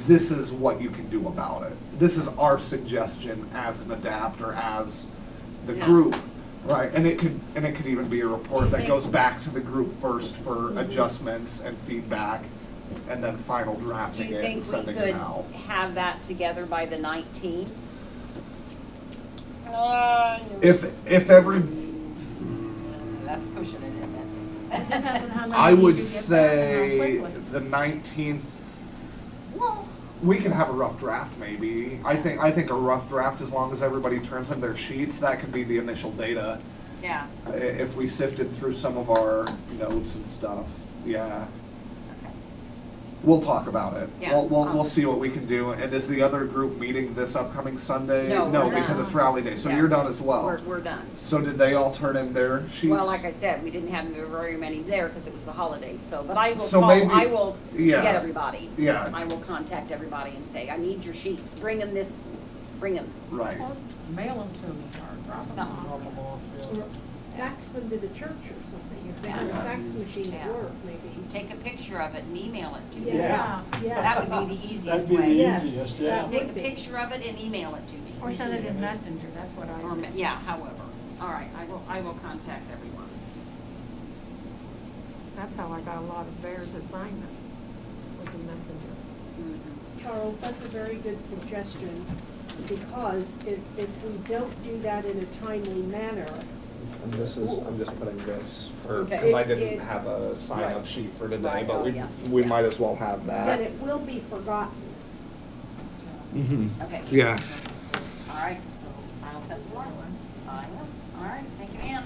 Speaker 1: this is what you can do about it. This is our suggestion as an adapt or as the
Speaker 6: Yeah.
Speaker 1: group, right? And it could even be a report
Speaker 6: You
Speaker 1: that
Speaker 6: think-
Speaker 1: goes back to the group first for adjustments and feedback, and then final
Speaker 6: Do
Speaker 1: drafting
Speaker 6: you
Speaker 1: it
Speaker 6: think
Speaker 1: and
Speaker 6: we
Speaker 1: sending
Speaker 6: could
Speaker 1: it out.
Speaker 6: have that together by the 19th?
Speaker 1: If every,
Speaker 6: That's pushing it, isn't it?
Speaker 2: It depends on how many
Speaker 1: I
Speaker 2: you
Speaker 1: would
Speaker 2: get back and
Speaker 1: say
Speaker 2: how quickly.
Speaker 1: the 19th, well, we can have a rough draft maybe. I think a rough draft, as long as everybody turns in their sheets, that could be the initial data.
Speaker 6: Yeah,
Speaker 1: If we sifted through some of our notes and stuff, yeah.
Speaker 6: okay.
Speaker 1: We'll talk about it.
Speaker 6: Yeah,
Speaker 1: We'll see what we can do. And is the other group meeting this upcoming Sunday?
Speaker 6: No, we're
Speaker 1: because
Speaker 6: done.
Speaker 1: it's rally day, so
Speaker 6: Yeah.
Speaker 1: you're done as well.
Speaker 6: We're done.
Speaker 1: So did they all turn in their sheets?
Speaker 6: Well, like I said, we didn't have very many there because it was the holidays, so, but I will
Speaker 1: So
Speaker 6: call,
Speaker 1: maybe-
Speaker 6: I will
Speaker 1: yeah.
Speaker 6: get everybody.
Speaker 1: Yeah.
Speaker 6: I will contact everybody and say, I need your sheets, bring them bring them.
Speaker 1: Right.
Speaker 2: Or mail them to me or drop them
Speaker 6: Something.
Speaker 2: off.
Speaker 5: Drop 'em off, yeah.
Speaker 3: Or fax them to the church or something, if they have
Speaker 6: Yeah.
Speaker 3: fax machines
Speaker 6: Yeah.
Speaker 3: work, maybe.
Speaker 6: Take a picture of it and email it to me.
Speaker 3: Yes, yes.
Speaker 6: That would be the easiest
Speaker 4: That'd be the
Speaker 6: way.
Speaker 3: Yes.
Speaker 4: easiest,
Speaker 3: That
Speaker 4: yeah.
Speaker 3: would
Speaker 6: Take a
Speaker 3: be.
Speaker 6: picture of it and email it to me.
Speaker 2: Or send it in Messenger, that's what I
Speaker 6: Or,
Speaker 2: do.
Speaker 6: yeah, however. All right, I will contact everyone.
Speaker 2: That's how I got a lot of Bears assignments, was in Messenger.
Speaker 6: Mhm.
Speaker 3: Charles, that's a very good suggestion, because if we don't do that in a timely manner,
Speaker 1: And this is, I'm just putting this for,
Speaker 6: Okay.
Speaker 1: because I
Speaker 3: It-
Speaker 1: didn't
Speaker 3: it-
Speaker 1: have a sign-up
Speaker 3: Right.
Speaker 1: sheet for today,
Speaker 6: Right,
Speaker 1: but
Speaker 6: oh,
Speaker 1: we,
Speaker 6: yeah.
Speaker 1: we
Speaker 6: Yeah.
Speaker 1: might as well have
Speaker 3: then
Speaker 1: that.
Speaker 3: it will be forgotten.
Speaker 1: Mm-hmm.
Speaker 6: Okay.
Speaker 1: Yeah.
Speaker 6: All right, so final steps along. I will. All right, thank you, Ann.